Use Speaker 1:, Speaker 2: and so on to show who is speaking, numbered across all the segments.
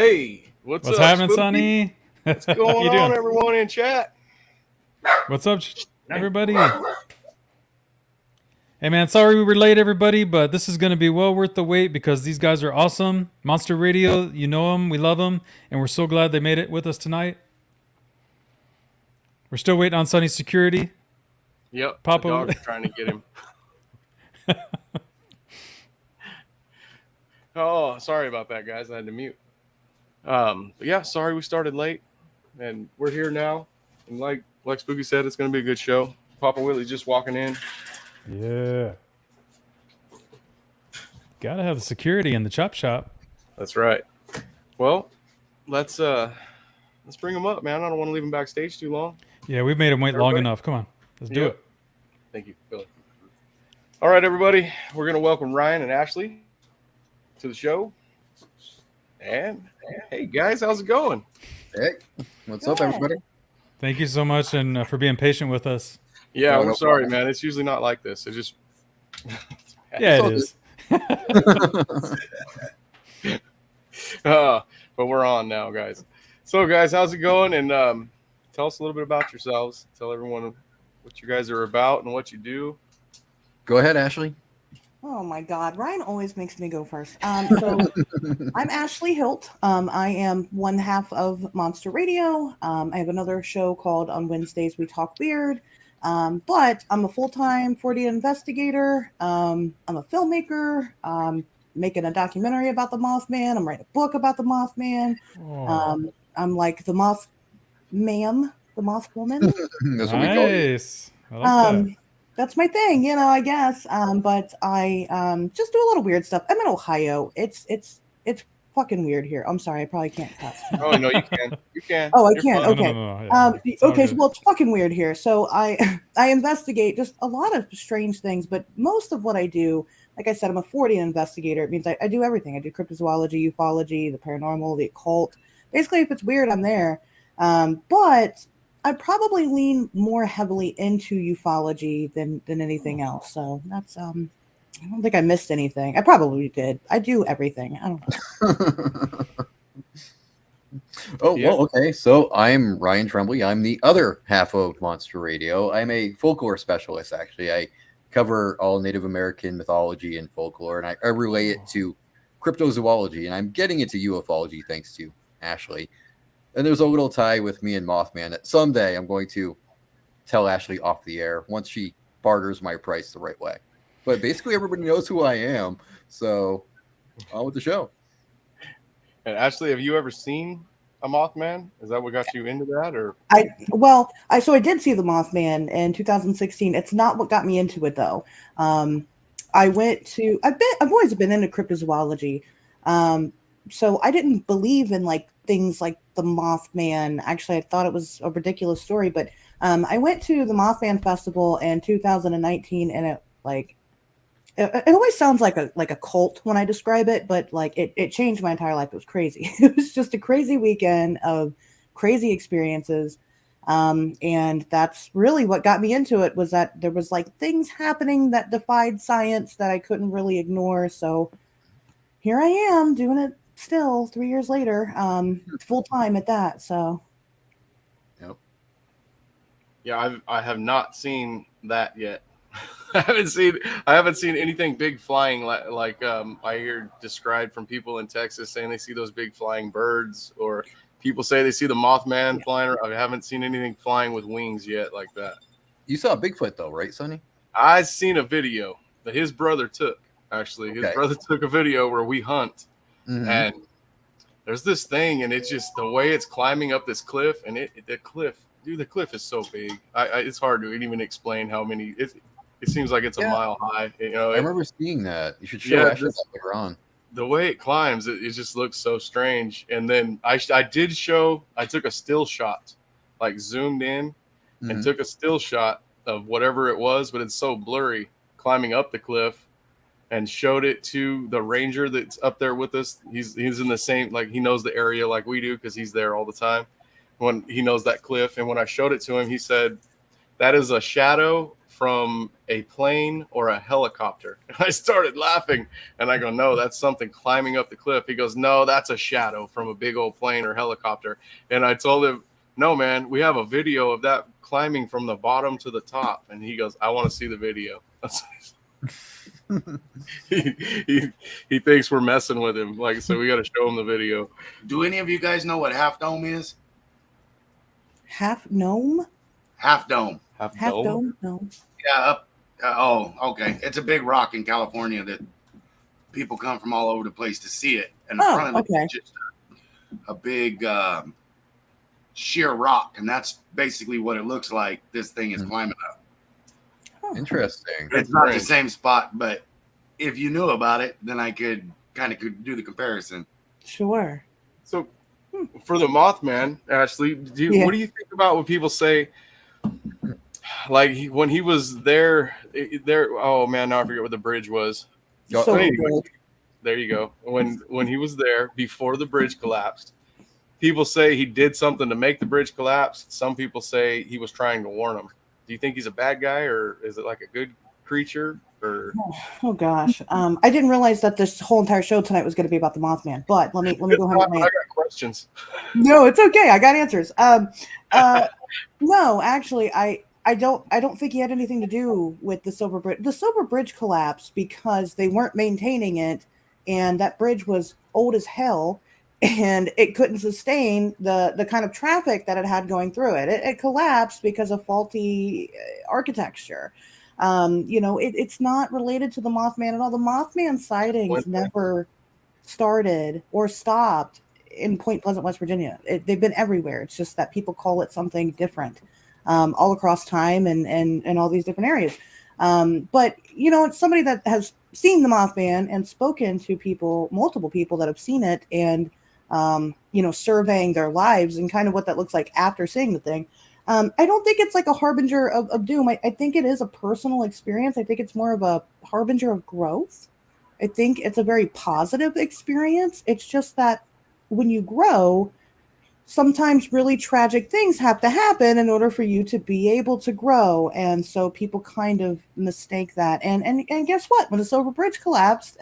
Speaker 1: Hey, what's
Speaker 2: What's
Speaker 1: up,
Speaker 2: happening,
Speaker 1: Spooky?
Speaker 2: Sonny?
Speaker 1: What's
Speaker 2: How
Speaker 1: going
Speaker 2: you
Speaker 1: on,
Speaker 2: doing?
Speaker 1: everyone in chat?
Speaker 2: What's up, everybody? Hey, man, sorry we were late, everybody, but this is going to be well worth the wait because these guys are awesome. Monster Radio, you know them, we love them, and we're so glad they made it with us tonight. We're still waiting on Sonny's security.
Speaker 1: Yep,
Speaker 2: Papa.
Speaker 1: the dog's trying to get him. Oh, sorry about that, guys. I had to mute. But yeah, sorry we started late, and we're here now. And like Spooky said, it's going to be a good show. Papa Willie's just walking in.
Speaker 2: Yeah. Gotta have the security in the chop shop.
Speaker 1: That's right. Well, let's bring him up, man. I don't want to leave him backstage too long.
Speaker 2: Yeah, we've made him wait long enough. Come on, let's do it.
Speaker 1: Thank you, Billy. All right, everybody. We're going to welcome Ryan and Ashley to the show. And hey, guys, how's it going?
Speaker 3: Hey, what's up, everybody?
Speaker 2: Thank you so much and for being patient with us.
Speaker 1: Yeah, I'm sorry, man. It's usually not like this. It just
Speaker 2: yeah, it is.
Speaker 1: But we're on now, guys. So, guys, how's it going? And tell us a little bit about yourselves. Tell everyone what you guys are about and what you do.
Speaker 3: Go ahead, Ashley.
Speaker 4: Oh my God, Ryan always makes me go first. So I'm Ashley Hilt. I am one half of Monster Radio. I have another show called On Wednesdays We Talk Weird. But I'm a full-time 4D investigator. I'm a filmmaker. Making a documentary about the Mothman. I'm writing a book about the Mothman. I'm like the Moth Ma'am, the Moth Woman.
Speaker 3: That's what we call you.
Speaker 2: Nice. I like that.
Speaker 4: That's my thing, I guess. But I just do a little weird stuff. I'm in Ohio. It's fucking weird here. I'm sorry, I probably can't cuss.
Speaker 1: Oh no, you can. You can.
Speaker 4: Oh, I
Speaker 1: You're
Speaker 4: can.
Speaker 1: fine.
Speaker 4: Okay.
Speaker 2: Yeah.
Speaker 4: Okay. So, well, it's fucking weird here. So I investigate just a lot of strange things, but most of what I do, like I said, I'm a 4D investigator. It means I do everything. I do cryptozoology, ufology, the paranormal, the occult. Basically, if it's weird, I'm there. But I probably lean more heavily into ufology than anything else. So that's I don't think I missed anything. I probably did. I do everything. I don't know.
Speaker 3: Well, okay. So I'm Ryan Trembley. I'm the other half of Monster Radio. I'm a folklore specialist, actually. I cover all Native American mythology and folklore, and I relate it to cryptozoology, and I'm getting into ufology thanks to Ashley. And there's a little tie with me and Mothman that someday I'm going to tell Ashley off the air once she barters my price the right way. But basically, everybody knows who I am, so on with the show.
Speaker 1: And Ashley, have you ever seen a Mothman? Is that what got you into that, or?
Speaker 4: So I did see the Mothman in 2016. It's not what got me into it though. I've always been into cryptozoology. So I didn't believe in like things like the Mothman. Actually, I thought it was a ridiculous story, but I went to the Mothman Festival in 2019, and it always sounds like a cult when I describe it, but like it changed my entire life. It was crazy. It was just a crazy weekend of crazy experiences. And that's really what got me into it, was that there was like things happening that defied science that I couldn't really ignore. So here I am doing it still 3 years later, full time at that. So.
Speaker 3: Yep.
Speaker 1: Yeah, I have not seen that yet. I haven't seen anything big flying like I hear described from people in Texas saying they see those big flying birds, or people say they see the Mothman flying. I haven't seen anything flying with wings yet like that.
Speaker 3: You saw Bigfoot though, right, Sonny?
Speaker 1: I seen a video that his brother took. Actually, his brother took a video where we hunt, and there's this thing, and it's just the way it's climbing up this cliff, and the cliff is so big. It's hard to even explain how many. It seems like it's a mile high. I
Speaker 3: remember seeing that. You should show Ashley that later on.
Speaker 1: The way it climbs, it just looks so strange. And then I took a still shot, like zoomed in and took a still shot of whatever it was, but it's so blurry climbing up the cliff, and showed it to the ranger that's up there with us. He's in the same, like, he knows the area like we do because he's there all the time. When he knows that cliff. And when I showed it to him, he said, that is a shadow from a plane or a helicopter. And I started laughing, and I go, no, that's something climbing up the cliff. He goes, no, that's a shadow from a big old plane or helicopter. And I told him, no, man, we have a video of that climbing from the bottom to the top. And he goes, I want to see the video. he thinks we're messing with him. Like, so we got to show him the video.
Speaker 5: Do any of you guys know what Half Dome is?
Speaker 4: Half gnome?
Speaker 5: Half Dome.
Speaker 4: Half dome? No.
Speaker 5: Yeah. Oh, okay. It's a big rock in California that people come from all over the place to see it. And the front of it is just a big sheer rock, and that's basically what it looks like. This thing is climbing up.
Speaker 3: Interesting.
Speaker 5: It's not the same spot, but if you knew about it, then I could do the comparison.
Speaker 4: Sure.
Speaker 1: So, for the Mothman, Ashley, what do you think about when people say, like, when he was there? Oh man, now I forget what the bridge was.
Speaker 4: So
Speaker 1: there you go. When he was there before the bridge collapsed, people say he did something to make the bridge collapse. Some people say he was trying to warn them. Do you think he's a bad guy, or is it like a good creature? Or
Speaker 4: oh gosh, I didn't realize that this whole entire show tonight was going to be about the Mothman. But let me go ahead.
Speaker 1: I got questions.
Speaker 4: No, it's okay. I got answers. No, actually, I don't think he had anything to do with the Silver Bridge. The Silver Bridge collapsed because they weren't maintaining it, and that bridge was old as hell, and it couldn't sustain the kind of traffic that it had going through it. It collapsed because of faulty architecture. It's not related to the Mothman at all. The Mothman sightings never started or stopped in Point Pleasant, West Virginia. They've been everywhere. It's just that people call it something different all across time and all these different areas. But, it's somebody that has seen the Mothman and spoken to multiple people that have seen it and, surveying their lives and kind of what that looks like after seeing the thing. I don't think it's like a harbinger of doom. I think it is a personal experience. I think it's more of a harbinger of growth. I think it's a very positive experience. It's just that when you grow, sometimes really tragic things have to happen in order for you to be able to grow. And so people kind of mistake that. And guess what? When the Silver Bridge collapsed,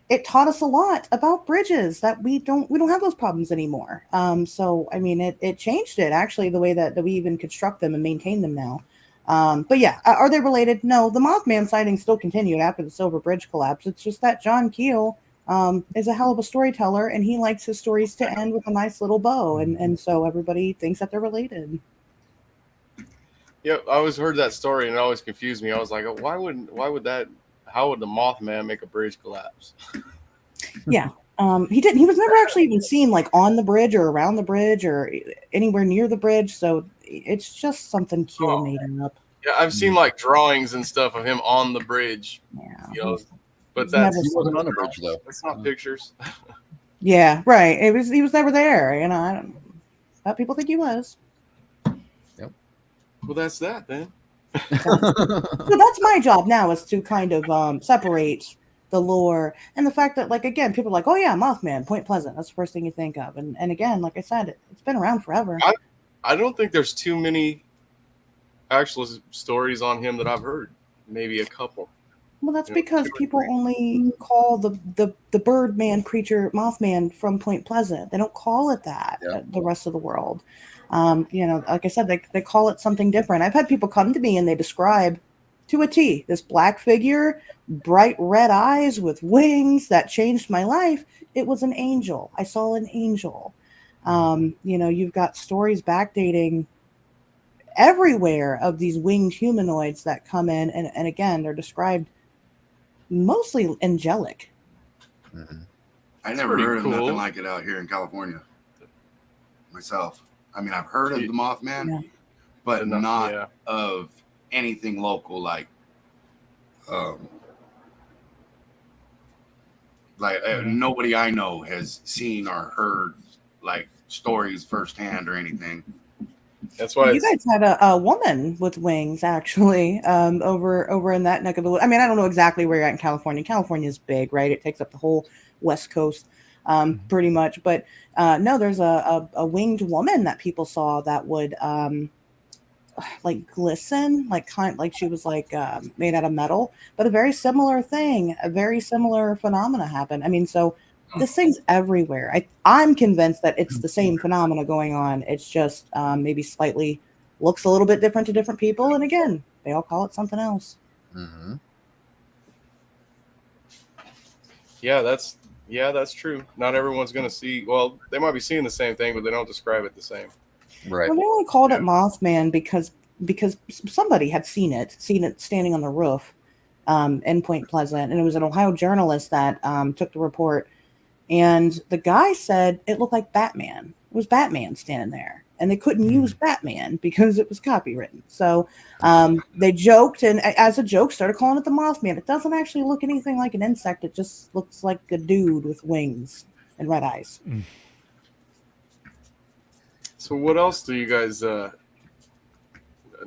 Speaker 4: it taught us a lot about bridges that we don't have those problems anymore. So, I mean, it changed it actually, the way that we even construct them and maintain them now. But yeah, are they related? No, the Mothman sightings still continued after the Silver Bridge collapse. It's just that John Keel is a hell of a storyteller, and he likes his stories to end with a nice little bow. And so everybody thinks that they're related.
Speaker 1: Yeah, I always heard that story, and it always confused me. I was like, how would the Mothman make a bridge collapse?
Speaker 4: Yeah. He was never actually even seen like on the bridge or around the bridge or anywhere near the bridge. So it's just something Keel made up.
Speaker 1: Yeah, I've seen like drawings and stuff of him on the bridge.
Speaker 4: Yeah.
Speaker 1: But
Speaker 3: he wasn't on the bridge though.
Speaker 1: That's not pictures.
Speaker 4: Yeah, right. He was never there. I don't. But people think he was.
Speaker 3: Yep.
Speaker 1: Well, that's that then.
Speaker 4: So that's my job now, is to kind of separate the lore and the fact that, like, again, people are like, oh yeah, Mothman, Point Pleasant, that's the first thing you think of. And again, like I said, it's been around forever.
Speaker 1: I don't think there's too many actual stories on him that I've heard. Maybe a couple.
Speaker 4: Well, that's because people only call the Birdman creature Mothman from Point Pleasant. They don't call it that the rest of the world. Like I said, they call it something different. I've had people come to me and they describe to a T this black figure, bright red eyes with wings that changed my life. It was an angel. I saw an angel. You've got stories backdating everywhere of these winged humanoids that come in. And again, they're described mostly angelic.
Speaker 3: Mm-hmm.
Speaker 5: I never heard of nothing like it out here in California myself. I mean, I've heard of the Mothman, but not of anything local like nobody I know has seen or heard like stories firsthand or anything.
Speaker 1: That's why
Speaker 4: you guys had a woman with wings actually over in that neck of the woods. I mean, I don't know exactly where you're at in California. California is big, right? It takes up the whole West Coast pretty much. But no, there's a winged woman that people saw that would like glisten, like she was like made out of metal. But a very similar thing, a very similar phenomena happened. I mean, so this thing's everywhere. I'm convinced that it's the same phenomena going on. It's just maybe slightly looks a little bit different to different people, and again, they all call it something else.
Speaker 3: Mm-hmm.
Speaker 1: Yeah, that's true. Not everyone's going to see. Well, they might be seeing the same thing, but they don't describe it the same.
Speaker 3: Right.
Speaker 4: Well, they only called it Mothman because somebody had seen it standing on the roof in Point Pleasant, and it was an Ohio journalist that took the report. And the guy said it looked like Batman. It was Batman standing there. And they couldn't use Batman because it was copywritten. So they joked, and as a joke, started calling it the Mothman. It doesn't actually look anything like an insect. It just looks like a dude with wings and red eyes.
Speaker 1: So what else do you guys...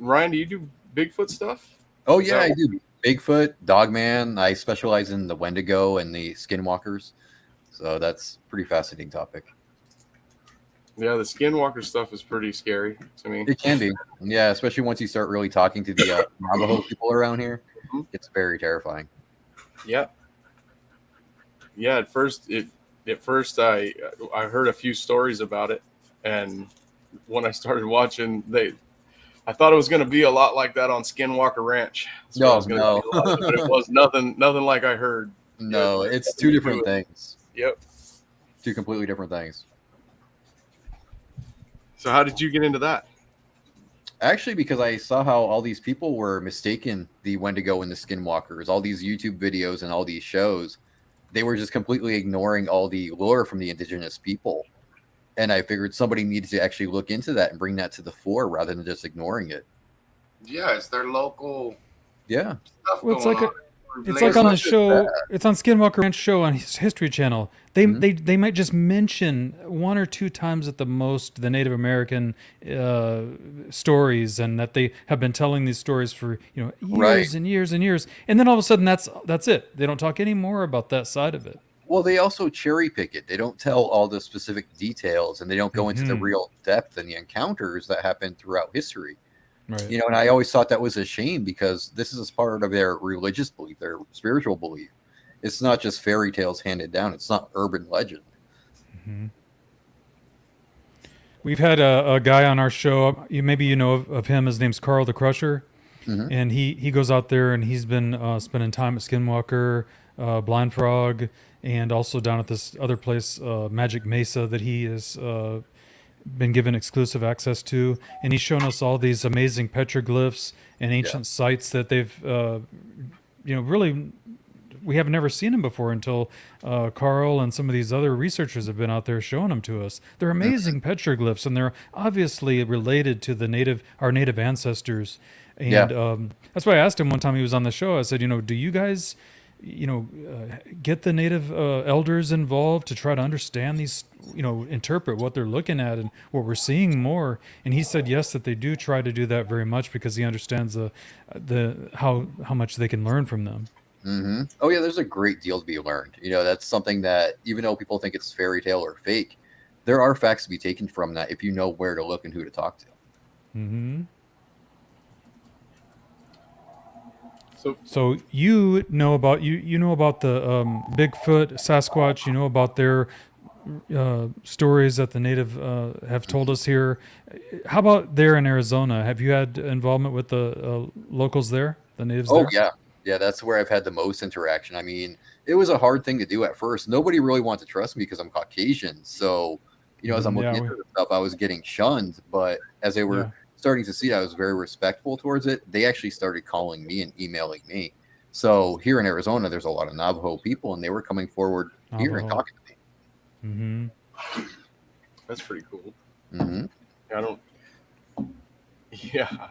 Speaker 1: Ryan, do you do Bigfoot stuff?
Speaker 3: Oh, yeah, I do. Bigfoot, Dogman. I specialize in the Wendigo and the Skinwalkers. So that's a pretty fascinating topic.
Speaker 1: Yeah, the Skinwalker stuff is pretty scary to me.
Speaker 3: It can be. Yeah, especially once you start really talking to the Navajo people around here. It's very terrifying.
Speaker 1: Yeah. Yeah, at first I heard a few stories about it, and when I started watching, I thought it was going to be a lot like that on Skinwalker Ranch.
Speaker 3: No,
Speaker 1: but it was nothing like I heard.
Speaker 3: No, it's two different things.
Speaker 1: Yep.
Speaker 3: Two completely different things.
Speaker 1: So how did you get into that?
Speaker 3: Actually, because I saw how all these people were mistaken the Wendigo and the Skinwalkers, all these YouTube videos and all these shows, they were just completely ignoring all the lore from the indigenous people. And I figured somebody needed to actually look into that and bring that to the fore rather than just ignoring it.
Speaker 5: Yeah, it's their local
Speaker 3: stuff
Speaker 2: it's like on the show. It's on Skinwalker Ranch show on his History Channel. They might just mention one or two times at the most the Native American stories, and that they have been telling these stories for years and years and years, and then all of a sudden that's it. They don't talk any more about that side of it.
Speaker 3: Well, they also cherry pick it. They don't tell all the specific details, and they don't go into the real depth and the encounters that happened throughout history.
Speaker 2: Right.
Speaker 3: And I always thought that was a shame because this is part of their religious belief, their spiritual belief. It's not just fairy tales handed down. It's not urban legend.
Speaker 2: Mm-hmm. We've had a guy on our show. Maybe you know of him. His name's Carl the Crusher. Mm-hmm. And he goes out there and he's been spending time at Skinwalker, Blind Frog, and also down at this other place, Magic Mesa, that he has been given exclusive access to. And he's shown us all these amazing petroglyphs and ancient sites that they've, really, we have never seen them before until Carl and some of these other researchers have been out there showing them to us. They're amazing petroglyphs, and they're obviously related to our native ancestors. And that's why I asked him one time he was on the show. I said, do you guys, get the native elders involved to try to understand these, interpret what they're looking at and what we're seeing more? And he said yes, that they do try to do that very much because he understands how much they can learn from them.
Speaker 3: Mm-hmm. Oh yeah, there's a great deal to be learned. That's something that even though people think it's fairy tale or fake, there are facts to be taken from that if you know where to look and who to talk to.
Speaker 2: Mm-hmm. So you know about the Bigfoot, Sasquatch. You know about their stories that the native have told us here. How about there in Arizona? Have you had involvement with the locals there, the natives?
Speaker 3: Oh there? Yeah. That's where I've had the most interaction. I mean, it was a hard thing to do at first. Nobody really wanted to trust me because I'm Caucasian. So as I'm looking into the stuff, I was getting shunned. But as they were starting to see it, I was very respectful towards it. They actually started calling me and emailing me. So here in Arizona, there's a lot of Navajo people, and they were coming forward here and talking to me.
Speaker 2: Mm-hmm.
Speaker 1: That's pretty cool.
Speaker 3: Mm-hmm.
Speaker 1: I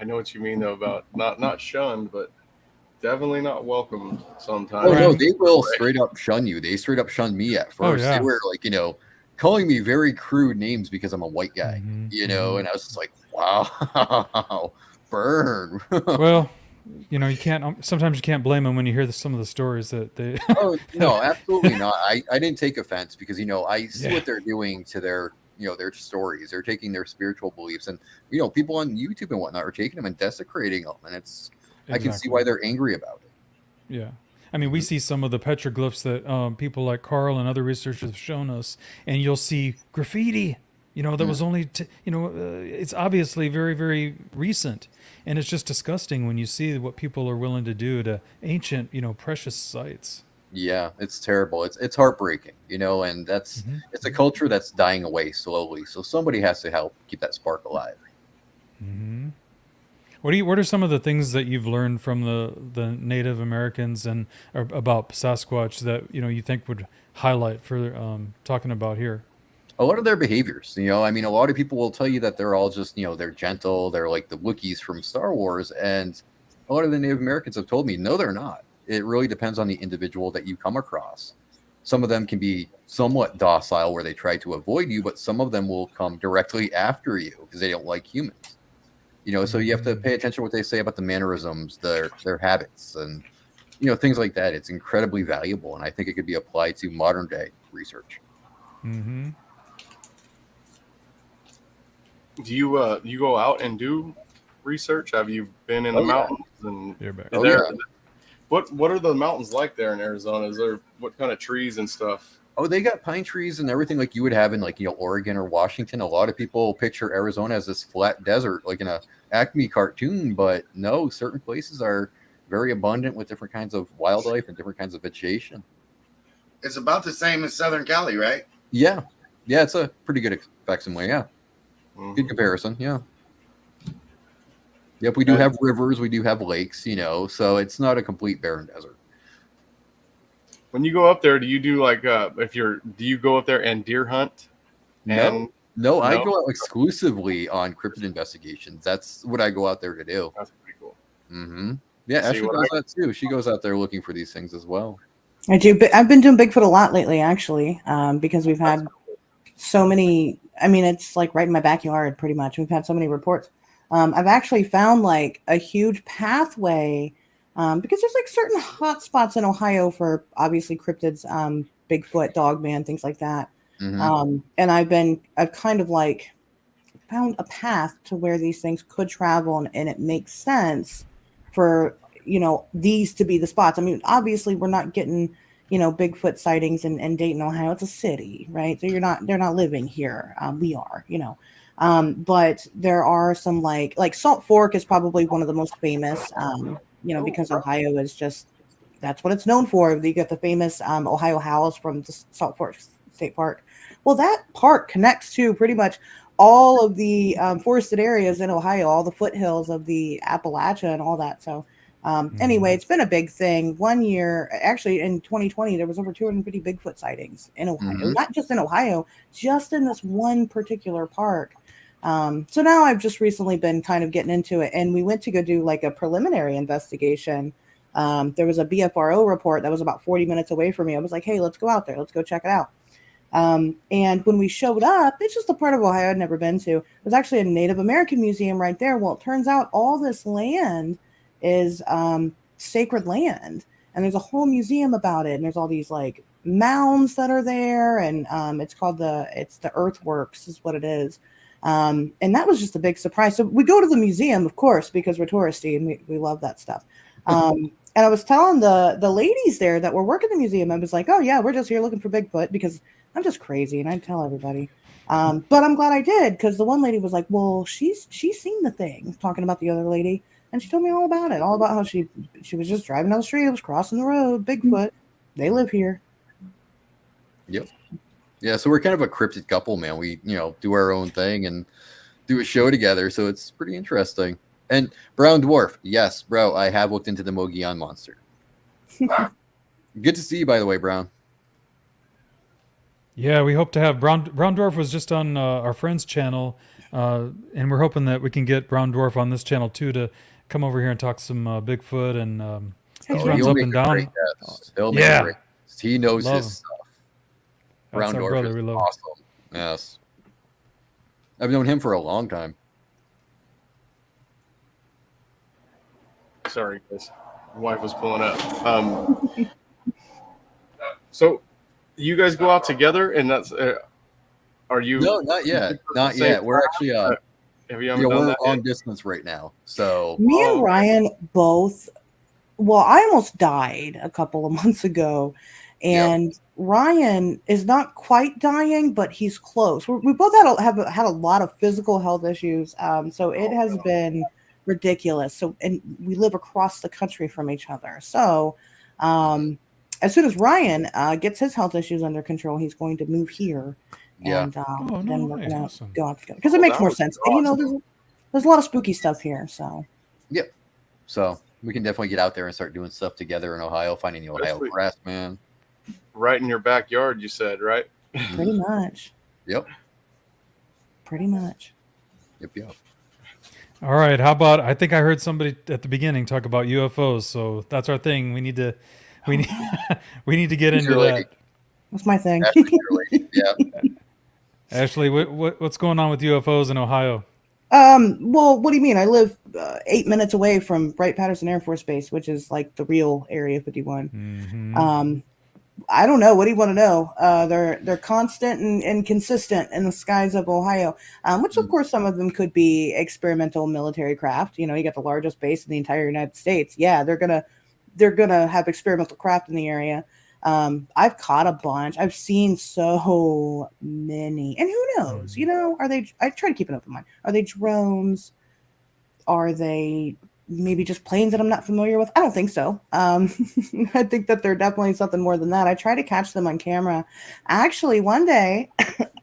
Speaker 1: know what you mean though about not shunned, but definitely not welcome sometimes.
Speaker 3: Oh no, they will straight up shun you. They straight up shunned me at first. They were like, calling me very crude names because I'm a white guy, and I was just like, wow, burn.
Speaker 2: Well, sometimes you can't blame them when you hear some of the stories that they.
Speaker 3: Oh no, absolutely not. I didn't take offense because I see what they're doing to their their stories. They're taking their spiritual beliefs, and people on YouTube and whatnot are taking them and desecrating them, and I can see why they're angry about it.
Speaker 2: Yeah. I mean, we see some of the petroglyphs that people like Carl and other researchers have shown us, and you'll see graffiti, that was only, it's obviously very, very recent. And it's just disgusting when you see what people are willing to do to ancient, precious sites.
Speaker 3: Yeah, it's terrible. It's heartbreaking, and it's a culture that's dying away slowly. So somebody has to help keep that spark alive.
Speaker 2: Mm-hmm. What are some of the things that you've learned from the Native Americans and about Sasquatch that you think would highlight for talking about here?
Speaker 3: A lot of their behaviors, I mean, a lot of people will tell you that they're all just, they're gentle, they're like the Wookiees from Star Wars, and a lot of the Native Americans have told me, no, they're not. It really depends on the individual that you come across. Some of them can be somewhat docile where they try to avoid you, but some of them will come directly after you because they don't like humans. So you have to pay attention to what they say about the mannerisms, their habits, and things like that. It's incredibly valuable, and I think it could be applied to modern day research.
Speaker 2: Mm-hmm.
Speaker 1: Do you go out and do research? Have you been in the mountains? And what are the mountains like there in Arizona? Is there what kind of trees and stuff?
Speaker 3: Oh, they got pine trees and everything like you would have in like Oregon or Washington. A lot of people picture Arizona as this flat desert, like in a Acme cartoon, but no, certain places are very abundant with different kinds of wildlife and different kinds of vegetation.
Speaker 5: It's about the same as Southern Cali, right?
Speaker 3: Yeah, it's a pretty good facsimile. Yeah. Good comparison, yeah. Yep, we do have rivers, we do have lakes, so it's not a complete barren desert.
Speaker 1: When you go up there, do you do like do you go up there and deer hunt?
Speaker 3: No, I go out exclusively on cryptid investigations. That's what I go out there to do.
Speaker 1: That's pretty cool.
Speaker 3: Mm-hmm. Yeah, Ashley does that too. She goes out there looking for these things as well.
Speaker 4: I do. I've been doing Bigfoot a lot lately, actually, because we've had so many. I mean, it's like right in my backyard, pretty much. We've had so many reports. I've actually found like a huge pathway because there's like certain hot spots in Ohio for obviously cryptids, Bigfoot, Dogman, things like that. Mm-hmm. And I've kind of like found a path to where these things could travel, and it makes sense for these to be the spots. I mean, obviously we're not getting Bigfoot sightings in Dayton, Ohio. It's a city, right? So they're not living here. We are, but there are some like Salt Fork is probably one of the most famous, because Ohio is just, that's what it's known for. You get the famous Ohio House from the Salt Fork State Park. Well, that park connects to pretty much all of the forested areas in Ohio, all the foothills of the Appalachia and all that. So anyway, it's been a big thing. One year, actually in 2020, there was over 250 Bigfoot sightings in Ohio, not just in Ohio, just in this one particular park. So now I've just recently been kind of getting into it, and we went to go do like a preliminary investigation. There was a BFRO report that was about 40 minutes away from me. I was like, hey, let's go out there. Let's go check it out. And when we showed up, it's just a part of Ohio I'd never been to. There's actually a Native American museum right there. Well, it turns out all this land is sacred land, and there's a whole museum about it, and there's all these like mounds that are there, and it's the Earthworks is what it is. And that was just a big surprise. So we go to the museum, of course, because we're touristy and we love that stuff. And I was telling the ladies there that were working the museum, I was like, oh yeah, we're just here looking for Bigfoot because I'm just crazy and I tell everybody. But I'm glad I did, because the one lady was like, well, she's seen the thing, talking about the other lady. And she told me all about it, all about how she was just driving down the street, was crossing the road, Bigfoot. They live here.
Speaker 3: Yep. Yeah, so we're kind of a cryptid couple, man. We, do our own thing and do a show together, so it's pretty interesting. And Brown Dwarf, yes, bro, I have looked into the Mogollon Monster. Good to see you, by the way, Brown.
Speaker 2: Yeah, we hope to have Brown Dwarf was just on our friend's channel, and we're hoping that we can get Brown Dwarf on this channel too to come over here and talk some Bigfoot, and he runs up and down.
Speaker 3: Yeah, he knows his stuff.
Speaker 2: Brown Dwarf is
Speaker 3: awesome. Yes, I've known him for a long time.
Speaker 1: Sorry, guys. My wife was pulling up. So you guys go out together, and that's Are you?
Speaker 3: No, not yet. Not
Speaker 1: Same
Speaker 3: yet. We're actually
Speaker 1: have you haven't done
Speaker 3: we're
Speaker 1: that
Speaker 3: long
Speaker 1: yet?
Speaker 3: distance right now. So
Speaker 4: Me and
Speaker 1: okay.
Speaker 4: Ryan both. Well, I almost died a couple of months ago, and Ryan is not quite dying, but he's close. We both have had a lot of physical health issues, so it has been ridiculous. So, and we live across the country from each other. So, as soon as Ryan gets his health issues under control, he's going to move here,
Speaker 3: yeah.
Speaker 4: and
Speaker 2: Oh,
Speaker 4: then
Speaker 2: no
Speaker 4: we're
Speaker 2: way.
Speaker 4: gonna
Speaker 2: Awesome.
Speaker 4: go out together because it
Speaker 1: Oh,
Speaker 4: makes
Speaker 1: that
Speaker 4: more
Speaker 1: would be
Speaker 4: sense. And,
Speaker 1: awesome.
Speaker 4: there's a lot of spooky stuff here, so.
Speaker 3: Yep. So we can definitely get out there and start doing stuff together in Ohio, finding the Ohio
Speaker 1: Especially-
Speaker 3: Grassman.
Speaker 1: Right in your backyard, you said, right?
Speaker 4: Pretty much.
Speaker 3: Yep.
Speaker 4: Pretty much.
Speaker 3: Yep.
Speaker 2: All right. How about, I think I heard somebody at the beginning talk about UFOs. So that's our thing. We need to get into that.
Speaker 4: That's my thing.
Speaker 3: Yeah.
Speaker 2: Ashley, what's going on with UFOs in Ohio?
Speaker 4: Well, what do you mean? I live 8 minutes away from Wright-Patterson Air Force Base, which is like the real Area 51.
Speaker 2: Mm-hmm.
Speaker 4: I don't know. What do you want to know? They're constant and consistent in the skies of Ohio, which of course some of them could be experimental military craft. You got the largest base in the entire United States. Yeah, they're gonna have experimental craft in the area. I've caught a bunch. I've seen so many, and who knows? Are they? I try to keep an open mind. Are they drones? Are they maybe just planes that I'm not familiar with? I don't think so. I think that they're definitely something more than that. I try to catch them on camera. Actually, one day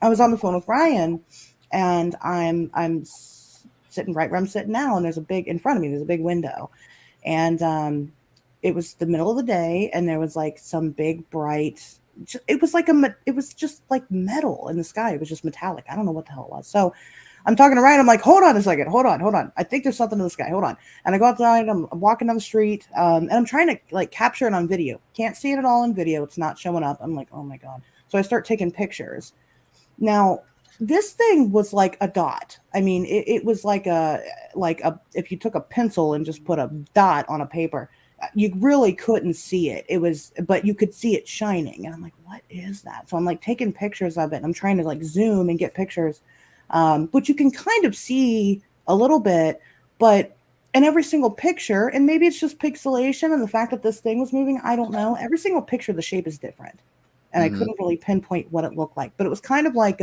Speaker 4: I was on the phone with Ryan, and I'm sitting right where I'm sitting now, and there's a big window, and it was the middle of the day, and there was like some big bright. It was just like metal in the sky. It was just metallic. I don't know what the hell it was. So I'm talking to Ryan. I'm like, hold on a second. Hold on. I think there's something in the sky. Hold on. And I go outside. I'm walking down the street, and I'm trying to like capture it on video. Can't see it at all in video. It's not showing up. I'm like, oh my God. So I start taking pictures. Now, this thing was like a dot. I mean, it was like a if you took a pencil and just put a dot on a paper, you really couldn't see it. But you could see it shining. And I'm like, what is that? So I'm like taking pictures of it. And I'm trying to like zoom and get pictures. But you can kind of see a little bit, but in every single picture, and maybe it's just pixelation and the fact that this thing was moving, I don't know. Every single picture, the shape is different. And I couldn't really pinpoint what it looked like. But it was kind of like,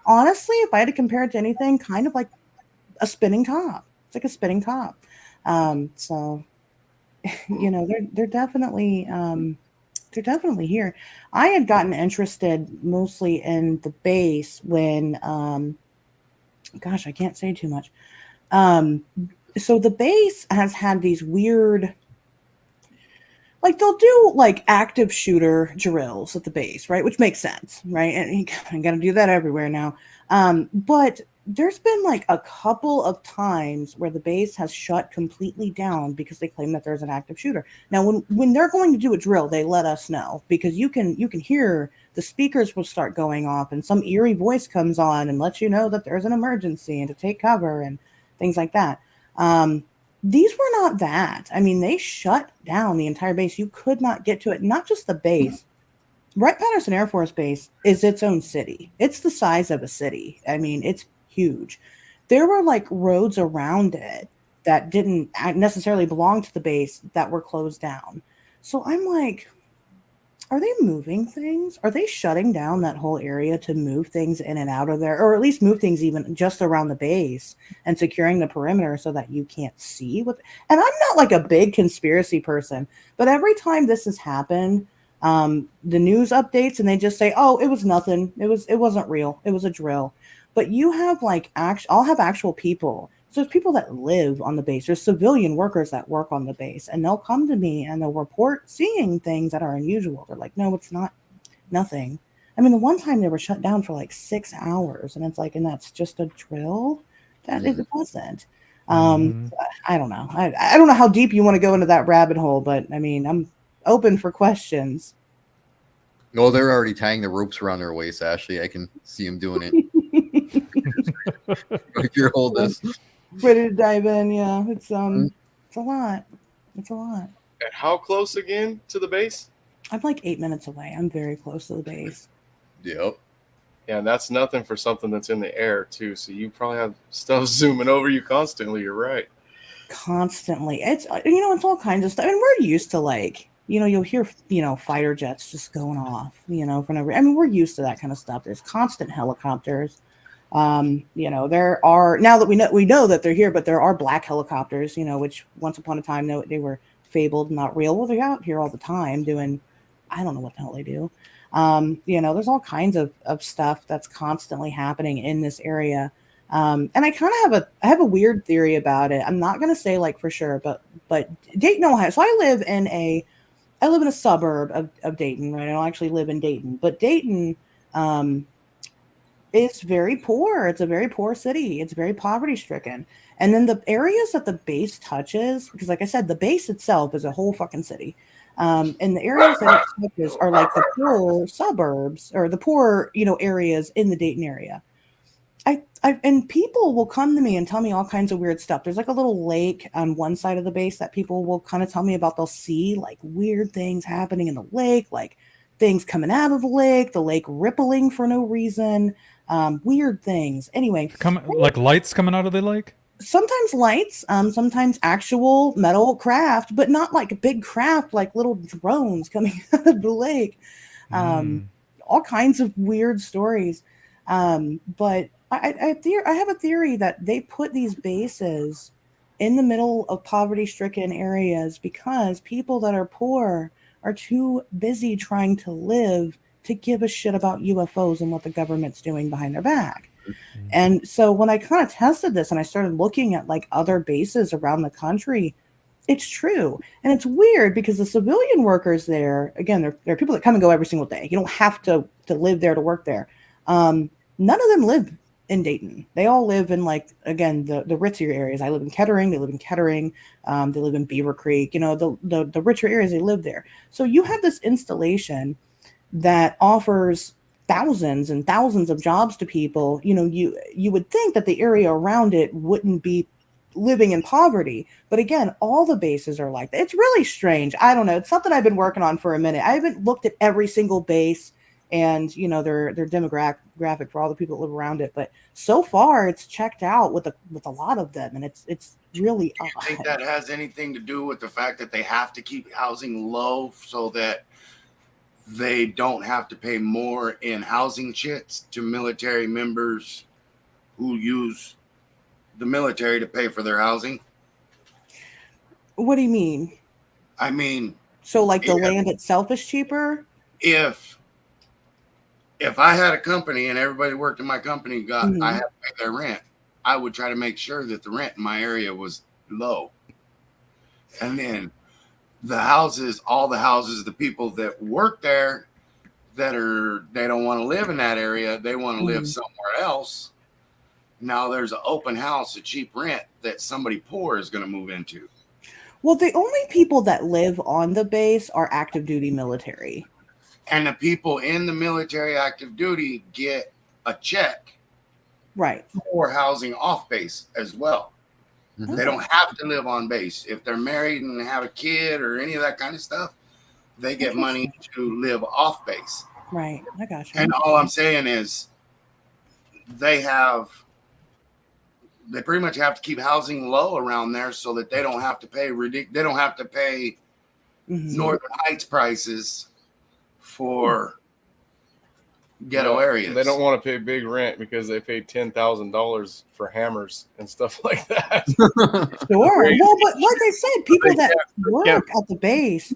Speaker 4: honestly, if I had to compare it to anything, kind of like a spinning top. It's like a spinning top. So, they're definitely here. I had gotten interested mostly in the base when, gosh, I can't say too much. So the base has had these weird, like they'll do like active shooter drills at the base, right? Which makes sense, right? And you got to do that everywhere now. But there's been like a couple of times where the base has shut completely down because they claim that there's an active shooter. Now, when they're going to do a drill, they let us know, because you can hear the speakers will start going off and some eerie voice comes on and lets you know that there's an emergency and to take cover and things like that. These were not that. I mean, they shut down the entire base. You could not get to it. Not just the base. Wright-Patterson Air Force Base is its own city. It's the size of a city. I mean, it's huge. There were like roads around it that didn't necessarily belong to the base that were closed down. So I'm like, are they moving things? Are they shutting down that whole area to move things in and out of there, or at least move things even just around the base and securing the perimeter so that you can't see what? And I'm not like a big conspiracy person, but every time this has happened, the news updates and they just say, oh, it was nothing. It wasn't real. It was a drill. But you have like I'll have actual people. So there's people that live on the base. There's civilian workers that work on the base, and they'll come to me and they'll report seeing things that are unusual. They're like, no, it's not nothing. I mean, the one time they were shut down for like 6 hours, and it's like, and that's just a drill? That it wasn't. I don't know. I don't know how deep you want to go into that rabbit hole, but I mean, I'm open for questions.
Speaker 3: Well, they're already tying the ropes around their waist, Ashley. I can see them doing it. If you're oldest.
Speaker 4: Ready to dive in, yeah. It's a lot. It's a lot.
Speaker 1: And how close again to the base?
Speaker 4: I'm like 8 minutes away. I'm very close to the base.
Speaker 3: Yep.
Speaker 1: Yeah, and that's nothing for something that's in the air too. So you probably have stuff zooming over you constantly. You're right.
Speaker 4: Constantly. It's it's all kinds of stuff. I mean, we're used to like, you'll hear, fighter jets just going off, for no reason. I mean, we're used to that kind of stuff. There's constant helicopters. There are, now that we know that they're here, but there are black helicopters, which once upon a time they were fabled, not real. Well, they're out here all the time doing, I don't know what the hell they do. There's all kinds of stuff that's constantly happening in this area. And I kind of have a weird theory about it. I'm not going to say like for sure, but Dayton, Ohio. So I live in a suburb of Dayton, right? I don't actually live in Dayton, but Dayton, it's very poor. It's a very poor city. It's very poverty stricken. And then the areas that the base touches, because like I said, the base itself is a whole fucking city. And the areas that it touches are like the poor suburbs or the poor, areas in the Dayton area. And people will come to me and tell me all kinds of weird stuff. There's like a little lake on one side of the base that people will kind of tell me about. They'll see like weird things happening in the lake, like things coming out of the lake rippling for no reason, weird things. Anyway,
Speaker 2: like lights coming out of the lake.
Speaker 4: Sometimes lights, sometimes actual metal craft, but not like a big craft, like little drones coming out of the lake. All kinds of weird stories. But I have a theory that they put these bases in the middle of poverty-stricken areas because people that are poor are too busy trying to live to give a shit about UFOs and what the government's doing behind their back. And so when I kind of tested this and I started looking at like other bases around the country, it's true. And it's weird because the civilian workers there, again, they're people that come and go every single day. You don't have to live there to work there. None of them live in Dayton. They all live in like, again, the ritzier areas. I live in Kettering. They live in Kettering. They live in Beaver Creek. The richer areas, they live there. So you have this installation that offers thousands and thousands of jobs to people. You would think that the area around it wouldn't be living in poverty. But again, all the bases are like that. It's really strange. I don't know. It's something I've been working on for a minute. I haven't looked at every single base and their demographic for all the people that live around it, but so far it's checked out with a lot of them, and it's really odd.
Speaker 5: I think that has anything to do with the fact that they have to keep housing low so that they don't have to pay more in housing chits to military members who use the military to pay for their housing.
Speaker 4: What do you mean?
Speaker 5: I mean,
Speaker 4: so like the land itself is cheaper?
Speaker 5: If I had a company and everybody worked in my company I had to pay their rent, I would try to make sure that the rent in my area was low. And then all the houses, the people that work there they don't want to live in that area. They want to live somewhere else. Now there's an open house at cheap rent that somebody poor is going to move into.
Speaker 4: Well, the only people that live on the base are active duty military.
Speaker 5: And the people in the military active duty get a check,
Speaker 4: right,
Speaker 5: for housing off base as well. Mm-hmm. They don't have to live on base. If they're married and have a kid or any of that kind of stuff, they get money to live off base.
Speaker 4: Right, I got you.
Speaker 5: And all I'm saying is they pretty much have to keep housing low around there so that they don't have to pay Northern Heights prices for ghetto areas.
Speaker 1: They don't want to pay big rent because they pay $10,000 for hammers and stuff like that.
Speaker 4: Sure. Well, but like I said, people that work at the base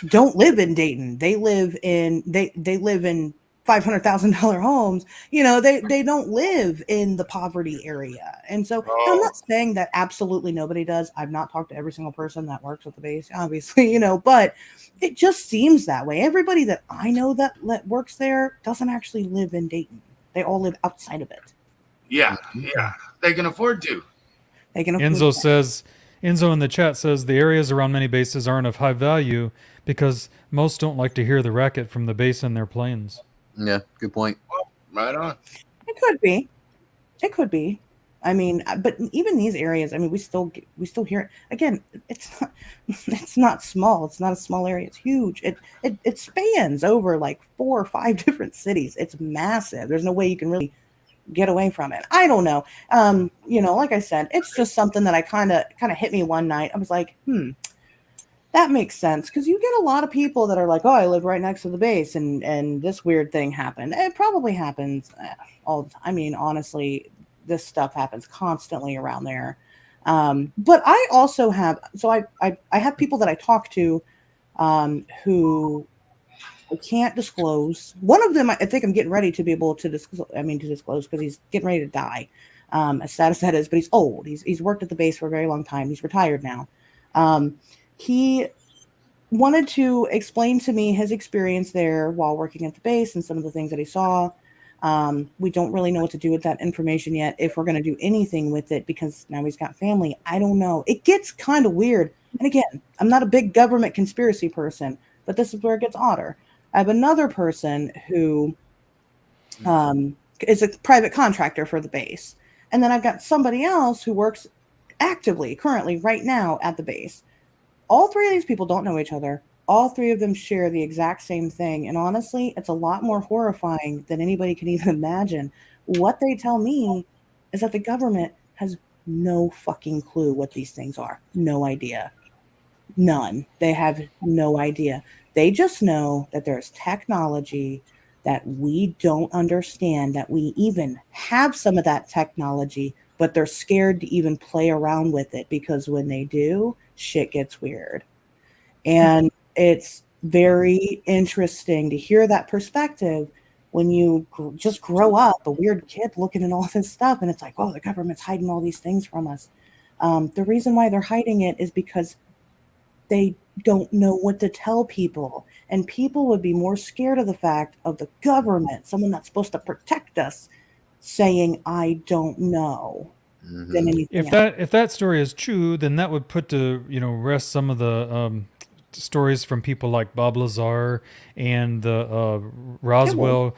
Speaker 4: don't live in Dayton. They live in $500,000 homes. They don't live in the poverty area. And so I'm not saying that absolutely nobody does. I've not talked to every single person that works at the base, obviously, but it just seems that way. Everybody that I know that works there doesn't actually live in Dayton. They all live outside of it.
Speaker 5: Yeah. They can afford to.
Speaker 2: Enzo in the chat says the areas around many bases aren't of high value because most don't like to hear the racket from the base in their planes.
Speaker 3: Yeah, good point.
Speaker 5: Well, right on.
Speaker 4: It could be. I mean, but even these areas, I mean, we still hear it. Again, it's not small. It's not a small area. It's huge. It spans over like 4 or 5 different cities. It's massive. There's no way you can really get away from it. I don't know. Like I said, it's just something that I kind of hit me one night. I was like, that makes sense, because you get a lot of people that are like, oh, I live right next to the base, and this weird thing happened. It probably happens all the time. I mean, honestly, this stuff happens constantly around there. But I also have, so I have people that I talk to who I can't disclose. One of them, I think I'm getting ready to be able to disclose because he's getting ready to die. As sad as that is, but he's old. He's worked at the base for a very long time. He's retired now. He wanted to explain to me his experience there while working at the base and some of the things that he saw. We don't really know what to do with that information yet, if we're going to do anything with it, because now he's got family. I don't know. It gets kind of weird. And again, I'm not a big government conspiracy person, but this is where it gets odder. I have another person who is a private contractor for the base. And then I've got somebody else who works actively, currently, right now at the base. All 3 of these people don't know each other. All 3 of them share the exact same thing. And honestly, it's a lot more horrifying than anybody can even imagine. What they tell me is that the government has no fucking clue what these things are. No idea. None. They have no idea. They just know that there's technology that we don't understand, that we even have some of that technology, but they're scared to even play around with it, because when they do, shit gets weird. And it's very interesting to hear that perspective when you just grow up a weird kid looking at all this stuff, and it's like, oh, the government's hiding all these things from us. The reason why they're hiding it is because they don't know what to tell people, and people would be more scared of the fact of the government, someone that's supposed to protect us, saying, I don't know. Than anything else.
Speaker 2: If that story is true, then that would put to rest some of the stories from people like Bob Lazar and the Roswell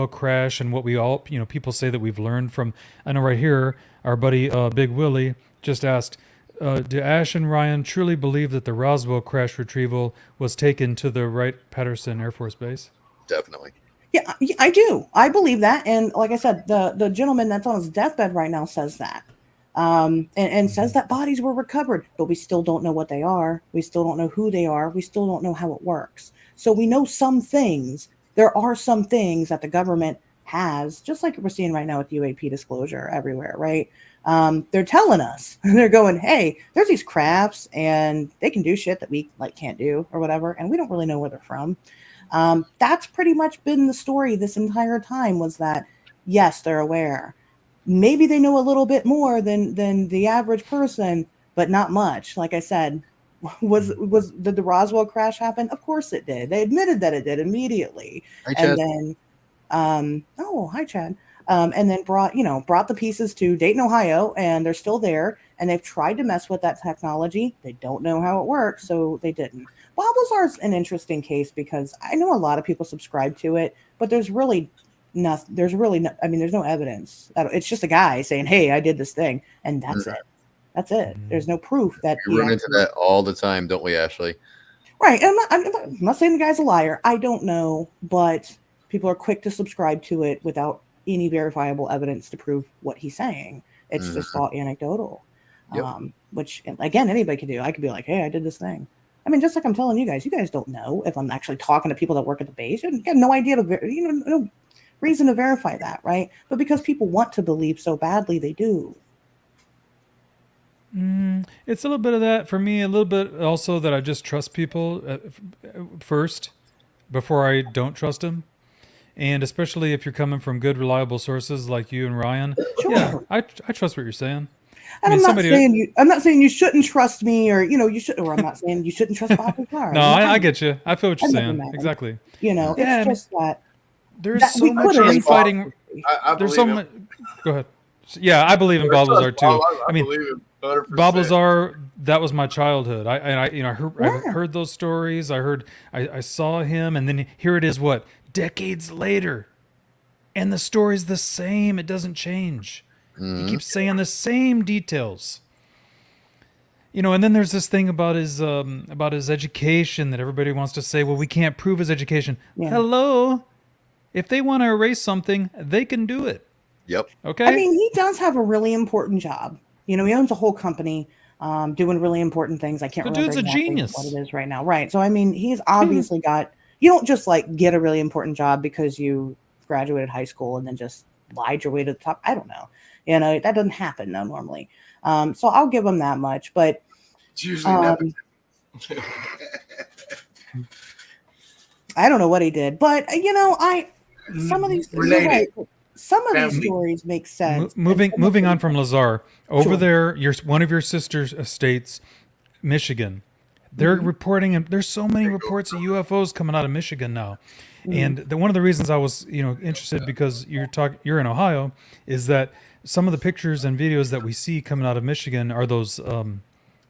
Speaker 2: crash, and what we all people say that we've learned from. I know right here, our buddy Big Willie just asked, do Ash and Ryan truly believe that the Roswell crash retrieval was taken to the Wright-Patterson Air Force Base?
Speaker 3: Definitely.
Speaker 4: Yeah, I do. I believe that. And like I said, the gentleman that's on his deathbed right now says that. And says that bodies were recovered, but we still don't know what they are. We still don't know who they are. We still don't know how it works. So we know some things. There are some things that the government has, just like we're seeing right now with UAP disclosure everywhere, right? They're telling us, they're going, hey, there's these crafts and they can do shit that we can't do or whatever. And we don't really know where they're from. That's pretty much been the story this entire time, was that, yes, they're aware. Maybe they know a little bit more than the average person, but not much. Like I said, did the Roswell crash happen? Of course it did. They admitted that it did immediately.
Speaker 3: Hi, Chad.
Speaker 4: And then, hi, Chad. And then brought the pieces to Dayton, Ohio, and they're still there. And they've tried to mess with that technology. They don't know how it works, so they didn't. Bob Lazar's an interesting case, because I know a lot of people subscribe to it, but there's really nothing. There's no evidence. It's just a guy saying, hey, I did this thing, and that's it. That's it. There's no proof that
Speaker 3: we run into that all the time, don't we, Ashley?
Speaker 4: Right. I'm not saying the guy's a liar. I don't know, but people are quick to subscribe to it without any verifiable evidence to prove what he's saying. It's just all anecdotal. Yep. Which, again, anybody can do. I could be like, hey, I did this thing. I mean, just like I'm telling you guys don't know if I'm actually talking to people that work at the base. You have no idea, no reason to verify that, right? But because people want to believe so badly, they do.
Speaker 2: It's a little bit of that for me, a little bit also that I just trust people first before I don't trust them. And especially if you're coming from good, reliable sources like you and Ryan. Sure. Yeah, I trust what you're saying.
Speaker 4: And I'm not saying you shouldn't trust me, or you should, or I'm not saying you shouldn't trust Bob Lazar.
Speaker 2: No, I get you. I feel what you're saying. Exactly.
Speaker 4: It's just that
Speaker 2: there's so much infighting. There's so much. Go ahead. Yeah, I believe in Bob Lazar too. I mean, Bob Lazar, that was my childhood. I heard those stories. I saw him, and then here it is. What, decades later, and the story's the same. It doesn't change. He keeps saying the same details. You know, and then there's this thing about his education that everybody wants to say, well, we can't prove his education. Yeah. Hello? If they want to erase something, they can do it.
Speaker 3: Yep.
Speaker 2: Okay.
Speaker 4: I mean, he does have a really important job. You know, he owns a whole company doing really important things. I can't remember exactly a genius. What it is right now. Right. So, I mean, he's obviously got, you don't just like get a really important job because you graduated high school and then just lied your way to the top. I don't know. You know, that doesn't happen normally. So I'll give him that much, but
Speaker 5: it's usually never.
Speaker 4: I don't know what he did, but you know, some of these stories make sense.
Speaker 2: Moving on from Lazar over there, one of your sister's estates, Michigan. They're reporting, and there's so many reports of UFOs coming out of Michigan now. And one of the reasons I was, interested because you're in Ohio, is that some of the pictures and videos that we see coming out of Michigan are those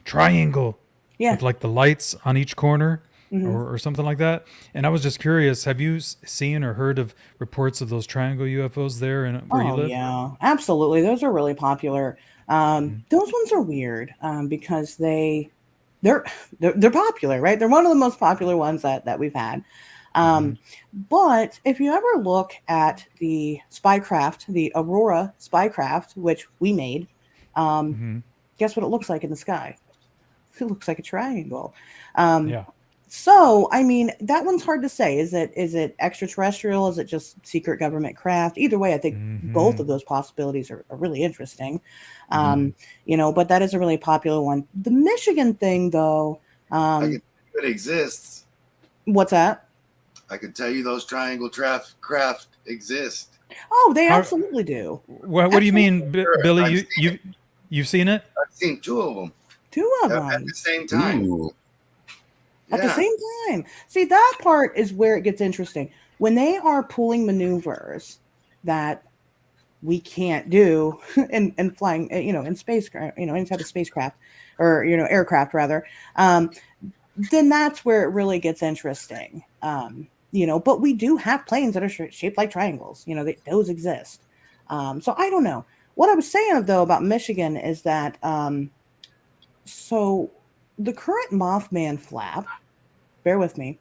Speaker 2: triangle, with like the lights on each corner or something like that. And I was just curious, have you seen or heard of reports of those triangle UFOs there where you live?
Speaker 4: Yeah, absolutely. Those are really popular. Those ones are weird because they're popular, right? They're one of the most popular ones that we've had. But if you ever look at the spycraft, the Aurora spycraft, which we made, guess what it looks like in the sky? It looks like a triangle. So, I mean, that one's hard to say. Is it extraterrestrial? Is it just secret government craft? Either way, I think both of those possibilities are really interesting. But that is a really popular one. The Michigan thing, though,
Speaker 5: it exists.
Speaker 4: What's that?
Speaker 5: I could tell you those triangle craft exist.
Speaker 4: Oh, they absolutely do.
Speaker 2: What do you mean, Billy? You've seen it?
Speaker 5: I've seen two of them.
Speaker 4: Two of them
Speaker 5: at the same time.
Speaker 3: Ooh.
Speaker 4: At the same time. See, that part is where it gets interesting. When they are pulling maneuvers that we can't do in flying, in space, any type of spacecraft or, aircraft rather, then that's where it really gets interesting. But we do have planes that are shaped like triangles. Those exist. So I don't know. What I was saying, though, about Michigan is that so the current Mothman flap, bear with me,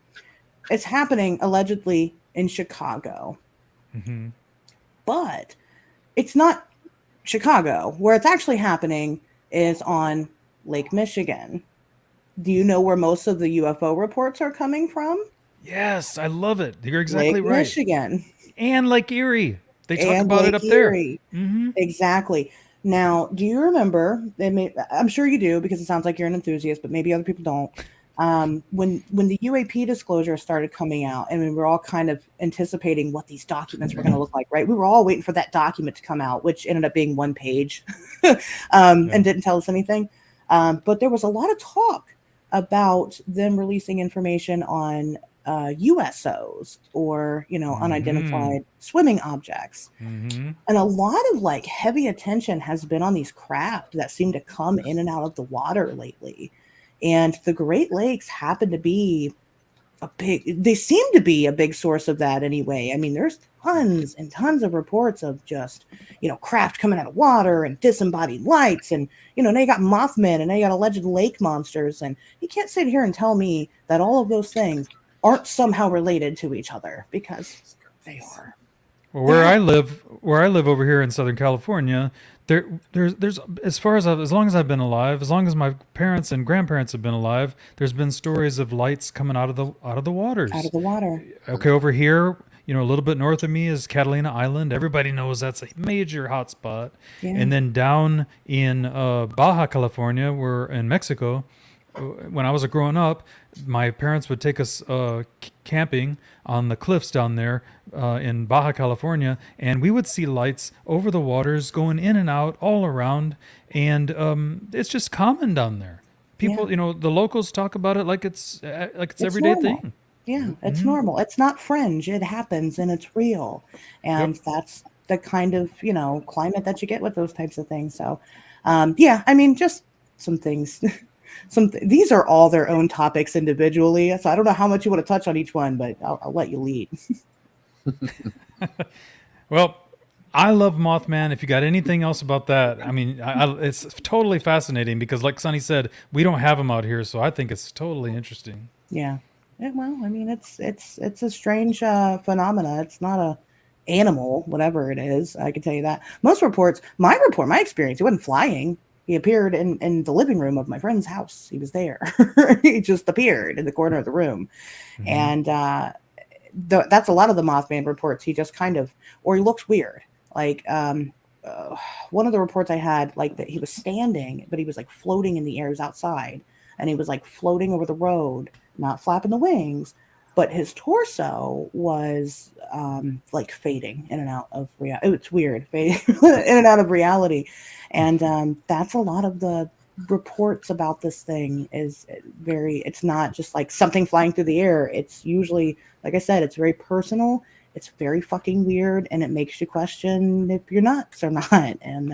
Speaker 4: it's happening allegedly in Chicago. But it's not Chicago. Where it's actually happening is on Lake Michigan. Do you know where most of the UFO reports are coming from?
Speaker 2: Yes, I love it. You're exactly
Speaker 4: Lake
Speaker 2: right.
Speaker 4: Michigan.
Speaker 2: And Lake Erie. They talk about it up there.
Speaker 4: Exactly. Now, do you remember, I'm sure you do because it sounds like you're an enthusiast, but maybe other people don't. When the UAP disclosure started coming out and we were all kind of anticipating what these documents were going to look like, right? We were all waiting for that document to come out, which ended up being one page and didn't tell us anything. But there was a lot of talk about them releasing information on USOs or, unidentified swimming objects. And a lot of heavy attention has been on these craft that seem to come in and out of the water lately. And the Great Lakes happen to be they seem to be a big source of that anyway. I mean, there's tons and tons of reports of just, craft coming out of water and disembodied lights. And, they got Mothman and they got alleged lake monsters. And you can't sit here and tell me that all of those things aren't somehow related to each other, because they are.
Speaker 2: Well, where I live over here in Southern California, there's as long as I've been alive, as long as my parents and grandparents have been alive, there's been stories of lights coming out of the waters. Out of the water. Okay, over here, a little bit north of me is Catalina Island. Everybody knows that's a major hotspot. Yeah. And then down in Baja California, in Mexico, when I was growing up, my parents would take us camping on the cliffs down there in Baja California, and we would see lights over the waters going in and out all around, and it's just common down there. People, the locals talk about it like it's everyday
Speaker 4: normal.
Speaker 2: Thing.
Speaker 4: Yeah, it's normal. It's not fringe. It happens, and it's real, and that's the kind of climate that you get with those types of things. So, I mean, just some things. These are all their own topics individually, so I don't know how much you want to touch on each one, but I'll let you lead.
Speaker 2: Well, I love Mothman. If you got anything else about that, I mean, it's totally fascinating because, like Sonny said, we don't have them out here, so I think it's totally interesting.
Speaker 4: Yeah. Well, I mean, it's a strange phenomena. It's not a animal, whatever it is. I can tell you that. Most reports, my experience, he wasn't flying. He appeared in the living room of my friend's house. He was there. He just appeared in the corner of the room, and that's a lot of the Mothman reports. He just kind of, or he looks weird. Like one of the reports I had, like that he was standing, but he was like floating in the air. He was outside, and he was like floating over the road, not flapping the wings, but his torso was like fading in and out of reality. It's weird, fading in and out of reality, and that's a lot of the reports about this thing. Is very. It's not just like something flying through the air. It's usually, like I said, it's very personal. It's very fucking weird, and it makes you question if you're nuts or not. And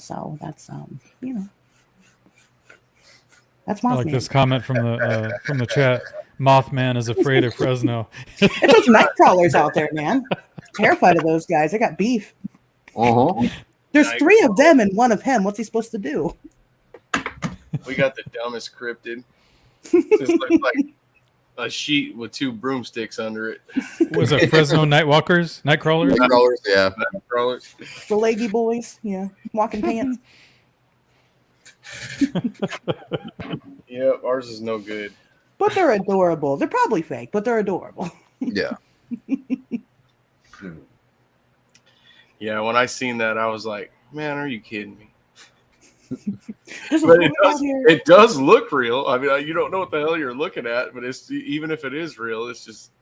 Speaker 4: so that's that's Mothman.
Speaker 2: I like this comment from the chat. Mothman is afraid of Fresno.
Speaker 4: It's those night crawlers out there, man. Terrified of those guys. They got beef. There's 3 of them and 1 of him. What's he supposed to do?
Speaker 1: We got the dumbest cryptid. Just looks like a sheet with 2 broomsticks under it.
Speaker 2: Was it Fresno Nightcrawlers?
Speaker 3: Nightcrawlers, yeah.
Speaker 1: Nightcrawlers.
Speaker 4: The leggy boys, yeah. Walking pants.
Speaker 1: Yeah, ours is no good.
Speaker 4: But they're adorable. They're probably fake, but they're adorable.
Speaker 3: Yeah.
Speaker 1: Yeah, when I seen that, I was like, man, are you kidding me?
Speaker 4: But
Speaker 1: it does look real. I mean, you don't know what the hell you're looking at, but it's even if it is real, it's just...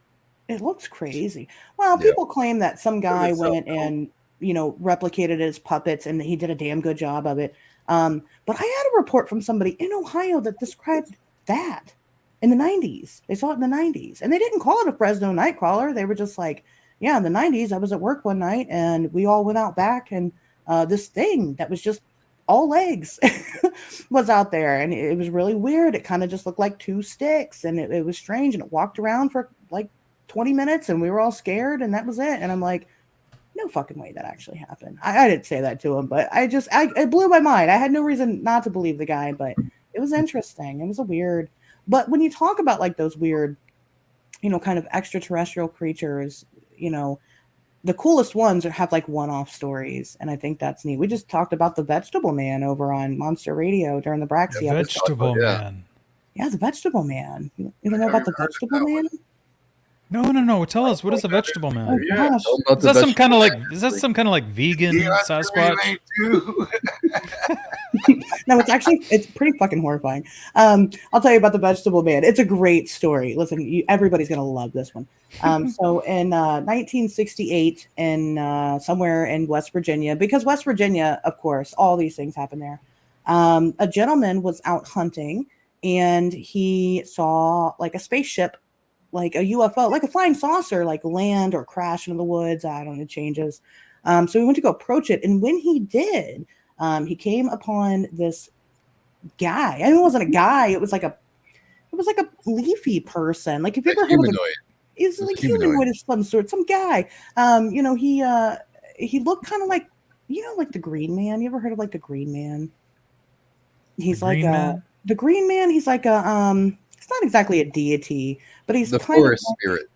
Speaker 4: It looks crazy. Well, people claim that some guy went and, replicated his puppets, and he did a damn good job of it. But I had a report from somebody in Ohio that described that in the 90s. They saw it in the 90s. And they didn't call it a Fresno Nightcrawler. They were just like, yeah, in the 90s, I was at work one night, and we all went out back, and this thing that was just all legs was out there. And it was really weird. It kind of just looked like 2 sticks, and it was strange. And it walked around for like 20 minutes, and we were all scared, and that was it. And I'm like, no fucking way that actually happened. I didn't say that to him, but it blew my mind. I had no reason not to believe the guy, but it was interesting. It was a weird, but when you talk about like those weird, kind of extraterrestrial creatures, the coolest ones have like one-off stories. And I think that's neat. We just talked about the Vegetable Man over on Monster Radio during the Braxy episode.
Speaker 2: Vegetable Man.
Speaker 4: Yeah, the Vegetable Man. You don't know about the Vegetable Man?
Speaker 2: No. Tell us, what is a Vegetable Man?
Speaker 4: Oh, gosh.
Speaker 2: Is that some kind of like vegan Sasquatch?
Speaker 4: No, it's pretty fucking horrifying. I'll tell you about the Vegetable Man. It's a great story. Listen, everybody's gonna love this one. So in 1968, in somewhere in West Virginia, because West Virginia, of course, all these things happen there. A gentleman was out hunting, and he saw like a spaceship, like a UFO, like a flying saucer, like land or crash into the woods. I don't know, it changes. So he went to go approach it. And when he did, he came upon this guy. I mean, it wasn't a guy. It was like a leafy person. Like, if you ever heard of it's like humanoid of some sort, some guy. He looked kind of like, like the Green Man. You ever heard of like the Green Man? He's like the Green Man. He's like it's not exactly a deity, but he's
Speaker 3: the
Speaker 4: kind
Speaker 3: forest
Speaker 4: of
Speaker 3: spirit.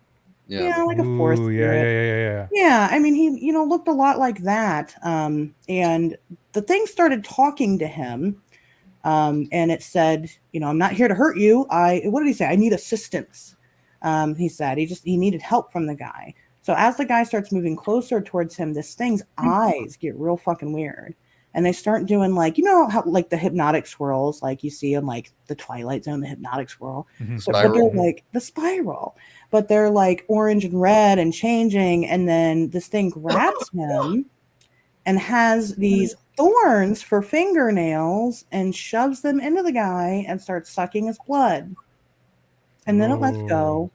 Speaker 4: Yeah, like a forest spirit. Yeah. I mean, he looked a lot like that. And the thing started talking to him, and it said, I'm not here to hurt you. What did he say? I need assistance. He said he needed help from the guy. So as the guy starts moving closer towards him, this thing's eyes get real fucking weird. And they start doing like, how like the hypnotic swirls, like you see in like the Twilight Zone, the hypnotic swirl. But they're like the spiral, but they're like orange and red and changing. And then this thing grabs him and has these thorns for fingernails and shoves them into the guy and starts sucking his blood. And then it lets go.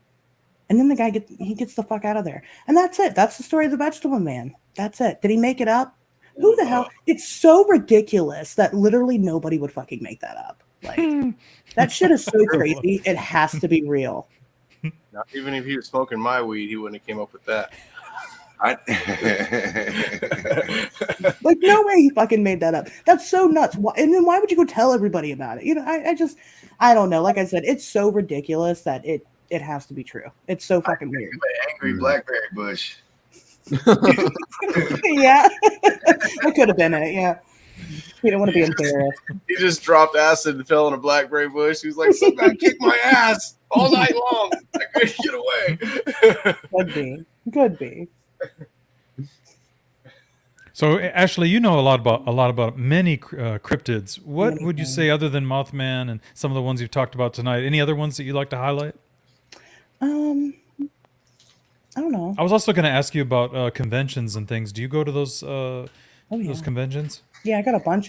Speaker 4: And then the guy gets the fuck out of there. And that's it. That's the story of the Vegetable Man. That's it. Did he make it up? Who the hell? It's so ridiculous that literally nobody would fucking make that up. Like, that shit is so crazy. It has to be real.
Speaker 1: Not even if he was smoking my weed, he wouldn't have came up with that.
Speaker 4: Like, no way he fucking made that up. That's so nuts. And then why would you go tell everybody about it? You know, I don't know. Like I said, it's so ridiculous that it has to be true. It's so fucking weird.
Speaker 5: Angry blackberry bush.
Speaker 4: Yeah, that could have been it. Yeah, we don't want to be embarrassed.
Speaker 1: He just dropped acid and fell in a blackberry bush. He was like, "Some guy kicked my ass all night long. I couldn't get away."
Speaker 4: Could be.
Speaker 2: So, Ashley, you know a lot about many cryptids. What would you say, other than Mothman and some of the ones you've talked about tonight? Any other ones that you'd like to highlight?
Speaker 4: I don't know.
Speaker 2: I was also going to ask you about conventions and things. Do you go to those those conventions?
Speaker 4: Yeah, I got a bunch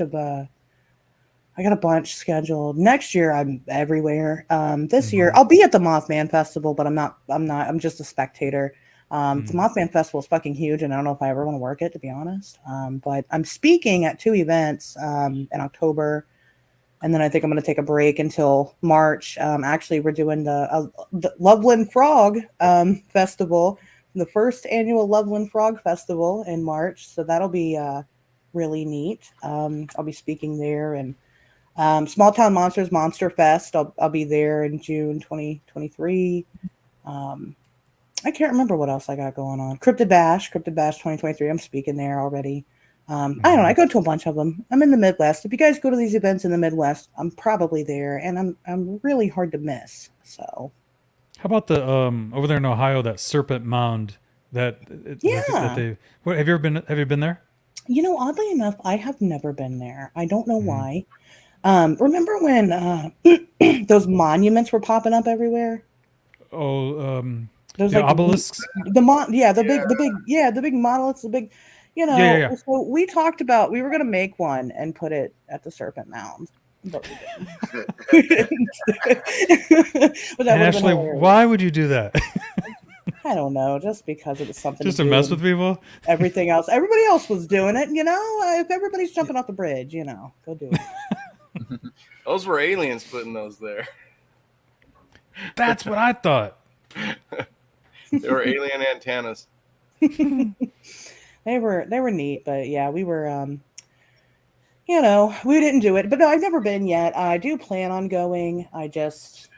Speaker 4: scheduled. Next year I'm everywhere. This year I'll be at the Mothman Festival, but I'm just a spectator. The Mothman Festival is fucking huge, and I don't know if I ever want to work it, to be honest. But I'm speaking at 2 events in October, and then I think I'm going to take a break until March. Actually, we're doing the Loveland Frog Festival, the first annual Loveland Frog Festival in March. So that'll be really neat. I'll be speaking there, and Small Town Monsters Monster Fest. I'll be there in June 2023. I can't remember what else I got going on. Cryptid Bash 2023. I'm speaking there already. I don't know. I go to a bunch of them. I'm in the Midwest. If you guys go to these events in the Midwest, I'm probably there, and I'm really hard to miss. So,
Speaker 2: how about the over there in Ohio, that Serpent Mound? That they. What, have you been there?
Speaker 4: You know, oddly enough, I have never been there. I don't know why. Remember when those monuments were popping up everywhere?
Speaker 2: Oh,
Speaker 4: those
Speaker 2: the obelisks.
Speaker 4: The big monoliths, the big, you know.
Speaker 2: Yeah.
Speaker 4: So we talked about we were gonna make one and put it at the Serpent Mound. But we didn't.
Speaker 2: Ashley, why would you do that?
Speaker 4: I don't know, just because it was something.
Speaker 2: Just to mess with people.
Speaker 4: Everybody else was doing it, you know. If everybody's jumping off the bridge, you know, go do it.
Speaker 1: Those were aliens putting those there.
Speaker 2: That's what I thought.
Speaker 1: They were alien antennas.
Speaker 4: They were neat, but yeah, we were you know, we didn't do it. But no, I've never been yet. I do plan on going. I just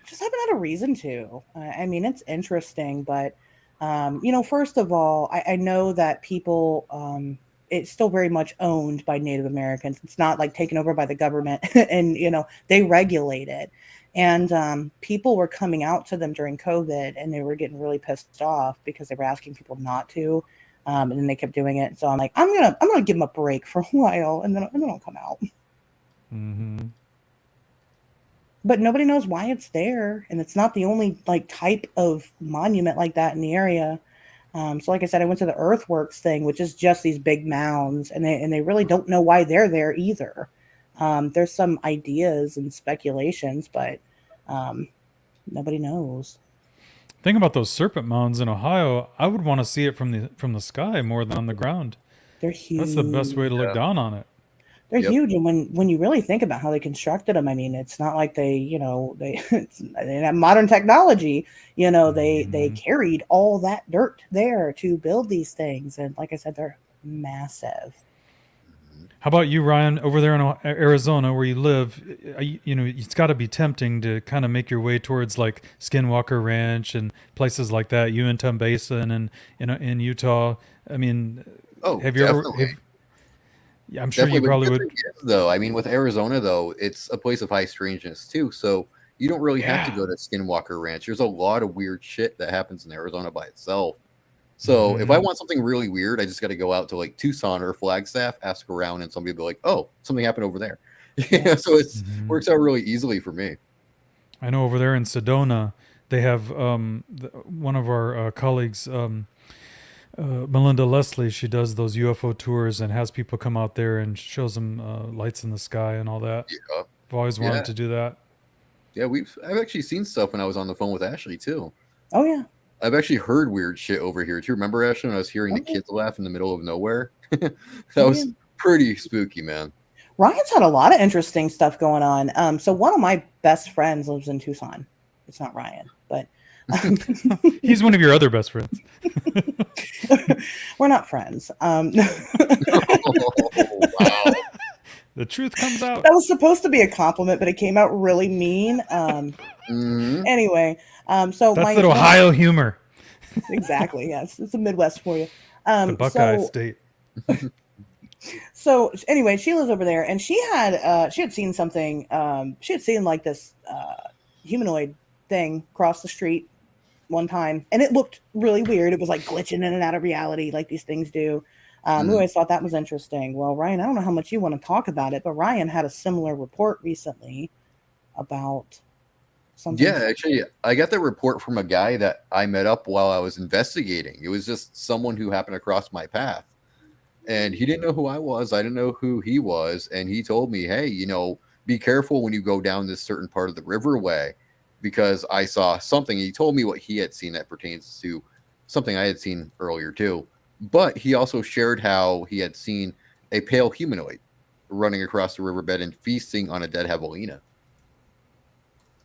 Speaker 4: haven't had a reason to. I mean, it's interesting, but you know, first of all, I know that people it's still very much owned by Native Americans. It's not like taken over by the government and, you know, they regulate it. And people were coming out to them during COVID, and they were getting really pissed off because they were asking people not to. And then they kept doing it. So I'm like, I'm gonna give them a break for a while, and then I'll come out.
Speaker 2: Mm-hmm.
Speaker 4: But nobody knows why it's there, and it's not the only like type of monument like that in the area. So like I said, I went to the Earthworks thing, which is just these big mounds, and they really don't know why they're there either. There's some ideas and speculations, but nobody knows.
Speaker 2: Thing about those Serpent Mounds in Ohio, I would want to see it from the sky more than on the ground.
Speaker 4: They're huge.
Speaker 2: That's the best way to look down on it.
Speaker 4: They're huge, and when you really think about how they constructed them, I mean, it's not like they have modern technology. You know, they carried all that dirt there to build these things, and like I said, they're massive.
Speaker 2: How about you, Ryan, over there in Arizona where you live? You know, it's got to be tempting to kind of make your way towards like Skinwalker Ranch and places like that, Uinta Basin and in Utah. I mean, have you ever? I'm sure you probably would.
Speaker 3: Though, I mean, with Arizona, though, it's a place of high strangeness too. So you don't really have to go to Skinwalker Ranch. There's a lot of weird shit that happens in Arizona by itself. So if I want something really weird, I just got to go out to like Tucson or Flagstaff, ask around, and somebody will be like, "Oh, something happened over there." Yeah, so it works out really easily for me.
Speaker 2: I know over there in Sedona, they have one of our colleagues, Melinda Leslie. She does those UFO tours and has people come out there and shows them lights in the sky and all that. Yeah. I've always wanted to do that.
Speaker 3: Yeah, I've actually seen stuff when I was on the phone with Ashley too.
Speaker 4: Oh yeah.
Speaker 3: I've actually heard weird shit over here. Do you remember, Ashley, when I was hearing the kids laugh in the middle of nowhere? That was pretty spooky, man.
Speaker 4: Ryan's had a lot of interesting stuff going on. So one of my best friends lives in Tucson. It's not Ryan, but
Speaker 2: He's one of your other best friends.
Speaker 4: We're not friends.
Speaker 3: Wow.
Speaker 2: The truth comes out.
Speaker 4: That was supposed to be a compliment, but it came out really mean. Anyway, so
Speaker 2: that's that Ohio humor.
Speaker 4: Exactly. Yes, it's the Midwest for you.
Speaker 2: The Buckeye State.
Speaker 4: So anyway, she lives over there, and she had seen something. She had seen like this humanoid thing cross the street one time, and it looked really weird. It was like glitching in and out of reality, like these things do. We always thought that was interesting. Well, Ryan, I don't know how much you want to talk about it, but Ryan had a similar report recently about something.
Speaker 3: Yeah, actually, I got the report from a guy that I met up while I was investigating. It was just someone who happened to cross my path. And he didn't know who I was. I didn't know who he was. And he told me, hey, be careful when you go down this certain part of the riverway, because I saw something. He told me what he had seen that pertains to something I had seen earlier too. But he also shared how he had seen a pale humanoid running across the riverbed and feasting on a dead javelina.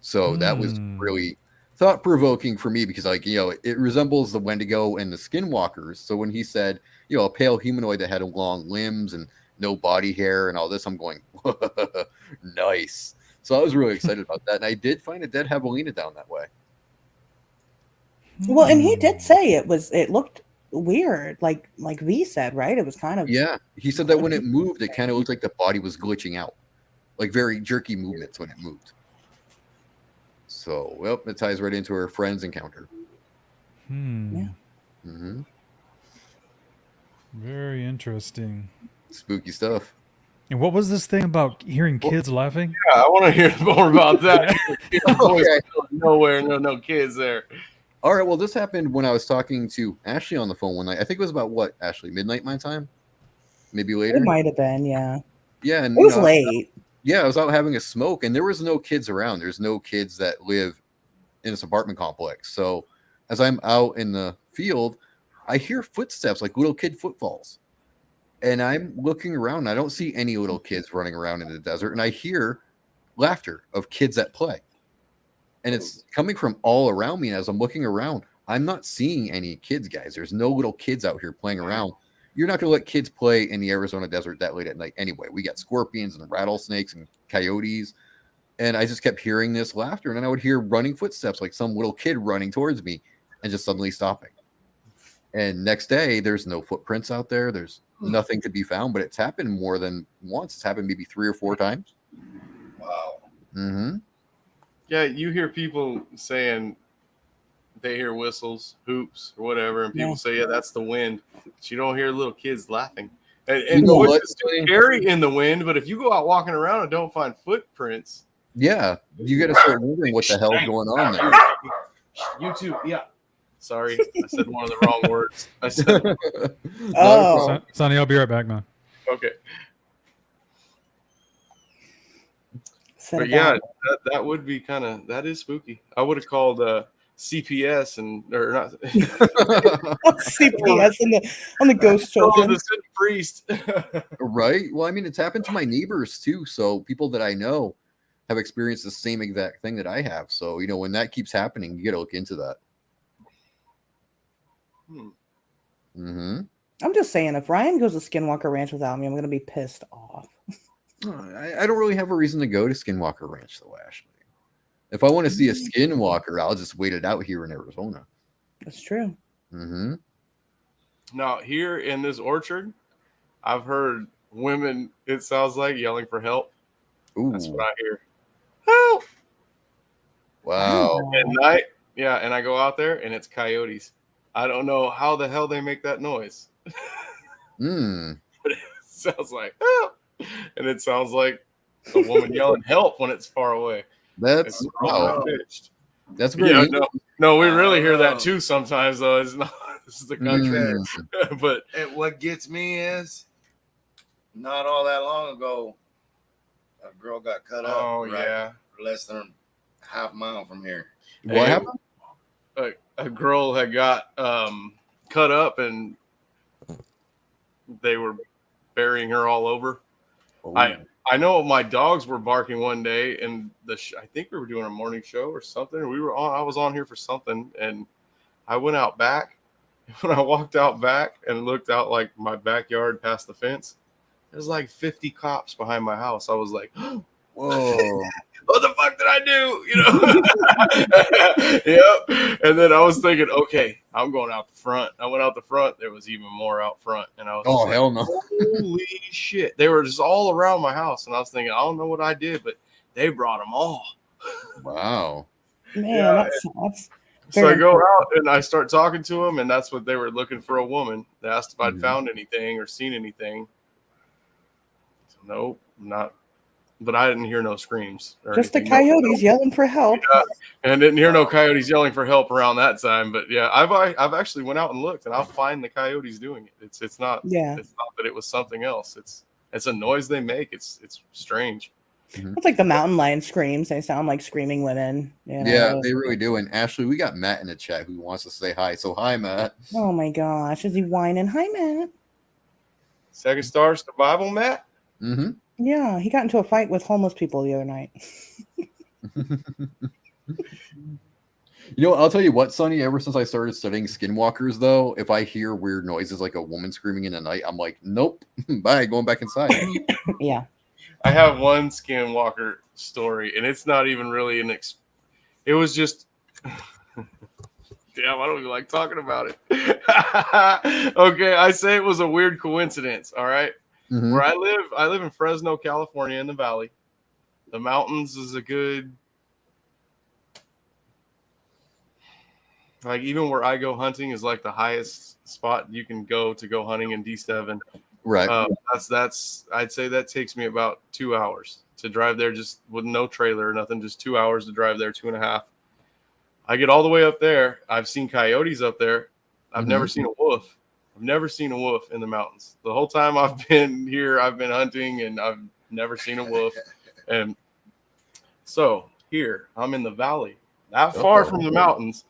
Speaker 3: So that was really thought-provoking for me, because it resembles the Wendigo and the Skinwalkers. So when he said, a pale humanoid that had long limbs and no body hair and all this, I'm going, nice. So I was really excited about that. And I did find a dead javelina down that way.
Speaker 4: Well, and he did say it looked weird, like V said, right? It was kind of,
Speaker 3: yeah. He said that when it moved, it kind of looked like the body was glitching out, like very jerky movements when it moved. So, well, it ties right into her friend's encounter.
Speaker 4: Yeah.
Speaker 3: Mm-hmm.
Speaker 2: Very interesting.
Speaker 3: Spooky stuff.
Speaker 2: And what was this thing about hearing kids laughing?
Speaker 1: Yeah, I want to hear more about that.
Speaker 3: Okay.
Speaker 1: Nowhere, no kids there.
Speaker 3: All right, well, this happened when I was talking to Ashley on the phone one night. I think it was about what, Ashley, midnight my time? Maybe later?
Speaker 4: It might have been, yeah.
Speaker 3: Yeah. And,
Speaker 4: it was late.
Speaker 3: I was out having a smoke, and there was no kids around. There's no kids that live in this apartment complex. So as I'm out in the field, I hear footsteps, like little kid footfalls. And I'm looking around, and I don't see any little kids running around in the desert. And I hear laughter of kids at play. And it's coming from all around me. And as I'm looking around, I'm not seeing any kids, guys. There's no little kids out here playing around. You're not going to let kids play in the Arizona desert that late at night anyway. We got scorpions and rattlesnakes and coyotes. And I just kept hearing this laughter. And then I would hear running footsteps, like some little kid running towards me and just suddenly stopping. And next day, there's no footprints out there. There's nothing to be found, but it's happened more than once. It's happened maybe 3 or 4 times.
Speaker 5: Wow.
Speaker 3: Mm-hmm.
Speaker 1: Yeah, you hear people saying they hear whistles, hoops, or whatever, and people say, yeah, that's the wind. But you don't hear little kids laughing. And it's scary in the wind, but if you go out walking around and don't find footprints.
Speaker 3: Yeah, you got to start wondering what the hell's going on there.
Speaker 1: You too, yeah. Sorry, I said one of the wrong words. I said,
Speaker 2: Sonny, I'll be right back, man.
Speaker 1: Okay. But yeah, that would be that is spooky. I would have called CPS or not
Speaker 4: CPS on the ghost children.
Speaker 1: The priest.
Speaker 3: Right. Well, I mean, it's happened to my neighbors too. So people that I know have experienced the same exact thing that I have. So when that keeps happening, you got to look into that. Mm-hmm.
Speaker 4: I'm just saying, if Ryan goes to Skinwalker Ranch without me, I'm going to be pissed off.
Speaker 3: I don't really have a reason to go to Skinwalker Ranch, though, Ashley. If I want to see a Skinwalker, I'll just wait it out here in Arizona.
Speaker 4: That's true.
Speaker 3: Mm-hmm.
Speaker 1: Now, here in this orchard, I've heard women, it sounds like, yelling for help.
Speaker 3: Ooh.
Speaker 1: That's what I hear. Help!
Speaker 3: Wow.
Speaker 1: At night, yeah, and I go out there, and it's coyotes. I don't know how the hell they make that noise. But it sounds like help. And it sounds like a woman yelling help when it's far away.
Speaker 3: That's That's very
Speaker 1: no, we really hear that too sometimes, though. It's not, this is the country. But
Speaker 5: what gets me is not all that long ago, a girl got cut up. Yeah, less than half a mile from here.
Speaker 3: What happened?
Speaker 1: A girl had got cut up, and they were burying her all over.
Speaker 3: Oh.
Speaker 1: I know my dogs were barking one day, and I think we were doing a morning show or something. I was on here for something, and I went out back. When I walked out back and looked out like my backyard past the fence, there's like 50 cops behind my house. I was like,
Speaker 3: whoa.
Speaker 1: What the fuck did I do? Yep. And then I was thinking, okay, I'm going out the front. I went out the front. There was even more out front. And I was
Speaker 3: hell no.
Speaker 1: Holy shit. They were just all around my house. And I was thinking, I don't know what I did, but they brought them all.
Speaker 3: Wow.
Speaker 4: Man, that's
Speaker 1: so I go out and I start talking to them, and that's what they were looking for, a woman. They asked if I'd found anything or seen anything. So, nope, not. But I didn't hear no screams.
Speaker 4: Just the coyotes yelling for help.
Speaker 1: Yeah, and didn't hear no coyotes yelling for help around that time. But yeah, I've actually went out and looked, and I'll find the coyotes doing it. It's not.
Speaker 4: Yeah.
Speaker 1: It's not that it was something else. It's a noise they make. It's strange.
Speaker 4: It's like the mountain lion screams. They sound like screaming women. You know?
Speaker 3: Yeah, they really do. And Ashley, we got Matt in the chat who wants to say hi. So hi, Matt.
Speaker 4: Oh my gosh, is he whining? Hi, Matt.
Speaker 1: Second Star Survival, Matt.
Speaker 3: Mm-hmm.
Speaker 4: Yeah, he got into a fight with homeless people the other night.
Speaker 3: I'll tell you what, Sonny, ever since I started studying skinwalkers, though, if I hear weird noises like a woman screaming in the night, I'm like, nope, bye, going back inside.
Speaker 4: Yeah.
Speaker 1: I have one skinwalker story, and it's not even really it was just damn, I don't even like talking about it. Okay, I say it was a weird coincidence, all right?
Speaker 3: Mm-hmm.
Speaker 1: Where I live in Fresno, California, in the valley. The mountains is a good, like, even where I go hunting is like the highest spot you can go hunting in D7.
Speaker 3: Right.
Speaker 1: That's I'd say that takes me about 2 hours to drive there, just with no trailer or nothing, just 2 hours to drive there, 2.5. I get all the way up there. I've seen coyotes up there. I've never seen a wolf. I've never seen a wolf in the mountains. The whole time I've been here, I've been hunting, and I've never seen a wolf. And so here, I'm in the valley, not far from the mountains.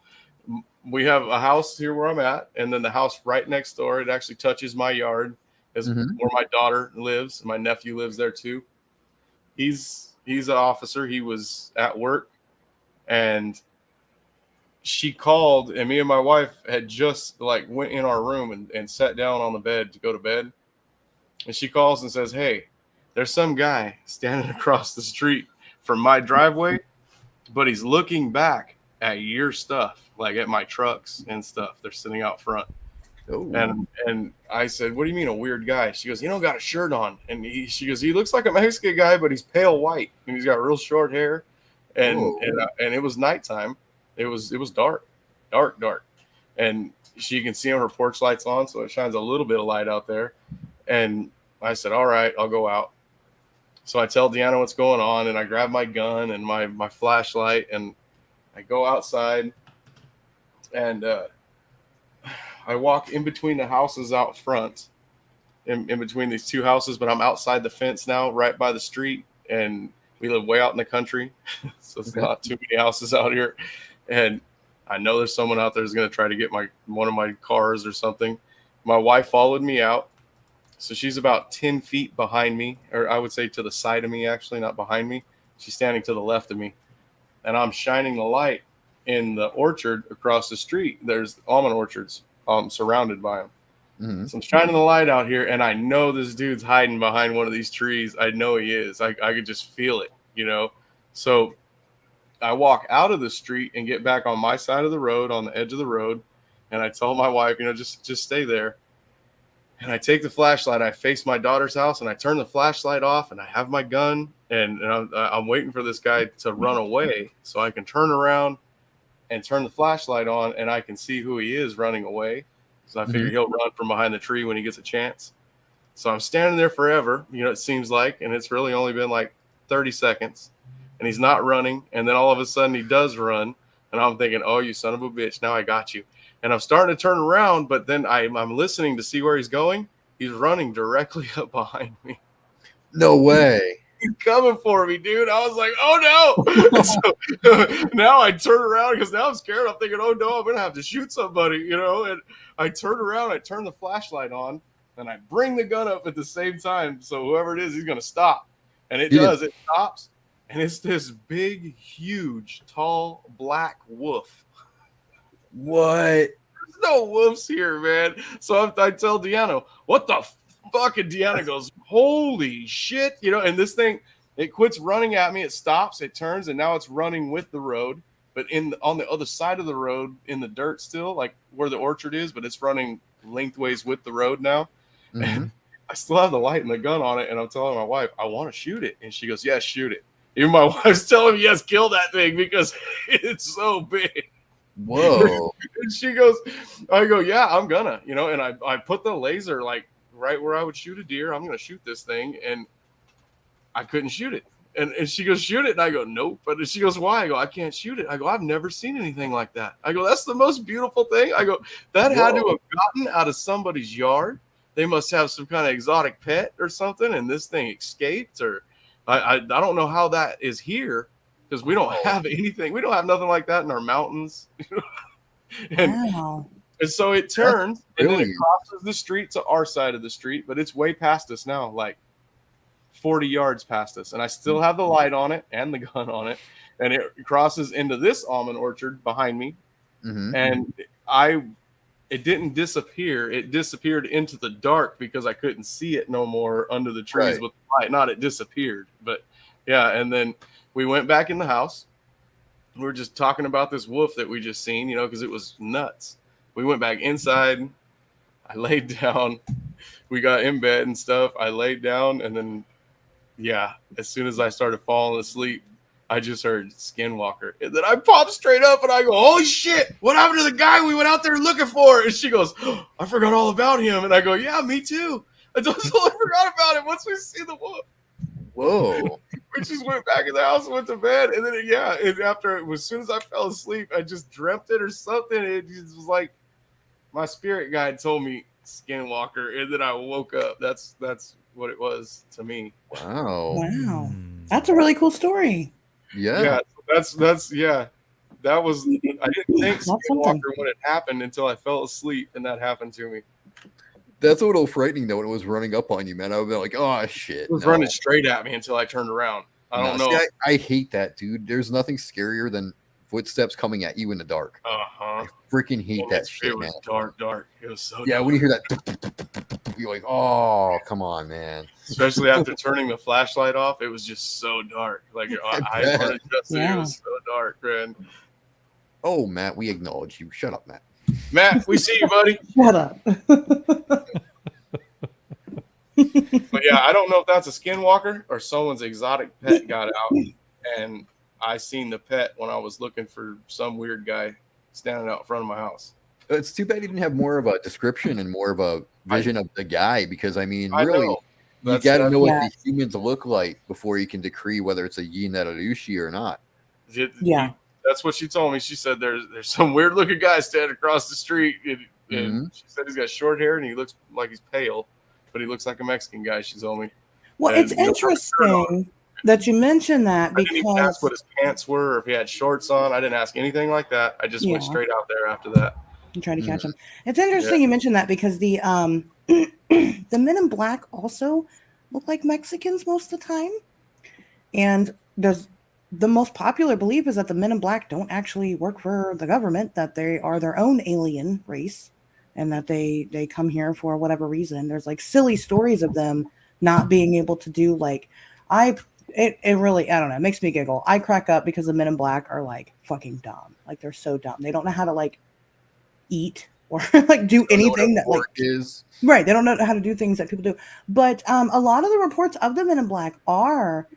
Speaker 1: We have a house here where I'm at, and then the house right next door, it actually touches my yard, is where my daughter lives. My nephew lives there too. He's an officer. He was at work, and she called, and me and my wife had just went in our room and sat down on the bed to go to bed. And she calls and says, hey, there's some guy standing across the street from my driveway, but he's looking back at your stuff, like at my trucks and stuff. They're sitting out front. Ooh. And I said, what do you mean a weird guy? She goes, got a shirt on. And she goes, he looks like a Mexican guy, but he's pale white, and he's got real short hair. And it was nighttime. It was dark. And she can see her porch lights on, so it shines a little bit of light out there. And I said, all right, I'll go out. So I tell Deanna what's going on, and I grab my gun and my flashlight, and I go outside, and I walk in between the houses out front, in between these two houses, but I'm outside the fence now, right by the street, and we live way out in the country, so it's not too many houses out here. And I know there's someone out there who's going to try to get one of my cars or something. My wife followed me out. So she's about 10 feet behind me, or I would say to the side of me, actually, not behind me. She's standing to the left of me. And I'm shining the light in the orchard across the street. There's almond orchards surrounded by them. Mm-hmm. So I'm shining the light out here, and I know this dude's hiding behind one of these trees. I know he is. I could just feel it, So I walk out of the street and get back on my side of the road, on the edge of the road. And I tell my wife, just stay there. And I take the flashlight, I face my daughter's house, and I turn the flashlight off, and I have my gun, and I'm waiting for this guy to run away so I can turn around and turn the flashlight on, and I can see who he is running away. So I figure he'll run from behind the tree when he gets a chance. So I'm standing there forever, it seems like, and it's really only been like 30 seconds. And he's not running. And then all of a sudden he does run. And I'm thinking, oh, you son of a bitch. Now I got you. And I'm starting to turn around, but then I'm listening to see where he's going. He's running directly up behind me.
Speaker 3: No way.
Speaker 1: He's coming for me, dude. I was like, oh, no. So now I turn around because now I'm scared. I'm thinking, oh, no, I'm going to have to shoot somebody, And I turn around. I turn the flashlight on. and I bring the gun up at the same time. So whoever it is, he's going to stop. And it does. It stops. And it's this big, huge, tall, black wolf.
Speaker 3: What?
Speaker 1: There's no wolves here, man. So I tell Deanna, what the fuck? And Deanna goes, holy shit. You know, and this thing, it quits running at me. It stops. It turns. And now it's running with the road. But on the other side of the road, in the dirt still, like where the orchard is, but it's running lengthways with the road now. Mm-hmm. And I still have the light and the gun on it. And I'm telling my wife, I want to shoot it. And she goes, yes, shoot it. Even my wife's telling me, yes, kill that thing because it's so big.
Speaker 3: Whoa.
Speaker 1: And she goes, I go, yeah, I'm gonna, you know, and I put the laser like right where I would shoot a deer. I'm gonna shoot this thing. And I couldn't shoot it. And she goes, shoot it. And I go, nope. But she goes, why? I go, I can't shoot it. I go, I've never seen anything like that. I go, that's the most beautiful thing. I go, that had to have gotten out of somebody's yard. They must have some kind of exotic pet or something. And this thing escaped, or I don't know how that is here because we don't have anything. We don't have nothing like that in our mountains. And so it turns and then it crosses the street to our side of the street, but it's way past us now, like 40 yards past us. And I still have the light on it and the gun on it. And it crosses into this almond orchard behind me. Mm-hmm. And it didn't disappear. It disappeared into the dark because I couldn't see it no more under the trees with the light. Not it disappeared, but yeah. And then we went back in the house. We were just talking about this wolf that we just seen, you know, because it was nuts. We went back inside. I laid down. We got in bed and stuff. I laid down, and then, yeah, as soon as I started falling asleep, I just heard Skinwalker. And then I popped straight up and I go, holy shit, what happened to the guy we went out there looking for? And she goes, oh, I forgot all about him. And I go, yeah, me too. I totally forgot about him once we see the wolf.
Speaker 3: Whoa.
Speaker 1: We just went back in the house and went to bed. And then, as soon as I fell asleep, I just dreamt it or something. It just was like my spirit guide told me Skinwalker. And then I woke up. That's what it was to me.
Speaker 3: Wow.
Speaker 4: That's a really cool story.
Speaker 3: Yeah.
Speaker 1: That was, I didn't think Skinwalker when it happened until I fell asleep and that happened to me.
Speaker 3: That's a little frightening though when it was running up on you, man. I would be like, oh shit.
Speaker 1: It was running straight at me until I turned around. I don't know.
Speaker 3: See, I hate that, dude. There's nothing scarier than footsteps coming at you in the dark. I freaking hate that shit, man.
Speaker 1: It was dark. It was so
Speaker 3: dark. When you hear that, you're like, oh, come on, man.
Speaker 1: Especially after turning the flashlight off, it was just so dark. Like, it was so dark, man.
Speaker 3: Oh, Matt, we acknowledge you. Shut up, Matt.
Speaker 1: Matt, we see you, buddy.
Speaker 4: Shut up.
Speaker 1: But yeah, I don't know if that's a Skinwalker or someone's exotic pet got out, and I seen the pet when I was looking for some weird guy standing out in front of my house.
Speaker 3: It's too bad he didn't have more of a description and more of a vision of the guy, because I mean, really, you got to know what the humans look like before you can decree whether it's a Yin or Ushi or not.
Speaker 1: That's what she told me. She said there's some weird looking guy standing across the street, and she said he's got short hair and he looks like he's pale, but he looks like a Mexican guy. She told me.
Speaker 4: Well, it's interesting that you mentioned that because I didn't even
Speaker 1: ask what his pants were or if he had shorts on. I didn't ask anything like that. I just went straight out there after that.
Speaker 4: I'm trying to catch him. It's interesting you mentioned that because the the Men in Black also look like Mexicans most of the time, and the most popular belief is that the Men in Black don't actually work for the government, that they are their own alien race, and that they come here for whatever reason. There's like silly stories of them not being able to do like it really, I don't know, it makes me giggle. I crack up because the Men in Black are like fucking dumb. Like they're so dumb. They don't know how to like eat or like do anything that like
Speaker 3: is.
Speaker 4: Right. They don't know how to do things that people do. But a lot of the reports of the Men in Black are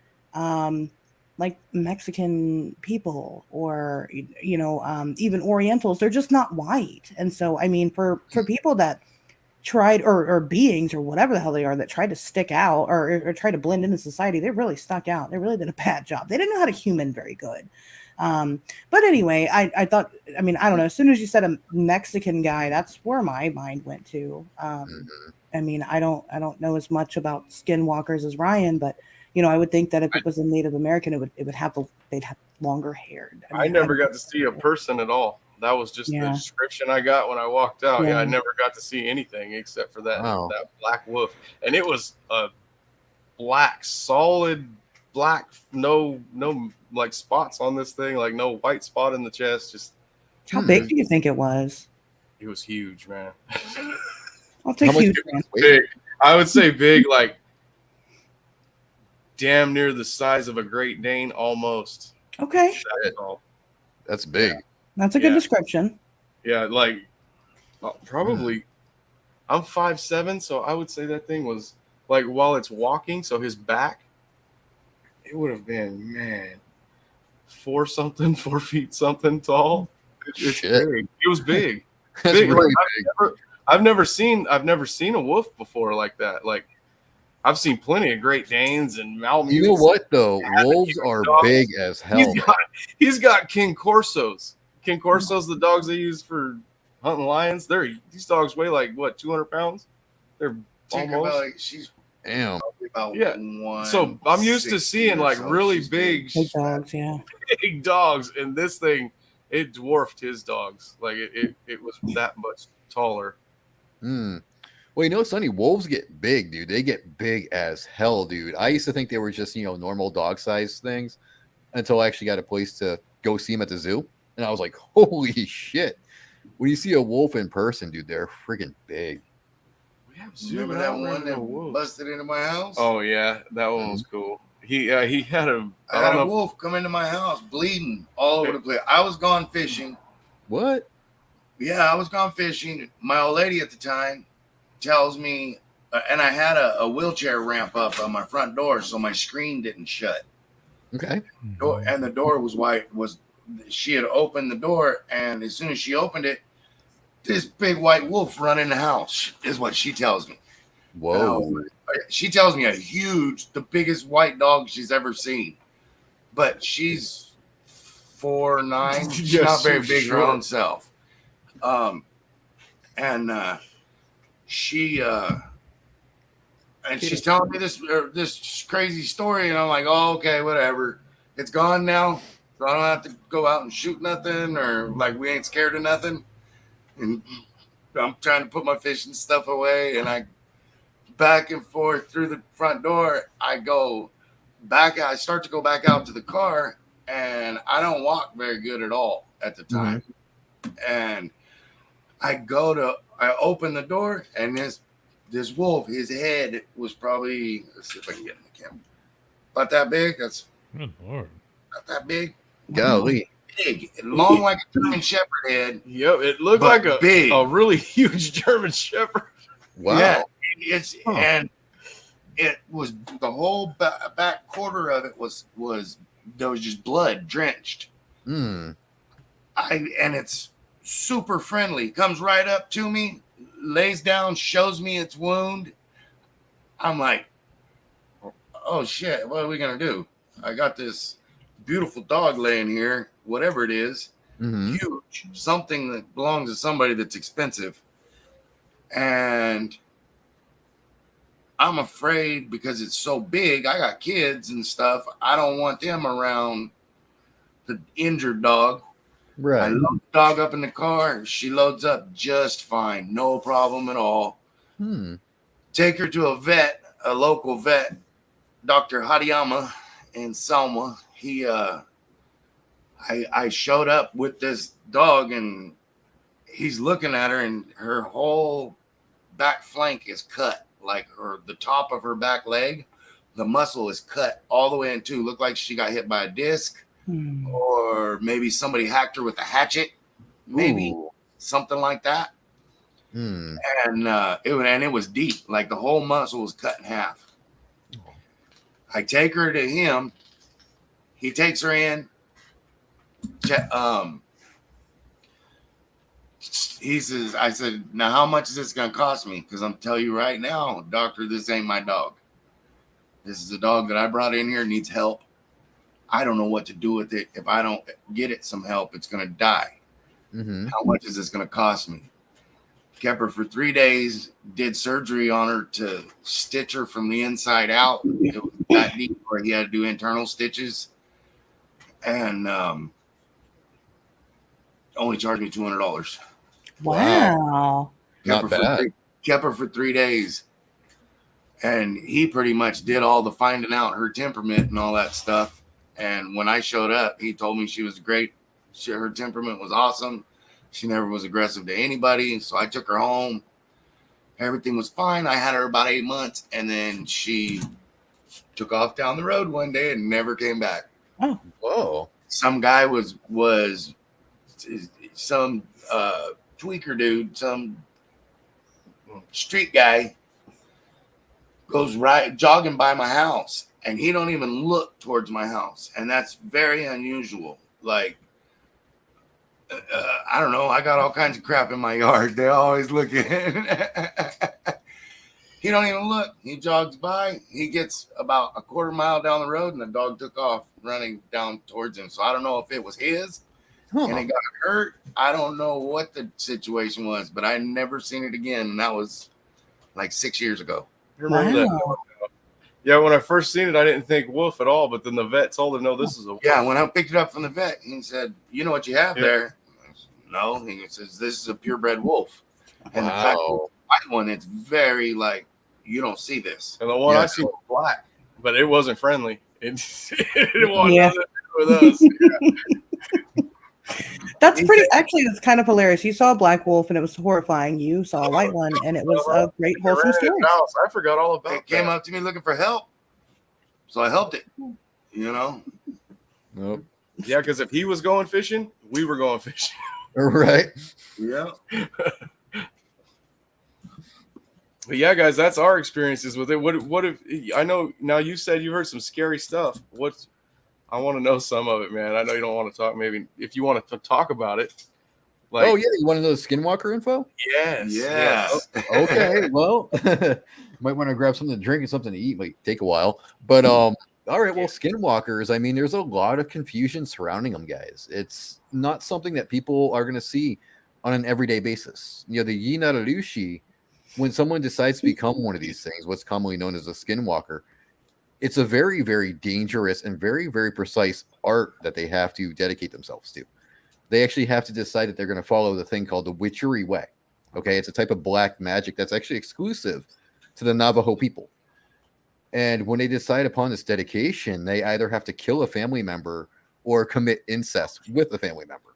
Speaker 4: like Mexican people or, even Orientals. They're just not white. And so, I mean, for people that tried or beings or whatever the hell they are that tried to stick out or try to blend into society, they really stuck out. They really did a bad job. They didn't know how to human very good. But anyway, I thought, I mean, I don't know. As soon as you said a Mexican guy, that's where my mind went to. I mean, I don't know as much about skinwalkers as Ryan, but I would think that if it was a Native American, they'd have longer hair.
Speaker 1: I never got to see a person at all. That was just the description I got when I walked out. Yeah, I never got to see anything except for that black wolf, and it was a black, solid black, no like spots on this thing, like no white spot in the chest. Just
Speaker 4: how big do you think it was?
Speaker 1: It was huge, man.
Speaker 4: I'll take huge.
Speaker 1: Big. I would say big, like damn near the size of a Great Dane, almost.
Speaker 4: Okay,
Speaker 3: that's big.
Speaker 4: That's a good description.
Speaker 1: Yeah, like probably. I'm 5'7", so I would say that thing was like while it's walking. So his back, it would have been 4 feet something tall. It's big. It was big.
Speaker 3: That's
Speaker 1: big.
Speaker 3: Really
Speaker 1: like,
Speaker 3: big.
Speaker 1: I've never seen a wolf before like that. Like I've seen plenty of Great Danes and Malamutes.
Speaker 3: You know what though? Wolves are big as hell.
Speaker 1: He's got King Corsos. King Corsos, the dogs they use for hunting lions. These dogs weigh like what, 200 pounds? They're almost.
Speaker 5: She's
Speaker 3: damn.
Speaker 1: Yeah. So I'm used to seeing like really big
Speaker 4: dogs. Yeah.
Speaker 1: Big dogs, and this thing, it dwarfed his dogs. Like it was that much taller.
Speaker 3: Well, you know, Sonny, wolves get big, dude. They get big as hell, dude. I used to think they were just, normal dog size things until I actually got a place to go see them at the zoo. And I was like, holy shit. When you see a wolf in person, dude, they're freaking big.
Speaker 5: Remember that one that busted into my house?
Speaker 1: Oh, yeah. That one was cool. He had a
Speaker 5: wolf come into my house bleeding all over the place. I was gone fishing.
Speaker 3: What?
Speaker 5: Yeah, I was gone fishing. My old lady at the time tells me, and I had a wheelchair ramp up on my front door, so my screen didn't shut.
Speaker 3: Okay.
Speaker 5: And the door was white. She had opened the door, and as soon as she opened it, this big white wolf run in the house, is what she tells me.
Speaker 3: Whoa.
Speaker 5: She tells me the biggest white dog she's ever seen. But she's 4'9". She's not very big her own self. She's telling me this crazy story, and I'm like, oh, okay, whatever. It's gone now, so I don't have to go out and shoot nothing, or like we ain't scared of nothing. And I'm trying to put my fishing stuff away, and I back and forth through the front door. I start to go back out to the car, and I don't walk very good at all at the time. And I open the door, and this wolf, his head was probably, let's see if I can get in the camera, about that big. That's good Lord. Not that big.
Speaker 3: Golly.
Speaker 5: Big, long like a German Shepherd head.
Speaker 1: Yep, it looked like a really huge German Shepherd.
Speaker 3: Wow.
Speaker 5: Yeah, and it was the whole back quarter of it was there was just blood drenched. And it's super friendly. Comes right up to me, lays down, shows me its wound. I'm like, oh shit, what are we gonna do? I got this beautiful dog laying here, whatever it is, huge, something that belongs to somebody that's expensive. And I'm afraid because it's so big, I got kids and stuff. I don't want them around the injured dog.
Speaker 3: Right.
Speaker 5: I load the dog up in the car. She loads up just fine. No problem at all. Take her to a local vet, Dr. Hariyama in Selma. I showed up with this dog, and he's looking at her, and her whole back flank is cut. Like the top of her back leg, the muscle is cut all the way in two. Looked like she got hit by a disc, or maybe somebody hacked her with a hatchet, maybe something like that. And it was deep, like the whole muscle was cut in half. I take her to him. He takes her in. He says, I said, now how much is this going to cost me? Because I'm telling you right now, doctor, this ain't my dog. This is a dog that I brought in here, needs help. I don't know what to do with it. If I don't get it some help, it's going to die. How much is this going to cost me? Kept her for 3 days, did surgery on her to stitch her from the inside out. It was that deep where he had to do internal stitches. And Only charged me $200.
Speaker 4: Wow.
Speaker 3: Not bad.
Speaker 5: Kept her for 3 days. And he pretty much did all the finding out her temperament and all that stuff. And when I showed up, he told me she was great. Her temperament was awesome. She never was aggressive to anybody. So I took her home. Everything was fine. I had her about 8 months. And then she took off down the road one day and never came back.
Speaker 4: Oh.
Speaker 3: Whoa.
Speaker 5: Some guy was some tweaker dude, some street guy goes jogging by my house, and he don't even look towards my house, and that's very unusual. Like, I don't know, I got all kinds of crap in my yard. They're always looking. He don't even look. He jogs by. He gets about a quarter mile down the road, and the dog took off running down towards him. So I don't know if it was his, and it got hurt. I don't know what the situation was, but I never seen it again, and that was like 6 years ago.
Speaker 1: Remember that? Yeah, when I first seen it, I didn't think wolf at all, but then the vet told him, no, this is a wolf.
Speaker 5: Yeah, when I picked it up from the vet, he said, you know what you have there? Said, no. He says, this is a purebred wolf. And the fact that white one, it's very like, you don't see this.
Speaker 1: And the one I see was black, but it wasn't friendly. It didn't want nothing to do with us. Yeah.
Speaker 4: That's pretty. Actually, it's kind of hilarious. You saw a black wolf, and it was horrifying. You saw a white one, and it was a great wholesome story.
Speaker 1: I forgot all about it.
Speaker 5: It came up to me looking for help, so I helped it. You know.
Speaker 3: Nope.
Speaker 1: Yeah, because if he was going fishing, we were going fishing.
Speaker 3: Right.
Speaker 5: Yeah.
Speaker 1: But yeah, guys, that's our experiences with it. What if I know now? You said you heard some scary stuff. I want to know some of it, man. I know you don't want to talk. Maybe if you want to talk about it.
Speaker 3: Like, oh yeah, you want to know the Skinwalker info?
Speaker 1: Yes.
Speaker 5: Yes.
Speaker 3: Okay. Well, might want to grab something to drink and something to eat. Might take a while, but all right. Well, Skinwalkers. I mean, there's a lot of confusion surrounding them, guys. It's not something that people are going to see on an everyday basis. You know, the Yinararushi. When someone decides to become one of these things, what's commonly known as a skinwalker, it's a very, very dangerous and very, very precise art that they have to dedicate themselves to. They actually have to decide that they're going to follow the thing called the witchery way. Okay, it's a type of black magic that's actually exclusive to the Navajo people. And when they decide upon this dedication, they either have to kill a family member or commit incest with a family member.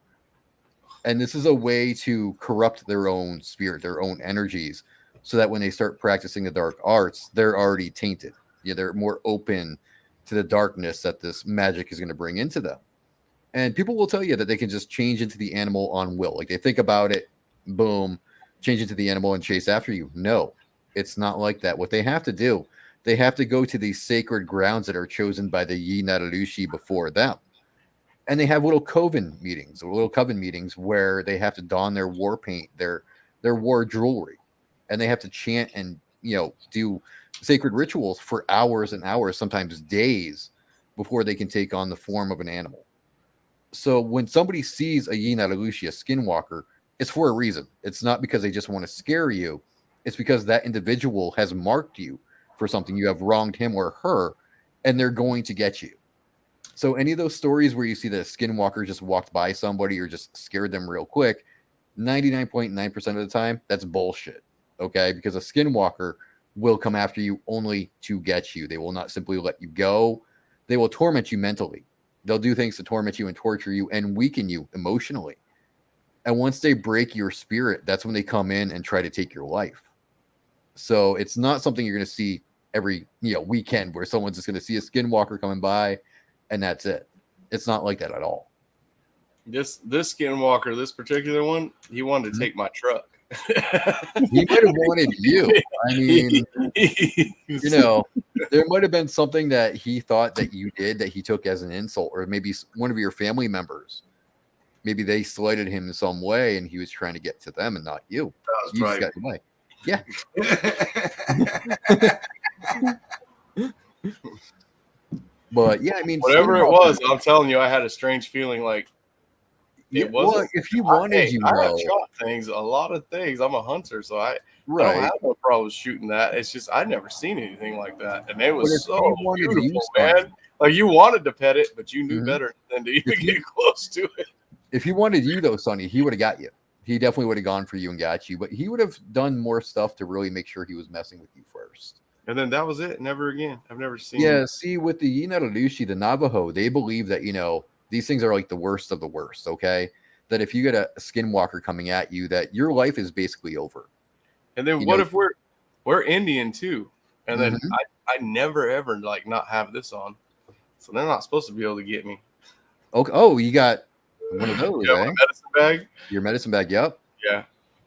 Speaker 3: And this is a way to corrupt their own spirit, their own energies, so that when they start practicing the dark arts, they're already tainted. Yeah, they're more open to the darkness that this magic is going to bring into them. And people will tell you that they can just change into the animal on will. Like they think about it, boom, change into the animal and chase after you. No, it's not like that. What they have to do, they have to go to these sacred grounds that are chosen by the Yinararushi before them. And they have little coven meetings where they have to don their war paint, their war jewelry. And they have to chant and, do sacred rituals for hours and hours, sometimes days, before they can take on the form of an animal. So when somebody sees a Yinararushi, a skinwalker, it's for a reason. It's not because they just want to scare you. It's because that individual has marked you for something. You have wronged him or her, and they're going to get you. So any of those stories where you see that a skinwalker just walked by somebody or just scared them real quick, 99.9% of the time, that's bullshit. Okay, because a skinwalker will come after you only to get you. They will not simply let you go. They will torment you mentally. They'll do things to torment you and torture you and weaken you emotionally. And once they break your spirit, that's when they come in and try to take your life. So it's not something you're going to see every weekend where someone's just going to see a skinwalker coming by and that's it. It's not like that at all. This
Speaker 1: skinwalker, this particular one, he wanted to take my truck.
Speaker 3: He might have wanted you. I mean, there might have been something that he thought that you did that he took as an insult, or maybe one of your family members. Maybe they slighted him in some way, and he was trying to get to them and not you.
Speaker 5: That was right.
Speaker 3: Just got away. Yeah. But yeah, I mean,
Speaker 1: whatever it was, I'm telling you, I had a strange feeling like. It wasn't.
Speaker 3: Well, if he wanted
Speaker 1: I have shot things, a lot of things. I'm a hunter, so I don't have no problem shooting that. It's just I'd never seen anything like that, and it was so beautiful, man. Like you wanted to pet it, but you knew better than to even get close to it.
Speaker 3: If he wanted you though, Sonny, he would have got you. He definitely would have gone for you and got you, but he would have done more stuff to really make sure he was messing with you first.
Speaker 1: And then that was it. Never again. I've never seen.
Speaker 3: Yeah, see, with the Yinatalushi, the Navajo, they believe that, these things are like the worst of the worst, okay? That if you get a skinwalker coming at you, that your life is basically over.
Speaker 1: And then what if we're Indian too? And then I never ever like not have this on. So they're not supposed to be able to get me.
Speaker 3: Okay. Oh, you got one of those,
Speaker 1: My medicine bag.
Speaker 3: Your medicine bag, yep.
Speaker 1: Yeah.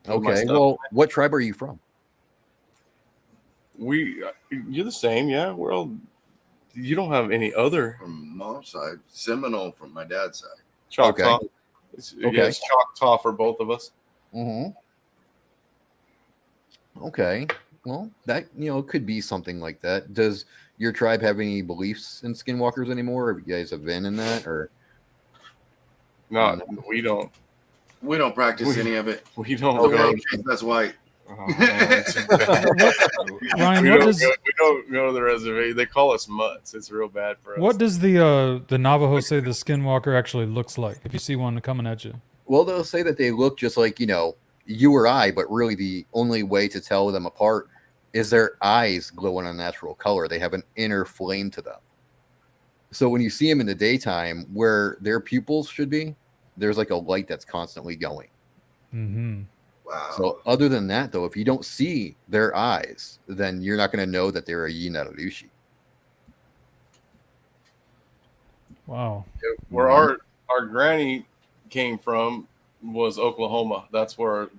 Speaker 3: Okay. Well, what tribe are you from?
Speaker 1: You're the same, yeah. We're all. You don't have any other
Speaker 5: from mom's side. Seminole from my dad's side.
Speaker 1: Choctaw.
Speaker 3: Okay.
Speaker 1: Yeah, it's Choctaw for both of us.
Speaker 3: Mm-hmm. Okay. Well, that could be something like that. Does your tribe have any beliefs in skinwalkers anymore? Have you guys have been in that, or?
Speaker 1: No, we don't.
Speaker 5: We don't practice any of it.
Speaker 1: We don't.
Speaker 5: Okay, that's white.
Speaker 2: Ryan,
Speaker 1: we don't go to the reservation. They call us mutts. It's real bad for us.
Speaker 2: What does the Navajo say the skinwalker actually looks like? If you see one coming at you,
Speaker 3: well, they'll say that they look just like you or I, but really the only way to tell them apart is their eyes glow in a natural color. They have an inner flame to them. So when you see them in the daytime, where their pupils should be, there's like a light that's constantly going.
Speaker 2: Mm-hmm.
Speaker 5: Wow.
Speaker 3: So other than that, though, if you don't see their eyes, then you're not going to know that they're a Yinatalushi.
Speaker 2: Wow.
Speaker 1: Where our granny came from was Oklahoma. That's where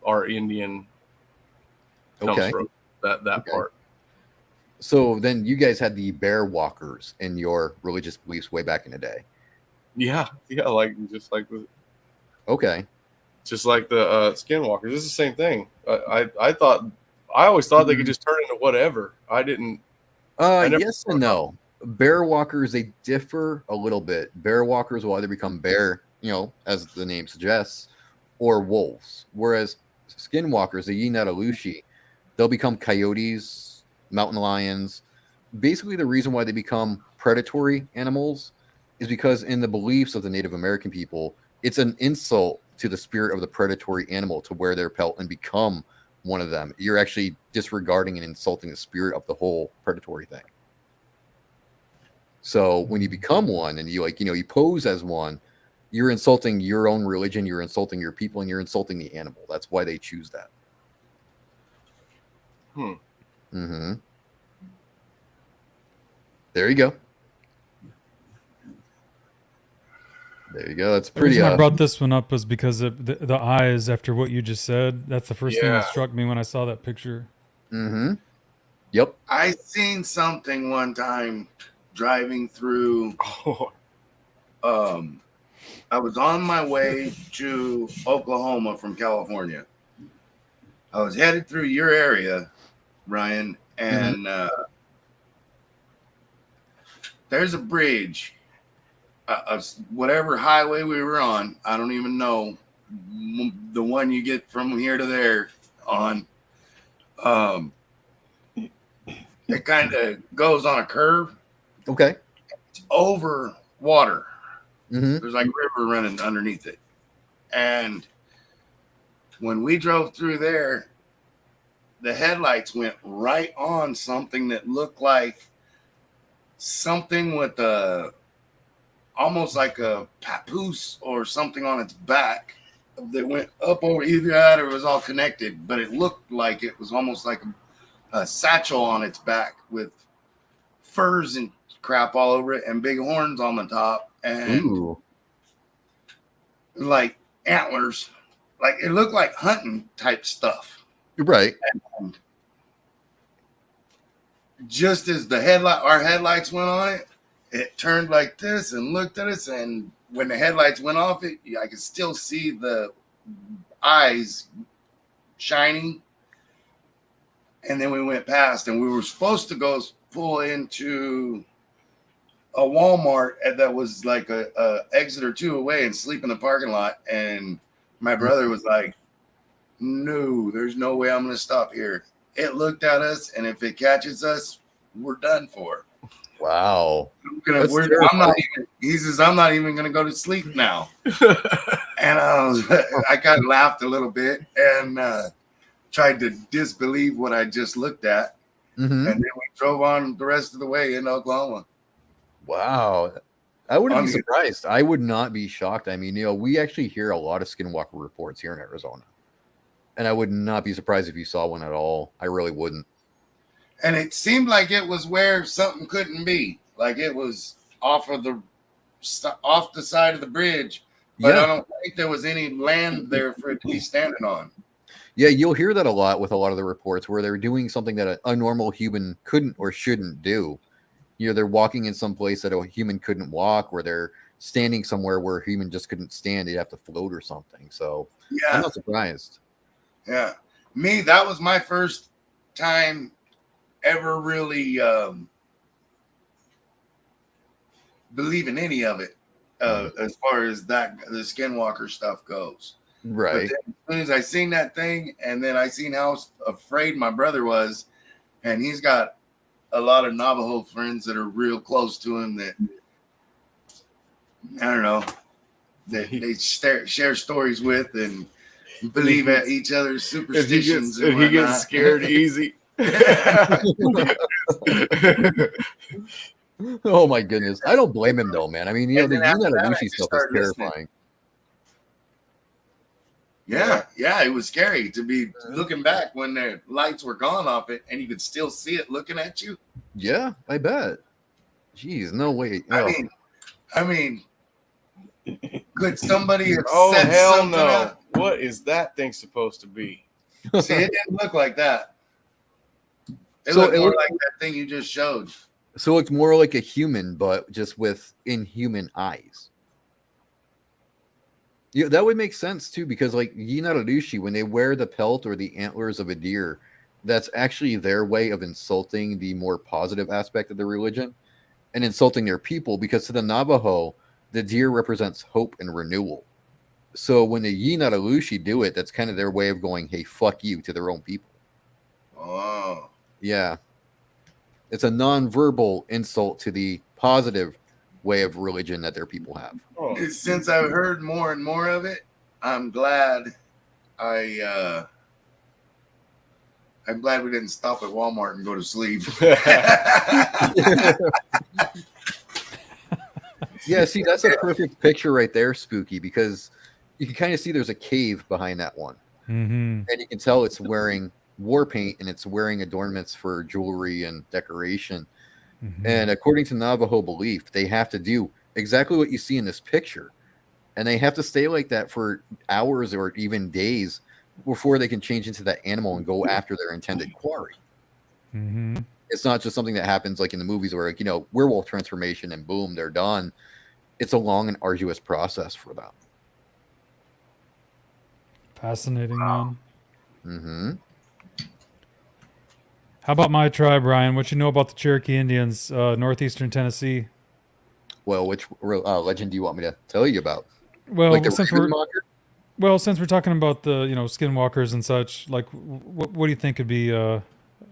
Speaker 1: our Indian comes from. That part.
Speaker 3: So then you guys had the bear walkers in your religious beliefs way back in the day.
Speaker 1: Yeah, just like the.
Speaker 3: Okay.
Speaker 1: Just like the skinwalkers. It's the same thing. I always thought they could just turn into whatever. I didn't.
Speaker 3: Yes and no. Bear walkers, they differ a little bit. Bear walkers will either become bear, as the name suggests, or wolves. Whereas skinwalkers, the Yinatalushi, they'll become coyotes, mountain lions. Basically, the reason why they become predatory animals is because in the beliefs of the Native American people, it's an insult to the spirit of the predatory animal to wear their pelt and become one of them. You're actually disregarding and insulting the spirit of the whole predatory thing. So when you become one and you you pose as one, you're insulting your own religion, you're insulting your people, and you're insulting the animal. That's why they choose that. Mm-hmm. There you go. There you go. That's pretty.
Speaker 2: The reason I brought this one up was because of the eyes. After what you just said, that's the first thing that struck me when I saw that picture.
Speaker 3: Mm-hmm. Yep.
Speaker 5: I seen something one time driving through. I was on my way to Oklahoma from California. I was headed through your area, Ryan, and there's a bridge. Whatever highway we were on, I don't even know, the one you get from here to there on. It kind of goes on a curve.
Speaker 3: Okay.
Speaker 5: It's over water.
Speaker 3: Mm-hmm.
Speaker 5: There's like a river running underneath it. And when we drove through there, the headlights went right on something that looked like something with almost like a papoose or something on its back that went up over either that, or it was all connected, but it looked like it was almost like a satchel on its back with furs and crap all over it and big horns on the top and like antlers. Like it looked like hunting type stuff.
Speaker 3: Right.
Speaker 5: And just as our headlights went on it, it turned like this and looked at us, and when the headlights went off it, I could still see the eyes shining. And then we went past, and we were supposed to go pull into a Walmart that was like a exit or two away and sleep in the parking lot. And my brother was like, no, there's no way I'm going to stop here. It looked at us, and if it catches us, we're done for.
Speaker 3: Wow.
Speaker 5: He says, I'm not even going to go to sleep now. And I kind of laughed a little bit and tried to disbelieve what I just looked at.
Speaker 3: Mm-hmm.
Speaker 5: And then we drove on the rest of the way in Oklahoma.
Speaker 3: Wow. I wouldn't be surprised. I would not be shocked. I mean, we actually hear a lot of Skinwalker reports here in Arizona. And I would not be surprised if you saw one at all. I really wouldn't.
Speaker 5: And it seemed like it was where something couldn't be. Like it was off the side of the bridge. But I don't think there was any land there for it to be standing on.
Speaker 3: Yeah, you'll hear that a lot with a lot of the reports where they're doing something that a normal human couldn't or shouldn't do. They're walking in some place that a human couldn't walk, or they're standing somewhere where a human just couldn't stand. They'd have to float or something. So I'm not surprised.
Speaker 5: Yeah. That was my first time ever really believing any of it as far as the Skinwalker stuff goes.
Speaker 3: Right.
Speaker 5: But then as soon as I seen that thing, and then I seen how afraid my brother was, and he's got a lot of Navajo friends that are real close to him that, I don't know, that they share stories with and believe at each other's superstitions.
Speaker 1: If he gets scared easy.
Speaker 3: Oh my goodness. I don't blame him though, man. I mean, the Untitled stuff is terrifying.
Speaker 5: Yeah, it was scary to be looking back when the lights were gone off it and you could still see it looking at you.
Speaker 3: Yeah, I bet. Jeez, no way.
Speaker 5: I mean, could somebody have
Speaker 1: oh
Speaker 5: said
Speaker 1: hell
Speaker 5: something
Speaker 1: no!
Speaker 5: else?
Speaker 1: What is that thing supposed to be?
Speaker 5: See, it didn't look like that. It looked more like that thing you just showed.
Speaker 3: So it's more like a human, but just with inhuman eyes. Yeah, that would make sense too, because like Yinaradushi, when they wear the pelt or the antlers of a deer, that's actually their way of insulting the more positive aspect of the religion and insulting their people, because to the Navajo, the deer represents hope and renewal. So when the Yinaradushi do it, that's kind of their way of going, hey, fuck you, to their own people.
Speaker 5: Oh.
Speaker 3: Yeah. It's a non-verbal insult to the positive way of religion that their people have.
Speaker 1: Oh.
Speaker 5: Since I've heard more and more of it, I'm glad I'm glad we didn't stop at Walmart and go to sleep.
Speaker 3: Yeah, see, that's a perfect picture right there, Spooky, because you can kind of see there's a cave behind that one.
Speaker 2: Mm-hmm.
Speaker 3: And you can tell it's wearing war paint and it's wearing adornments for jewelry and decoration.
Speaker 2: Mm-hmm.
Speaker 3: And according to Navajo belief, they have to do exactly what you see in this picture. And they have to stay like that for hours or even days before they can change into that animal and go after their intended quarry.
Speaker 2: Mm-hmm.
Speaker 3: It's not just something that happens like in the movies where, like, werewolf transformation and boom, they're done. It's a long and arduous process for them.
Speaker 2: Fascinating, man.
Speaker 3: Mm-hmm.
Speaker 2: How about my tribe, Ryan? What you know about the Cherokee Indians, northeastern Tennessee?
Speaker 3: Well, which legend do you want me to tell you about?
Speaker 2: Well,
Speaker 3: like the
Speaker 2: since we're talking about the skinwalkers and such, like what do you think could be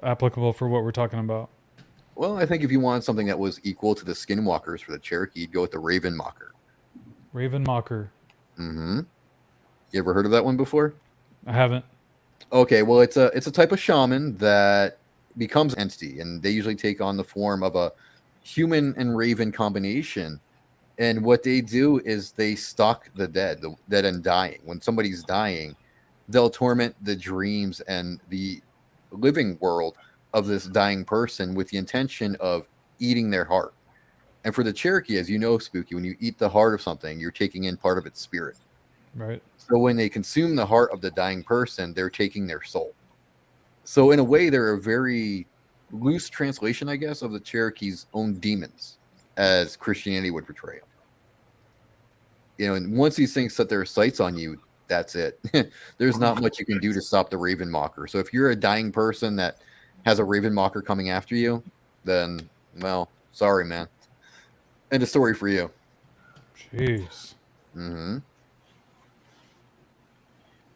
Speaker 2: applicable for what we're talking about?
Speaker 3: Well, I think if you want something that was equal to the skinwalkers for the Cherokee, you'd go with the Raven Mocker.
Speaker 2: Raven Mocker.
Speaker 3: Mm-hmm. You ever heard of that one before?
Speaker 2: I haven't.
Speaker 3: Okay, well, it's a type of shaman that becomes an entity, and they usually take on the form of a human and raven combination. And what they do is they stalk the dead and dying. When somebody's dying, they'll torment the dreams and the living world of this dying person with the intention of eating their heart. And for the Cherokee, as you know, Spooky, when you eat the heart of something, you're taking in part of its spirit.
Speaker 2: Right.
Speaker 3: So when they consume the heart of the dying person, they're taking their soul. So in a way, they're a very loose translation, I guess, of the Cherokee's own demons, as Christianity would portray them. And once these things set their sights on you, that's it. There's not much you can do to stop the Raven Mocker. So if you're a dying person that has a Raven Mocker coming after you, then, well, sorry, man. End of story for you.
Speaker 2: Jeez.
Speaker 3: Mm-hmm.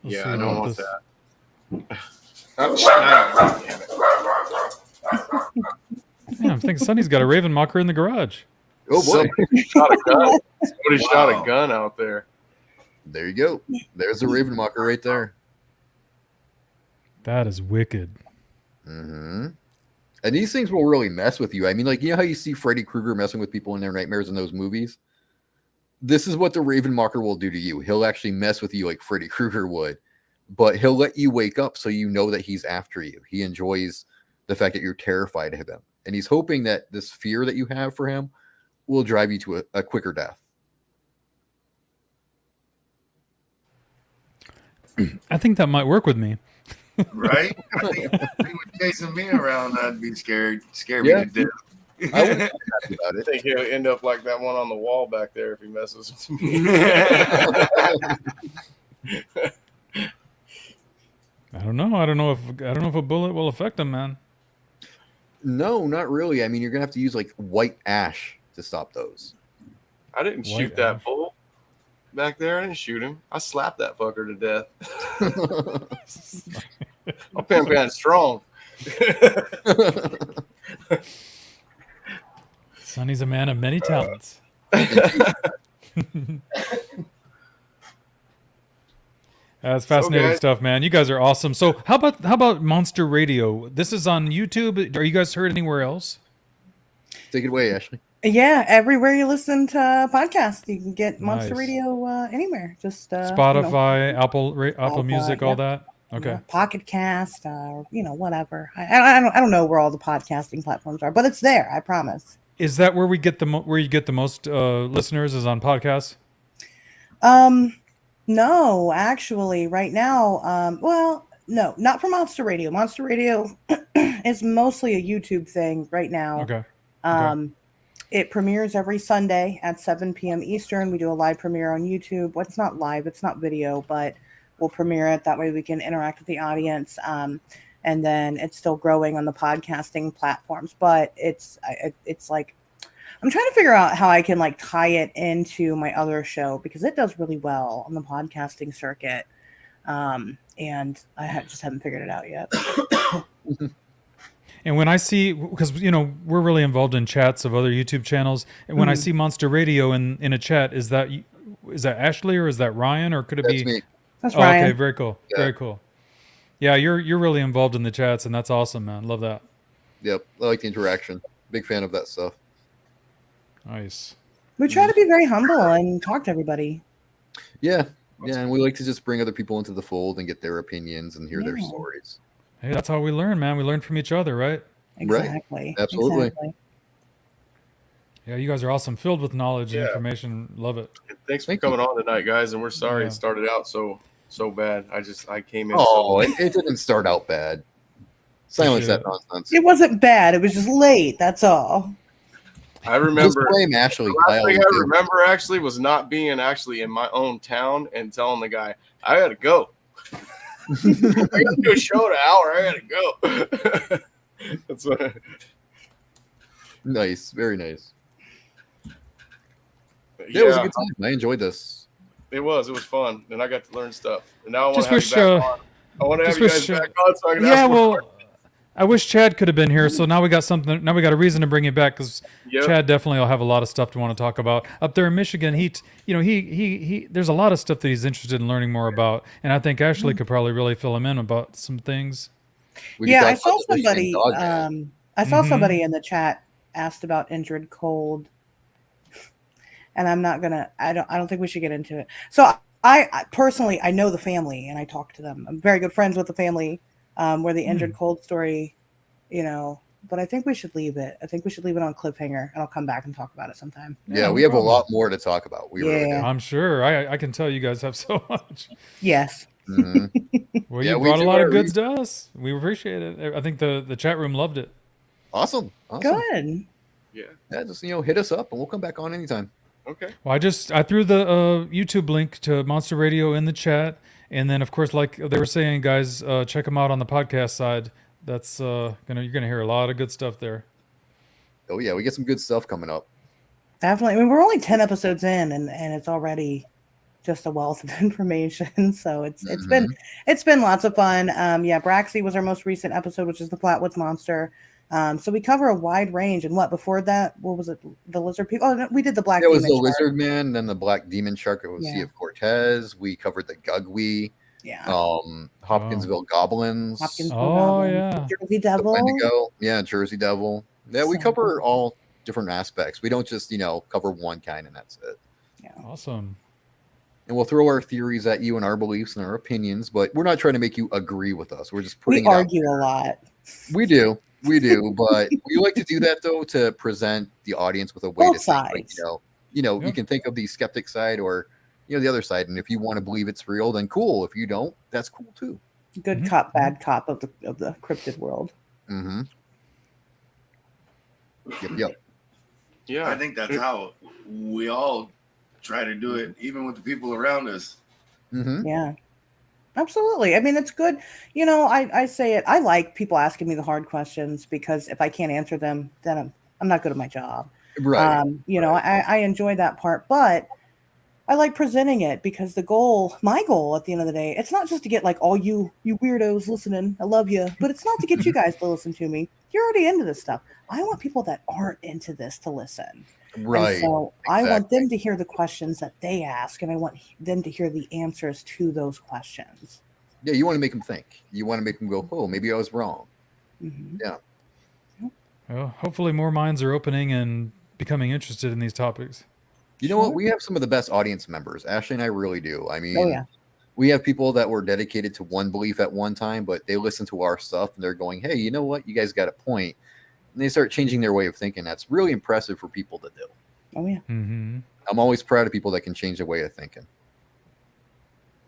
Speaker 1: Yeah, I don't want that.
Speaker 2: Yeah, I'm thinking Sonny's got a Raven Mocker in the garage.
Speaker 3: Oh boy!
Speaker 1: Somebody shot a gun. Somebody shot a gun out there.
Speaker 3: There you go. There's a Raven Mocker right there.
Speaker 2: That is wicked.
Speaker 3: Mm-hmm. And these things will really mess with you. I mean, like, you know how you see Freddy Krueger messing with people in their nightmares in those movies? This is what the Raven Mocker will do to you. He'll actually mess with you like Freddy Krueger would, but he'll let you wake up so you know that he's after you. He enjoys the fact that you're terrified of him. And he's hoping that this fear that you have for him will drive you to a quicker death.
Speaker 2: I think that might work with me.
Speaker 5: Right? I think if he was chasing me around, I'd be scared. Scare me to death.
Speaker 3: I wouldn't be happy about
Speaker 1: I
Speaker 3: it.
Speaker 1: think he'll end up like that one on the wall back there if he messes with me.
Speaker 2: I don't know if a bullet will affect him, man.
Speaker 3: No, not really. I mean, you're gonna have to use like white ash to stop those.
Speaker 1: I didn't shoot
Speaker 2: White
Speaker 1: that
Speaker 2: ash.
Speaker 1: bull back there. I didn't shoot him. I slapped that fucker to death. I'm Pan strong.
Speaker 2: Sonny's a man of many talents. That's fascinating
Speaker 1: guys-
Speaker 2: stuff, man. You guys are awesome. So how about Monster Radio? This is on YouTube. Are you guys heard anywhere else?
Speaker 3: Take it away, Ashley.
Speaker 4: Yeah, everywhere you listen to podcasts, you can get Monster
Speaker 2: Nice.
Speaker 4: Radio anywhere. Just
Speaker 2: Spotify, Apple
Speaker 4: Spotify,
Speaker 2: Music, all
Speaker 4: yep.
Speaker 2: that. Okay.
Speaker 4: Pocket Cast, whatever. I don't know where all the podcasting platforms are, but it's there. I promise.
Speaker 2: Is that where we get where you get the most listeners? Is on podcasts?
Speaker 4: No, actually, right now, no, not for Monster Radio. Monster Radio is mostly a YouTube thing right now.
Speaker 2: Okay.
Speaker 4: It premieres every Sunday at 7 p.m. Eastern. We do a live premiere on YouTube. Well, it's not live, it's not video, but we'll premiere it. That way we can interact with the audience. And then it's still growing on the podcasting platforms. But it's like, I'm trying to figure out how I can like tie it into my other show because it does really well on the podcasting circuit. And I just haven't figured it out yet.
Speaker 2: And when I see, because we're really involved in chats of other YouTube channels, and when I see Monster Radio in a chat, is that Ashley or is that Ryan or could it
Speaker 3: That's
Speaker 2: be?
Speaker 3: me.
Speaker 4: That's Ryan.
Speaker 2: Okay, very cool,
Speaker 3: Yeah.
Speaker 2: very cool. Yeah, you're really involved in the chats, and that's awesome, man. Love that.
Speaker 3: Yep, I like the interaction. Big fan of that stuff.
Speaker 2: Nice.
Speaker 4: We try to be very humble and talk to everybody.
Speaker 3: Yeah, and we like to just bring other people into the fold and get their opinions and hear their stories.
Speaker 2: Hey, that's how we learn, man. We learn from each other, right?
Speaker 4: Exactly.
Speaker 3: Absolutely.
Speaker 4: Exactly.
Speaker 2: Yeah, you guys are awesome, filled with knowledge and information. Love it.
Speaker 1: Thanks for
Speaker 3: Thank
Speaker 1: coming on tonight, guys. And we're sorry
Speaker 2: Yeah.
Speaker 1: it started out so bad. I came in.
Speaker 3: Oh,
Speaker 1: so
Speaker 3: it didn't start out bad. Silence that nonsense.
Speaker 4: It wasn't bad. It was just late. That's all.
Speaker 1: I remember.
Speaker 3: Just blame Ashley.
Speaker 1: The last thing I remember actually was not being actually in my own town and telling the guy, I gotta go. I gotta do a show in an hour. I gotta go. That's what.
Speaker 3: Nice, very nice.
Speaker 1: Yeah,
Speaker 3: It was a good time. I enjoyed this.
Speaker 1: It was fun, and I got to learn stuff. And now I want
Speaker 2: Just
Speaker 1: to have
Speaker 2: wish,
Speaker 1: you back on. I want to have you guys back on so I can ask more questions.
Speaker 2: I wish Chad could have been here. So now we got something. Now we got a reason to bring you back because
Speaker 1: Yep.
Speaker 2: Chad definitely will have a lot of stuff to want to talk about up there in Michigan. He there's a lot of stuff that he's interested in learning more about, and I think Ashley could probably really fill him in about some things.
Speaker 4: I saw somebody. I saw somebody in the chat asked about Injured Cold, and I'm not gonna. I don't think we should get into it. So I personally, I know the family, and I talk to them. I'm very good friends with the family. Where the Injured Cold story, but I think we should leave it. I think we should leave it on cliffhanger, and I'll come back and talk about it sometime.
Speaker 3: Yeah, we have a lot more to talk about. We really do.
Speaker 2: I'm sure. I can tell you guys have so much.
Speaker 4: Yes.
Speaker 3: Mm-hmm.
Speaker 2: Well, you brought a lot of goods to us. We appreciate it. I think the chat room loved it.
Speaker 3: Awesome.
Speaker 4: Good.
Speaker 3: Yeah, just hit us up, and we'll come back on anytime.
Speaker 1: Okay.
Speaker 2: Well, I threw the YouTube link to Monster Radio in the chat. And then, of course, like they were saying, guys, check them out on the podcast side. That's you're gonna hear a lot of good stuff there.
Speaker 3: Oh yeah, we get some good stuff coming up.
Speaker 4: Definitely. I mean, we're only 10 episodes in, and it's already just a wealth of information. So it's been lots of fun. Braxy was our most recent episode, which is the Flatwoods Monster. So we cover a wide range. And before that, what was it? The lizard people? Oh, no, we did the black.
Speaker 3: It was
Speaker 4: demon
Speaker 3: the
Speaker 4: shark.
Speaker 3: lizard man, then the black demon shark. It was Sea of Cortez. We covered the Gugwe.
Speaker 4: Yeah.
Speaker 3: Hopkinsville goblins.
Speaker 2: Yeah.
Speaker 4: Jersey Devil.
Speaker 3: Wendigo. Yeah, Jersey Devil. Yeah, we cover all different aspects. We don't just, cover one kind and that's it.
Speaker 4: Yeah.
Speaker 2: Awesome.
Speaker 3: And we'll throw our theories at you and our beliefs and our opinions, but we're not trying to make you agree with us. We're just putting
Speaker 4: we argue a lot.
Speaker 3: We do, but we like to do that though to present the audience with a way
Speaker 4: Both
Speaker 3: to
Speaker 4: sides.
Speaker 3: think. You can think of the skeptic side or the other side, and if you want to believe it's real, then cool. If you don't, that's cool too.
Speaker 4: Good cop, bad cop of the cryptid world.
Speaker 3: Mm-hmm. Yep.
Speaker 1: Yeah,
Speaker 5: I think that's how we all try to do it, even with the people around us.
Speaker 3: Mm-hmm.
Speaker 4: Yeah, absolutely. I mean, it's good. I say it. I like people asking me the hard questions because if I can't answer them, then I'm not good at my job.
Speaker 3: Right.
Speaker 4: I enjoy that part, but I like presenting it because my goal at the end of the day, it's not just to get like all you weirdos listening. I love you, but it's not to get you guys to listen to me. You're already into this stuff. I want people that aren't into this to listen.
Speaker 3: Right.
Speaker 4: And so I want them to hear the questions that they ask, and I want them to hear the answers to those questions.
Speaker 3: Yeah, you want to make them think. You want to make them go, oh, maybe I was wrong.
Speaker 4: Mm-hmm.
Speaker 3: Yeah.
Speaker 2: Well, hopefully more minds are opening and becoming interested in these topics.
Speaker 3: You know what? We have some of the best audience members. Ashley and I really do. I mean,
Speaker 4: Oh, yeah.
Speaker 3: we have people that were dedicated to one belief at one time, but they listen to our stuff and they're going, hey, you know what? You guys got a point. And they start changing their way of thinking. That's really impressive for people to do.
Speaker 4: Oh, yeah.
Speaker 2: Mm-hmm.
Speaker 3: I'm always proud of people that can change their way of thinking.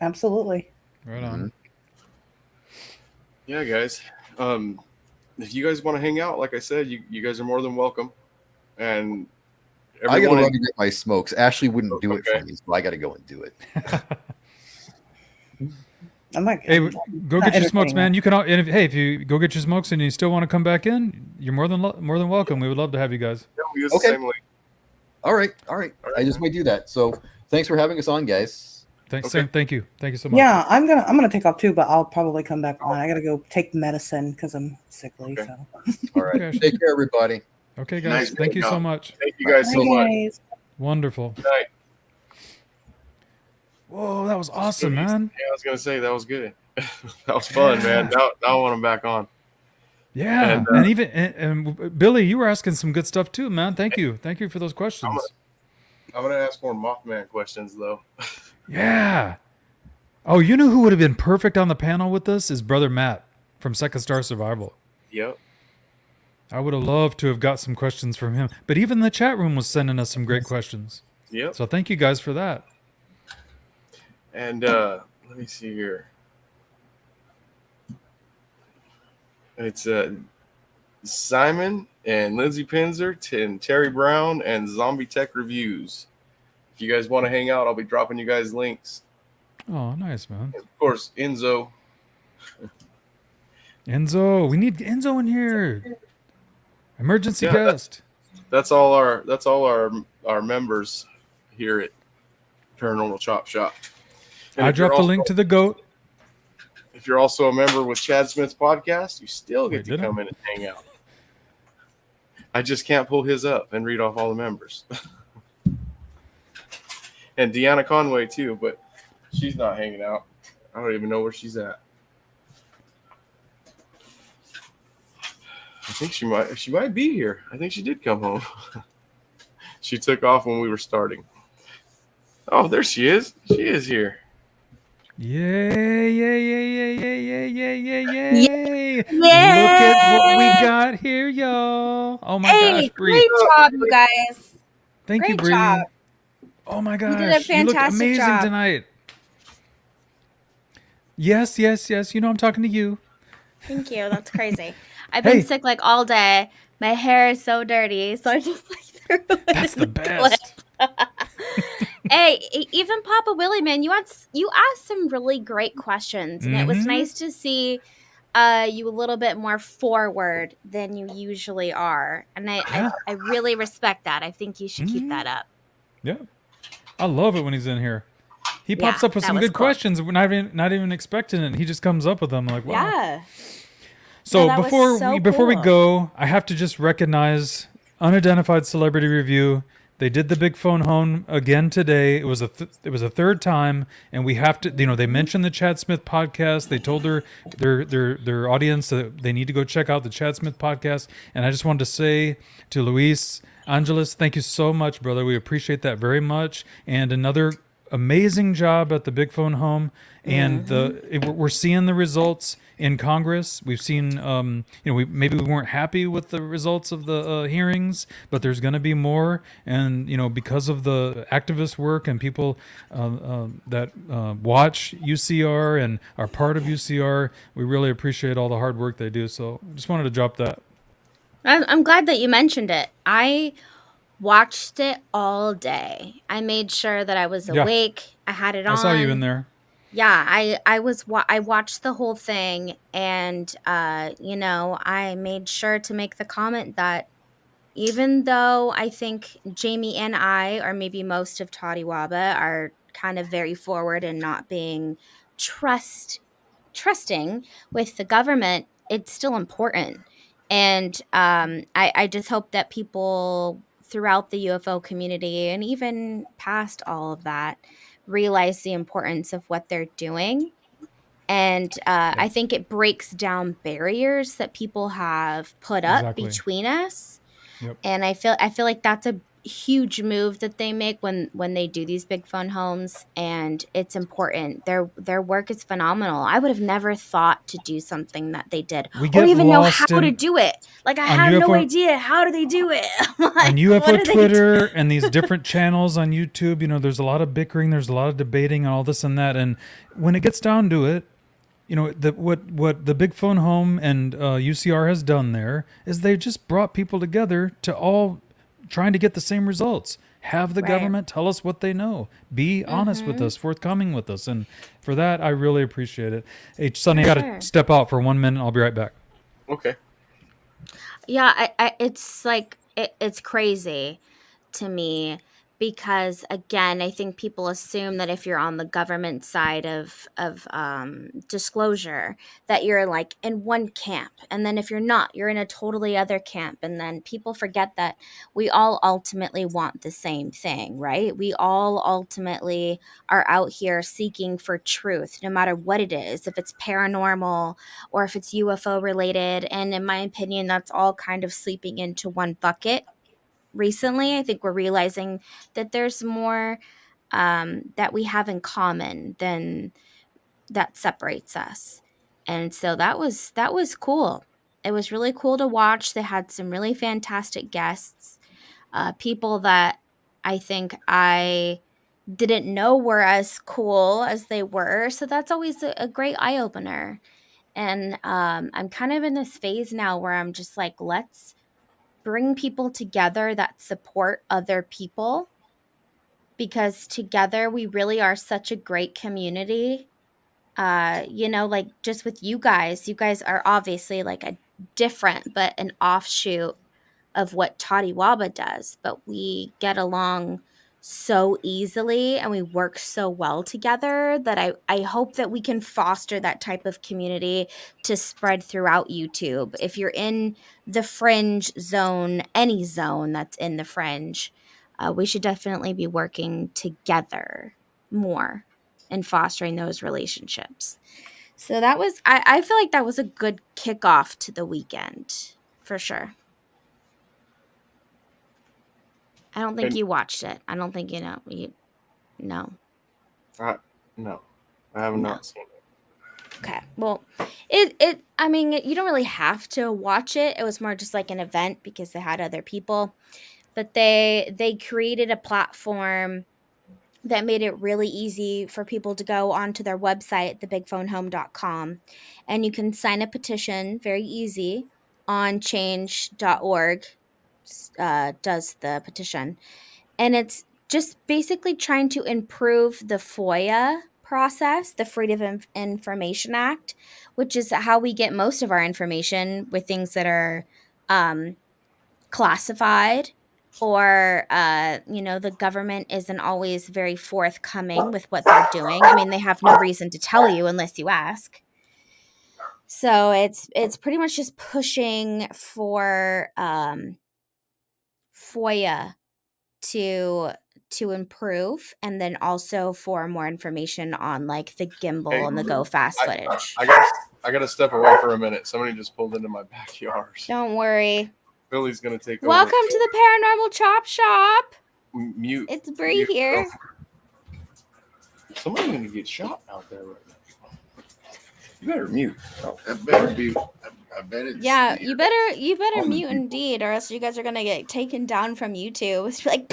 Speaker 2: Right
Speaker 4: Absolutely.
Speaker 2: on.
Speaker 1: Yeah, guys. If you guys want to hang out, like I said, you guys are more than welcome. And
Speaker 3: I got to run to get my smokes. Ashley wouldn't do it
Speaker 1: Okay.
Speaker 3: for me, so I got to go and do it.
Speaker 4: I'm like,
Speaker 2: Hey, go get your smokes,
Speaker 4: entertaining
Speaker 2: man. You can. If you go get your smokes and you still want to come back in, you're more than welcome. We would love to have you guys.
Speaker 1: Yeah, we use
Speaker 3: Okay.
Speaker 1: the same link.
Speaker 3: All right. I just might do that. So thanks for having us on, guys.
Speaker 2: Thanks.
Speaker 1: Okay.
Speaker 2: Sam, thank you so much.
Speaker 4: Yeah, I'm gonna take off too, but I'll probably come back on. I gotta go take medicine because I'm sickly.
Speaker 1: Okay.
Speaker 4: So
Speaker 3: All right.
Speaker 2: Okay.
Speaker 3: Take care, everybody.
Speaker 2: Okay, guys.
Speaker 5: Nice
Speaker 2: Thank you so
Speaker 5: job.
Speaker 2: much.
Speaker 1: Thank you guys so
Speaker 4: Bye,
Speaker 1: much.
Speaker 4: guys.
Speaker 2: Wonderful.
Speaker 1: Good night.
Speaker 2: Whoa, that was awesome, man.
Speaker 1: Yeah, I was gonna say that was good. That was fun, man. Now I want them back on.
Speaker 2: Yeah,
Speaker 1: And,
Speaker 2: and even and Billy, you were asking some good stuff too, man. Thank you for those questions.
Speaker 1: I'm gonna ask more Mothman questions though.
Speaker 2: Yeah. Oh, you know who would have been perfect on the panel with us is Brother Matt from Second Star Survival.
Speaker 1: Yep.
Speaker 2: I would have loved to have got some questions from him, but even the chat room was sending us some great questions.
Speaker 1: Yep.
Speaker 2: So thank you guys for that.
Speaker 1: And let me see here. It's Simon and Lindsay Pinzer and Terry Brown and Zombie Tech Reviews. If you guys want to hang out, I'll be dropping you guys links.
Speaker 2: Oh, nice, man.
Speaker 1: And of course, Enzo.
Speaker 2: Enzo, we need Enzo in here. Emergency
Speaker 1: Yeah,
Speaker 2: guest.
Speaker 1: That's all our members here at Paranormal Chop Shop. And
Speaker 2: I
Speaker 1: if you're
Speaker 2: dropped the
Speaker 1: also-
Speaker 2: link to the goat.
Speaker 1: If you're also a member with Chad Smith's podcast, you still get
Speaker 2: Wait,
Speaker 1: to
Speaker 2: did I?
Speaker 1: come in and hang out. I just can't pull his up and read off all the members. And Deanna Conway too, but she's not hanging out. I don't even know where she's at. I think she might be here. I think she did come home. She took off when we were starting. Oh, there she is. She is here.
Speaker 2: Yay, yay, yay, yay, yay, yay, yay, yay, yay. Look at what we got here, y'all. Oh my gosh, Bree.
Speaker 6: Great job, you guys.
Speaker 2: Thank you,
Speaker 6: great
Speaker 2: Bree.
Speaker 6: job.
Speaker 2: Oh my gosh.
Speaker 6: You did a
Speaker 2: You look
Speaker 6: fantastic
Speaker 2: amazing
Speaker 6: job.
Speaker 2: tonight. Yes. You know I'm talking to you.
Speaker 6: Thank you. That's crazy. I've been
Speaker 2: Hey.
Speaker 6: sick like all day. My hair is so dirty, so I just like threw it
Speaker 2: That's
Speaker 6: in
Speaker 2: the
Speaker 6: clip.
Speaker 2: best.
Speaker 6: Hey, even Papa Willie, man, you asked some really great questions, and it was
Speaker 2: Mhm.
Speaker 6: nice to see you a little bit more forward than you usually are, and
Speaker 2: Yeah.
Speaker 6: I really respect that. I think you should keep
Speaker 2: Mhm.
Speaker 6: that up.
Speaker 2: Yeah. I love it when he's in here. He pops
Speaker 6: Yeah,
Speaker 2: up with
Speaker 6: that
Speaker 2: some
Speaker 6: was
Speaker 2: good
Speaker 6: cool.
Speaker 2: questions. We're not even expecting it. He just comes up with them like, wow.
Speaker 6: Yeah.
Speaker 2: So
Speaker 6: that was so
Speaker 2: before we
Speaker 6: cool.
Speaker 2: go, I have to just recognize Unidentified Celebrity Review. They did the big phone home again today. It was a third time, and we have to. They mentioned the Chad Smith podcast. They told their audience that they need to go check out the Chad Smith podcast. And I just wanted to say to Luis Angeles, thank you so much, brother. We appreciate that very much. And another amazing job at the big phone home, and we're seeing the results in Congress. We've seen maybe we weren't happy with the results of the hearings, but there's going to be more, and because of the activist work and people that watch UCR and are part of UCR, we really appreciate all the hard work they do. So just wanted to drop that.
Speaker 6: I'm glad that you mentioned it. I watched it all day. I made sure that I was awake. I had it on.
Speaker 2: I saw you in there.
Speaker 6: Yeah, I watched the whole thing, and I made sure to make the comment that even though I think Jamie and I, or maybe most of Todiwaba, are kind of very forward and not being trusting with the government, it's still important. And I just hope that people throughout the UFO community and even past all of that realize the importance of what they're doing. And I think it breaks down barriers that people have put up between us.
Speaker 2: Yep.
Speaker 6: And I feel like that's a huge move that they make when they do these big fun homes, and it's important. Their work is phenomenal. I would have never thought to do something that they did, or even know how to do it. Like, I had no idea, how do they do it?
Speaker 2: On UFO Twitter and these different channels on YouTube, there's a lot of bickering, there's a lot of debating and all this and that, and when it gets down to it, what the big phone home and UCR has done there is they just brought people together to all trying to get the same results. Have the government tell us what they know. Be honest with us, forthcoming with us. And for that, I really appreciate it. Hey, Sonny, I got to step out for 1 minute. I'll be right back.
Speaker 1: Okay.
Speaker 6: Yeah, it's like, it's crazy to me, because again, I think people assume that if you're on the government side of disclosure, that you're like in one camp, and then if you're not, you're in a totally other camp. And then people forget that we all ultimately want the same thing, right? We all ultimately are out here seeking for truth, no matter what it is, if it's paranormal or if it's UFO related. And in my opinion, that's all kind of sleeping into one bucket. Recently, I think we're realizing that there's more that we have in common than that separates us. And so that was cool. It was really cool to watch. They had some really fantastic guests, people that I think I didn't know were as cool as they were. So that's always a great eye opener. And I'm kind of in this phase now where I'm just like, let's bring people together that support other people, because together we really are such a great community. Like just with you guys are obviously like a different but an offshoot of what Todiwaba does, but we get along so easily and we work so well together that I hope that we can foster that type of community to spread throughout YouTube. If you're in the fringe zone, any zone that's in the fringe, we should definitely be working together more and fostering those relationships. So that was, I feel like that was a good kickoff to the weekend for sure. I don't think you watched it. I don't think no.
Speaker 1: No, I have not seen it.
Speaker 6: Okay. Well, I mean, you don't really have to watch it. It was more just like an event because they had other people, but they created a platform that made it really easy for people to go onto their website, thebigphonehome.com, and you can sign a petition, very easy, on change.org. Does the petition, and it's just basically trying to improve the FOIA process, the Freedom of Information Act, which is how we get most of our information with things that are classified, or the government isn't always very forthcoming with what they're doing. I mean, they have no reason to tell you unless you ask. So it's pretty much just pushing for FOIA to improve, and then also for more information on like the gimbal and the go fast footage.
Speaker 1: I gotta step away for a minute. Somebody just pulled into my backyard.
Speaker 6: Don't worry.
Speaker 1: Billy's gonna take over.
Speaker 6: Welcome to the Paranormal Chop Shop.
Speaker 1: Mute.
Speaker 6: It's Bree here.
Speaker 1: Somebody's gonna get shot out there right now. You better mute.
Speaker 5: Oh, that better be. I bet it's.
Speaker 6: Yeah, you better mute indeed, or else you guys are gonna get taken down from YouTube. It's like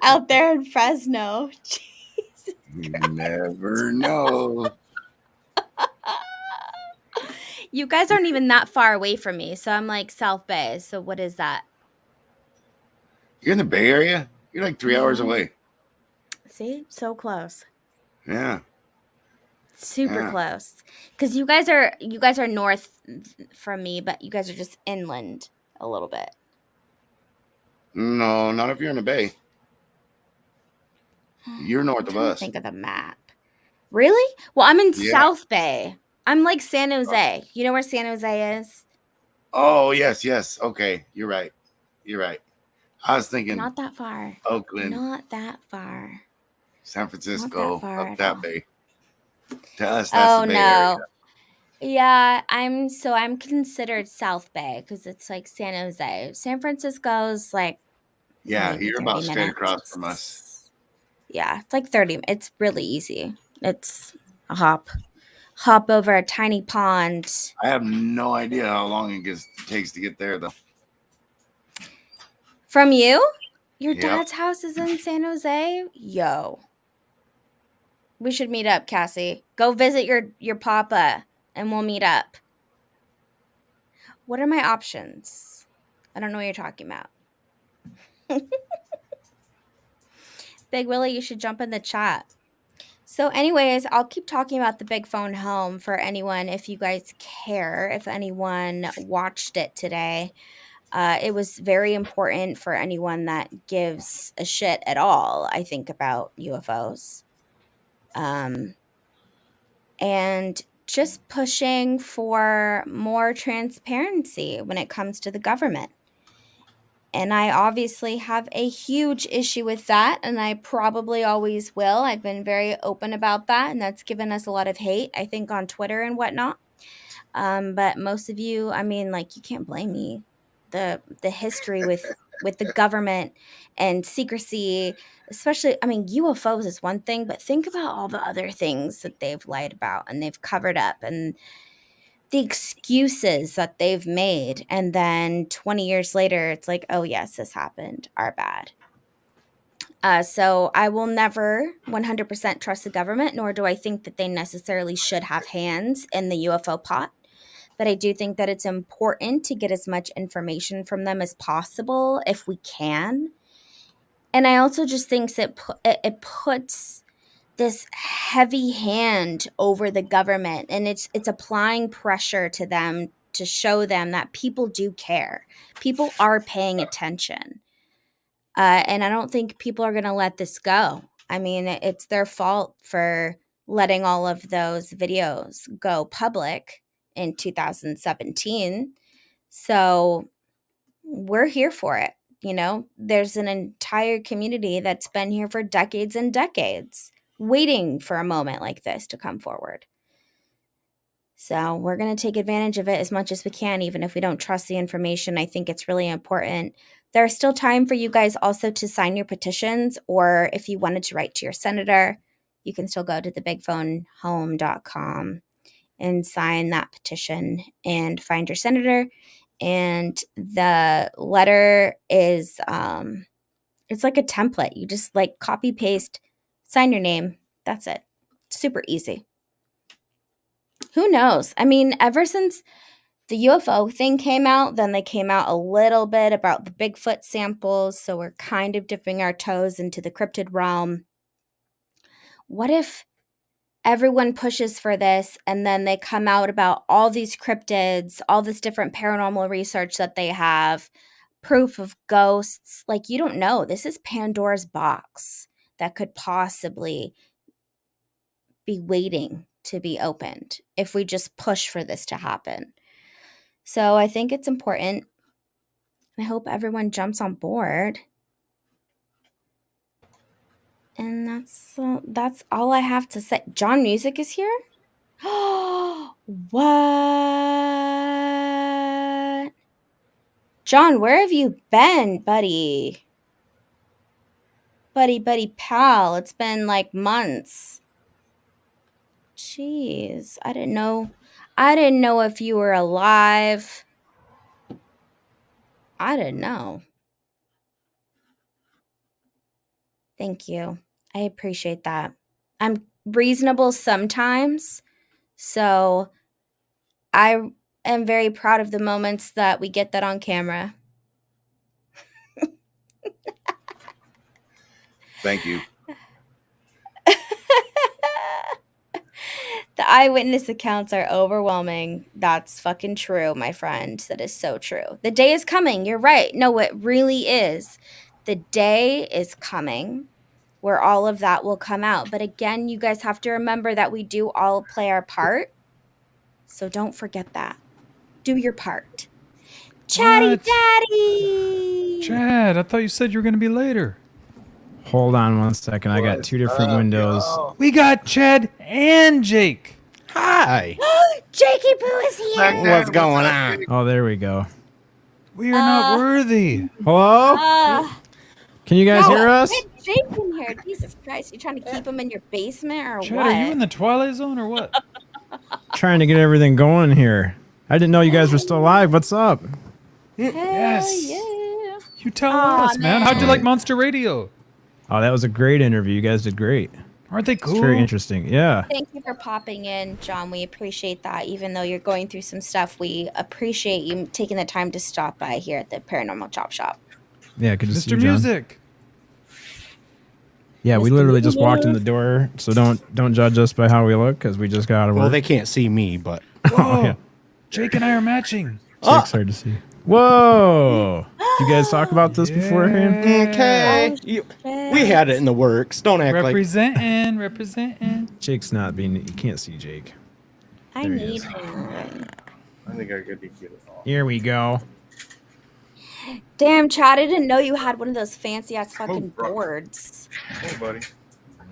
Speaker 6: out there in Fresno. Jesus
Speaker 5: You never know.
Speaker 6: You guys aren't even that far away from me, so I'm like South Bay. So what is that?
Speaker 5: You're in the Bay Area? You're like 3 hours away.
Speaker 6: See? So close.
Speaker 5: Yeah.
Speaker 6: Super close. Because you guys are north from me, but you guys are just inland a little bit.
Speaker 5: No, not if you're in the Bay. You're north of us.
Speaker 6: Think of the map. Really? Well, I'm in South Bay. I'm like San Jose. You know where San Jose is?
Speaker 5: Oh, yes. Okay. You're right. I was thinking
Speaker 6: not that far.
Speaker 5: Oakland.
Speaker 6: Not that far.
Speaker 5: San Francisco.
Speaker 6: Not that far
Speaker 5: up that bay. To us, that's
Speaker 6: oh
Speaker 5: the Bay
Speaker 6: no.
Speaker 5: Area.
Speaker 6: Yeah, I'm considered South Bay because it's like San Jose. San Francisco's like
Speaker 5: You're about straight across from us.
Speaker 6: Yeah, it's like 30. It's really easy. It's a hop over a tiny pond.
Speaker 5: I have no idea how long it takes to get there, though.
Speaker 6: From you? Your dad's house is in San Jose? Yo. We should meet up, Cassie. Go visit your papa, and we'll meet up. What are my options? I don't know what you're talking about. Big Willie, you should jump in the chat. So anyways, I'll keep talking about the big phone home for anyone if you guys care, if anyone watched it today. It was very important for anyone that gives a shit at all, I think, about UFOs. And just pushing for more transparency when it comes to the government. And I obviously have a huge issue with that, and I probably always will. I've been very open about that, and that's given us a lot of hate, I think, on Twitter and whatnot. But most of you, I mean, like, you can't blame me. The history with the government and secrecy, especially, I mean, UFOs is one thing, but think about all the other things that they've lied about and they've covered up, and the excuses that they've made, and then 20 years later it's like, oh yes, this happened, our bad. So I will never 100% trust the government, nor do I think that they necessarily should have hands in the UFO pot, but I do think that it's important to get as much information from them as possible if we can. And I also just think that it puts this heavy hand over the government, and it's applying pressure to them to show them that people do care. People are paying attention. And I don't think people are going to let this go. I mean, it's their fault for letting all of those videos go public in 2017. So we're here for it. You know, there's an entire community that's been here for decades and decades, waiting for a moment like this to come forward. So we're going to take advantage of it as much as we can, even if we don't trust the information. I think it's really important. There's still time for you guys also to sign your petitions, or if you wanted to write to your senator, you can still go to thebigphonehome.com and sign that petition and find your senator. And the letter is, it's like a template. You just like copy, paste, sign your name. That's it. Super easy. Who knows? I mean, ever since the UFO thing came out, then they came out a little bit about the Bigfoot samples. So we're kind of dipping our toes into the cryptid realm. What if everyone pushes for this and then they come out about all these cryptids, all this different paranormal research that they have, proof of ghosts? Like, you don't know. This is Pandora's box that could possibly be waiting to be opened if we just push for this to happen. So I think it's important. I hope everyone jumps on board. And that's all I have to say. John Music is here? What? John, where have you been, buddy? Buddy, pal. It's been like months. Jeez, I didn't know if you were alive. I didn't know. Thank you. I appreciate that. I'm reasonable sometimes, so I am very proud of the moments that we get that on camera.
Speaker 5: Thank you.
Speaker 6: The eyewitness accounts are overwhelming. That's fucking true, my friend. That is so true. The day is coming. You're right. No, it really is. The day is coming where all of that will come out. But again, you guys have to remember that we do all play our part. So don't forget that. Do your part. Chatty
Speaker 2: What?
Speaker 6: Daddy!
Speaker 2: Chad, I thought you said you were going to be later.
Speaker 7: Hold on one second. I got two different windows.
Speaker 2: We got Chad and Jake.
Speaker 8: Hi.
Speaker 6: Jakey Boo is here!
Speaker 8: What's going on?
Speaker 7: Oh, there we go.
Speaker 2: We are not worthy.
Speaker 7: Hello? Can you guys hear us?
Speaker 6: Get Jake in here. Jesus Christ. You trying to keep him in your basement or
Speaker 2: Chad,
Speaker 6: what?
Speaker 2: are you in the Twilight Zone or what?
Speaker 7: Trying to get everything going here. I didn't know you guys were still alive. What's up?
Speaker 2: Yes.
Speaker 6: Yeah.
Speaker 2: You tell
Speaker 6: Aw,
Speaker 2: us, man. How'd you
Speaker 6: man.
Speaker 2: like Monster Radio?
Speaker 7: Oh, that was a great interview. You guys did great.
Speaker 2: Aren't they cool?
Speaker 7: It's very interesting. Yeah.
Speaker 6: Thank you for popping in, John. We appreciate that. Even though you're going through some stuff, we appreciate you taking the time to stop by here at the Paranormal Chop Shop.
Speaker 7: Yeah, good to see you,
Speaker 2: Mr.
Speaker 7: John.
Speaker 2: Music.
Speaker 7: Yeah, we literally just walked in the door, so don't judge us by how we look because we just got out of work.
Speaker 8: Well, they can't see me, but
Speaker 7: Oh, yeah.
Speaker 2: Jake and I are matching.
Speaker 7: Jake's hard to see. Whoa! Did you guys talk about this beforehand?
Speaker 8: okay. We had it in the works. Don't act like
Speaker 2: Representing.
Speaker 7: Jake's not being. You can't see Jake.
Speaker 6: I
Speaker 7: There he
Speaker 6: need
Speaker 7: is.
Speaker 6: him.
Speaker 1: I think I could get it all.
Speaker 7: Here we go.
Speaker 6: Damn, Chad, I didn't know you had one of those fancy ass fucking
Speaker 1: bro.
Speaker 6: boards.
Speaker 1: Hey, buddy.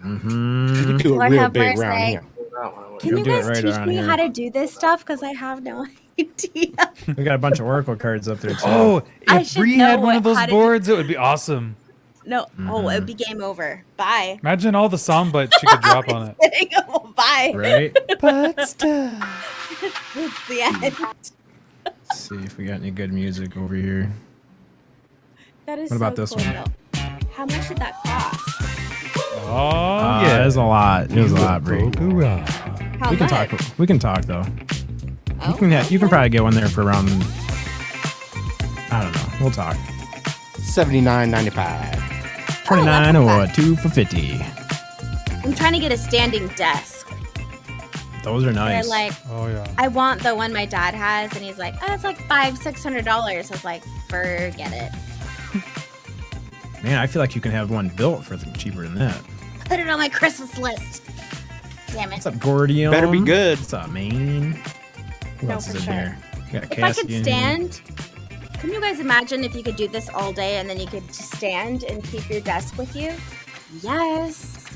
Speaker 7: Mm-hmm.
Speaker 8: do it
Speaker 6: Lord
Speaker 8: real
Speaker 6: have
Speaker 8: big
Speaker 6: mercy.
Speaker 8: around here.
Speaker 1: That one I went.
Speaker 6: Can
Speaker 7: You'll
Speaker 6: you
Speaker 7: do it
Speaker 6: guys
Speaker 7: right
Speaker 6: teach
Speaker 7: around
Speaker 6: me
Speaker 7: here.
Speaker 6: how to do this stuff? Because I have no idea.
Speaker 7: We got a bunch of Oracle cards up there too.
Speaker 2: Oh,
Speaker 6: I
Speaker 2: if
Speaker 6: should
Speaker 2: Bree
Speaker 6: know
Speaker 2: had one of
Speaker 6: how
Speaker 2: those
Speaker 6: to do-
Speaker 2: boards, it would be awesome.
Speaker 6: No. Oh, it'd be game over. Bye.
Speaker 2: Imagine all the sound bites she could drop on it.
Speaker 6: Bye.
Speaker 7: Right?
Speaker 2: But stuff.
Speaker 6: It's the end.
Speaker 7: Let's see if we got any good music over here.
Speaker 6: That is
Speaker 7: What about
Speaker 6: so
Speaker 7: this
Speaker 6: cool,
Speaker 7: one?
Speaker 6: though. How much did that cost?
Speaker 2: Oh, yeah.
Speaker 7: It was a lot. It was a lot, Bree.
Speaker 6: How
Speaker 7: We can
Speaker 6: much?
Speaker 7: talk. We can talk though.
Speaker 6: Oh,
Speaker 7: You can probably get one there for around. I don't know. We'll talk.
Speaker 8: $79.95.
Speaker 7: 29 or 2 for 50.
Speaker 6: I'm trying to get a standing desk.
Speaker 7: Those are nice.
Speaker 6: They're like,
Speaker 2: Oh, yeah.
Speaker 6: I want the one my dad has, and he's like, oh, it's like $500-$600. I was like, forget it.
Speaker 7: Man, I feel like you can have one built for cheaper than that.
Speaker 6: Put it on my Christmas list. Damn it.
Speaker 7: What's up, Gordium?
Speaker 8: Better be good.
Speaker 7: What's up, man? Who
Speaker 6: No,
Speaker 7: else
Speaker 6: for
Speaker 7: is in
Speaker 6: sure.
Speaker 7: here? We got
Speaker 6: If I
Speaker 7: Cassie
Speaker 6: could
Speaker 7: in here.
Speaker 6: stand, can you guys imagine if you could do this all day and then you could just stand and keep your desk with you? Yes.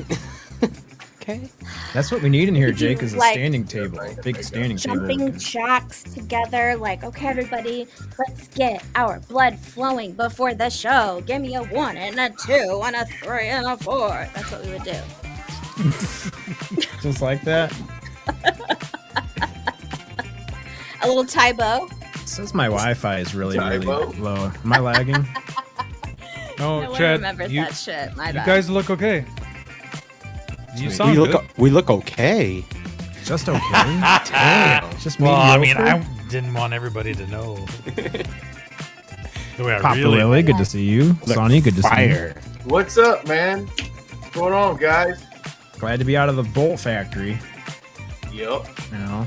Speaker 8: Okay.
Speaker 7: That's what we need in here,
Speaker 6: Could you,
Speaker 7: Jake, is a
Speaker 6: like,
Speaker 7: standing table. Big standing
Speaker 6: Jumping
Speaker 7: table.
Speaker 6: jacks together, like, okay, everybody, let's get our blood flowing before the show. Give me a 1 and a 2 and a 3 and a 4. That's what we would do.
Speaker 7: Just like that.
Speaker 6: A little Tybo.
Speaker 7: It says my Wi-Fi is really
Speaker 1: Typo?
Speaker 7: low. Am I lagging?
Speaker 2: No,
Speaker 6: No one
Speaker 2: Chad,
Speaker 6: remembers
Speaker 2: you,
Speaker 6: that shit. My
Speaker 2: you
Speaker 6: bad.
Speaker 2: guys look okay. You
Speaker 7: Sweet.
Speaker 2: sound good.
Speaker 8: We look okay.
Speaker 7: Just okay. Damn. Just
Speaker 2: Well, I
Speaker 7: mediocre.
Speaker 2: mean, I didn't want everybody to know. The way I
Speaker 7: Papa
Speaker 2: really.
Speaker 7: Lily, good to see you.
Speaker 8: Look
Speaker 7: Sonny, good to see you.
Speaker 8: fire.
Speaker 1: What's up, man? What's going on, guys?
Speaker 7: Glad to be out of the Bolt Factory.
Speaker 1: Yep.
Speaker 7: You know.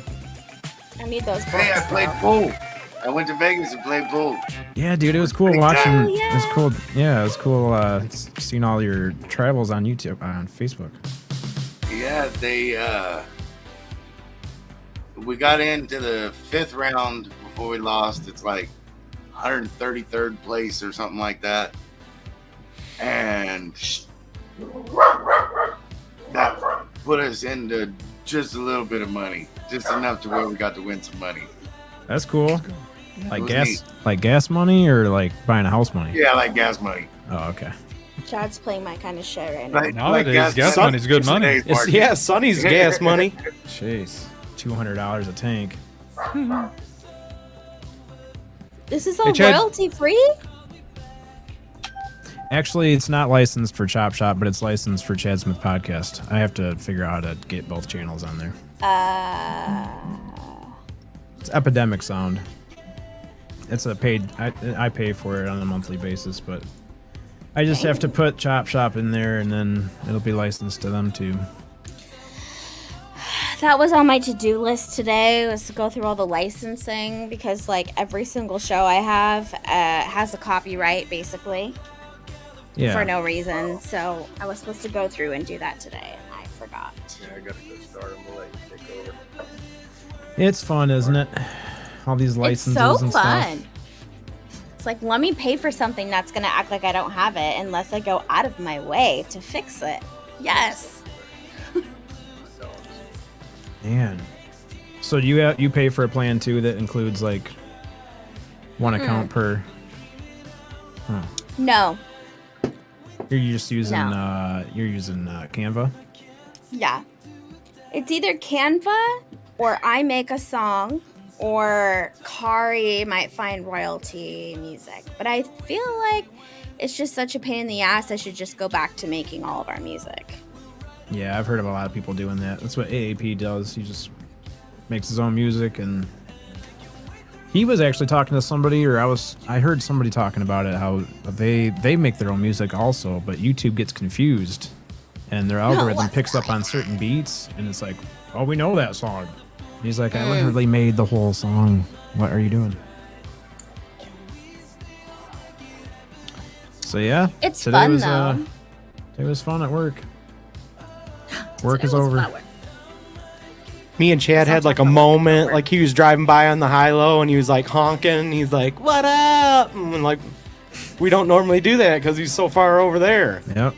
Speaker 6: I need those.
Speaker 5: Hey, I
Speaker 6: books,
Speaker 5: played
Speaker 6: bro.
Speaker 5: pool. I went to Vegas and played pool.
Speaker 7: Yeah, dude, it was cool
Speaker 5: Big
Speaker 7: watching.
Speaker 5: time.
Speaker 7: It was cool. Yeah, it was cool seeing all your travels on YouTube, on Facebook.
Speaker 5: Yeah, Yeah, we got into the 5th round before we lost. It's like 133rd place or something like that. And that put us into just a little bit of money, just enough to where we got to win some money.
Speaker 7: That's cool. Like gas money or like buying a house money?
Speaker 5: Yeah, like gas money.
Speaker 7: Oh, okay.
Speaker 6: Chad's playing my kind of shit right now.
Speaker 2: Nowadays, gas money's good money.
Speaker 8: Yeah, Sonny's gas money.
Speaker 7: Jeez, $200 a tank.
Speaker 6: This is all
Speaker 2: Chad.
Speaker 6: royalty free?
Speaker 7: Actually, it's not licensed for Chop Shop, but it's licensed for Chad Smith Podcast. I have to figure out how to get both channels on there. It's Epidemic Sound. It's a paid. I pay for it on a monthly basis, but I just have to put Chop Shop in there, and then it'll be licensed to them too.
Speaker 6: That was on my to-do list today, was to go through all the licensing, because like every single show I have has a copyright basically.
Speaker 7: Yeah.
Speaker 6: For no reason. So I was supposed to go through and do that today, and I forgot.
Speaker 1: Yeah, I gotta go start. I'm gonna let you take over.
Speaker 7: It's fun, isn't it? All these licenses
Speaker 6: It's so
Speaker 7: and
Speaker 6: fun.
Speaker 7: stuff.
Speaker 6: It's like, let me pay for something that's gonna act like I don't have it unless I go out of my way to fix it. Yes.
Speaker 7: Man. So you pay for a plan too that includes like one account per. Huh.
Speaker 6: No.
Speaker 7: You're just using
Speaker 6: No.
Speaker 7: you're using Canva.
Speaker 6: Yeah. It's either Canva or I make a song or Kari might find royalty music. But I feel like it's just such a pain in the ass. I should just go back to making all of our music.
Speaker 7: Yeah, I've heard of a lot of people doing that. That's what AAP does. He just makes his own music, and he was actually talking to somebody, or I heard somebody talking about it, how they make their own music also, but YouTube gets confused, and their algorithm picks up on certain beats, and it's like, oh, we know that song. And he's like, I literally made the whole song. What are you doing? So yeah,
Speaker 6: It's fun though.
Speaker 7: It was fun at work. Work is over.
Speaker 8: Me and Chad had like a moment, like he was driving by on the high-low and he was like honking. He's like, "What up?" And like, we don't normally do that because he's so far over there.
Speaker 7: Yep.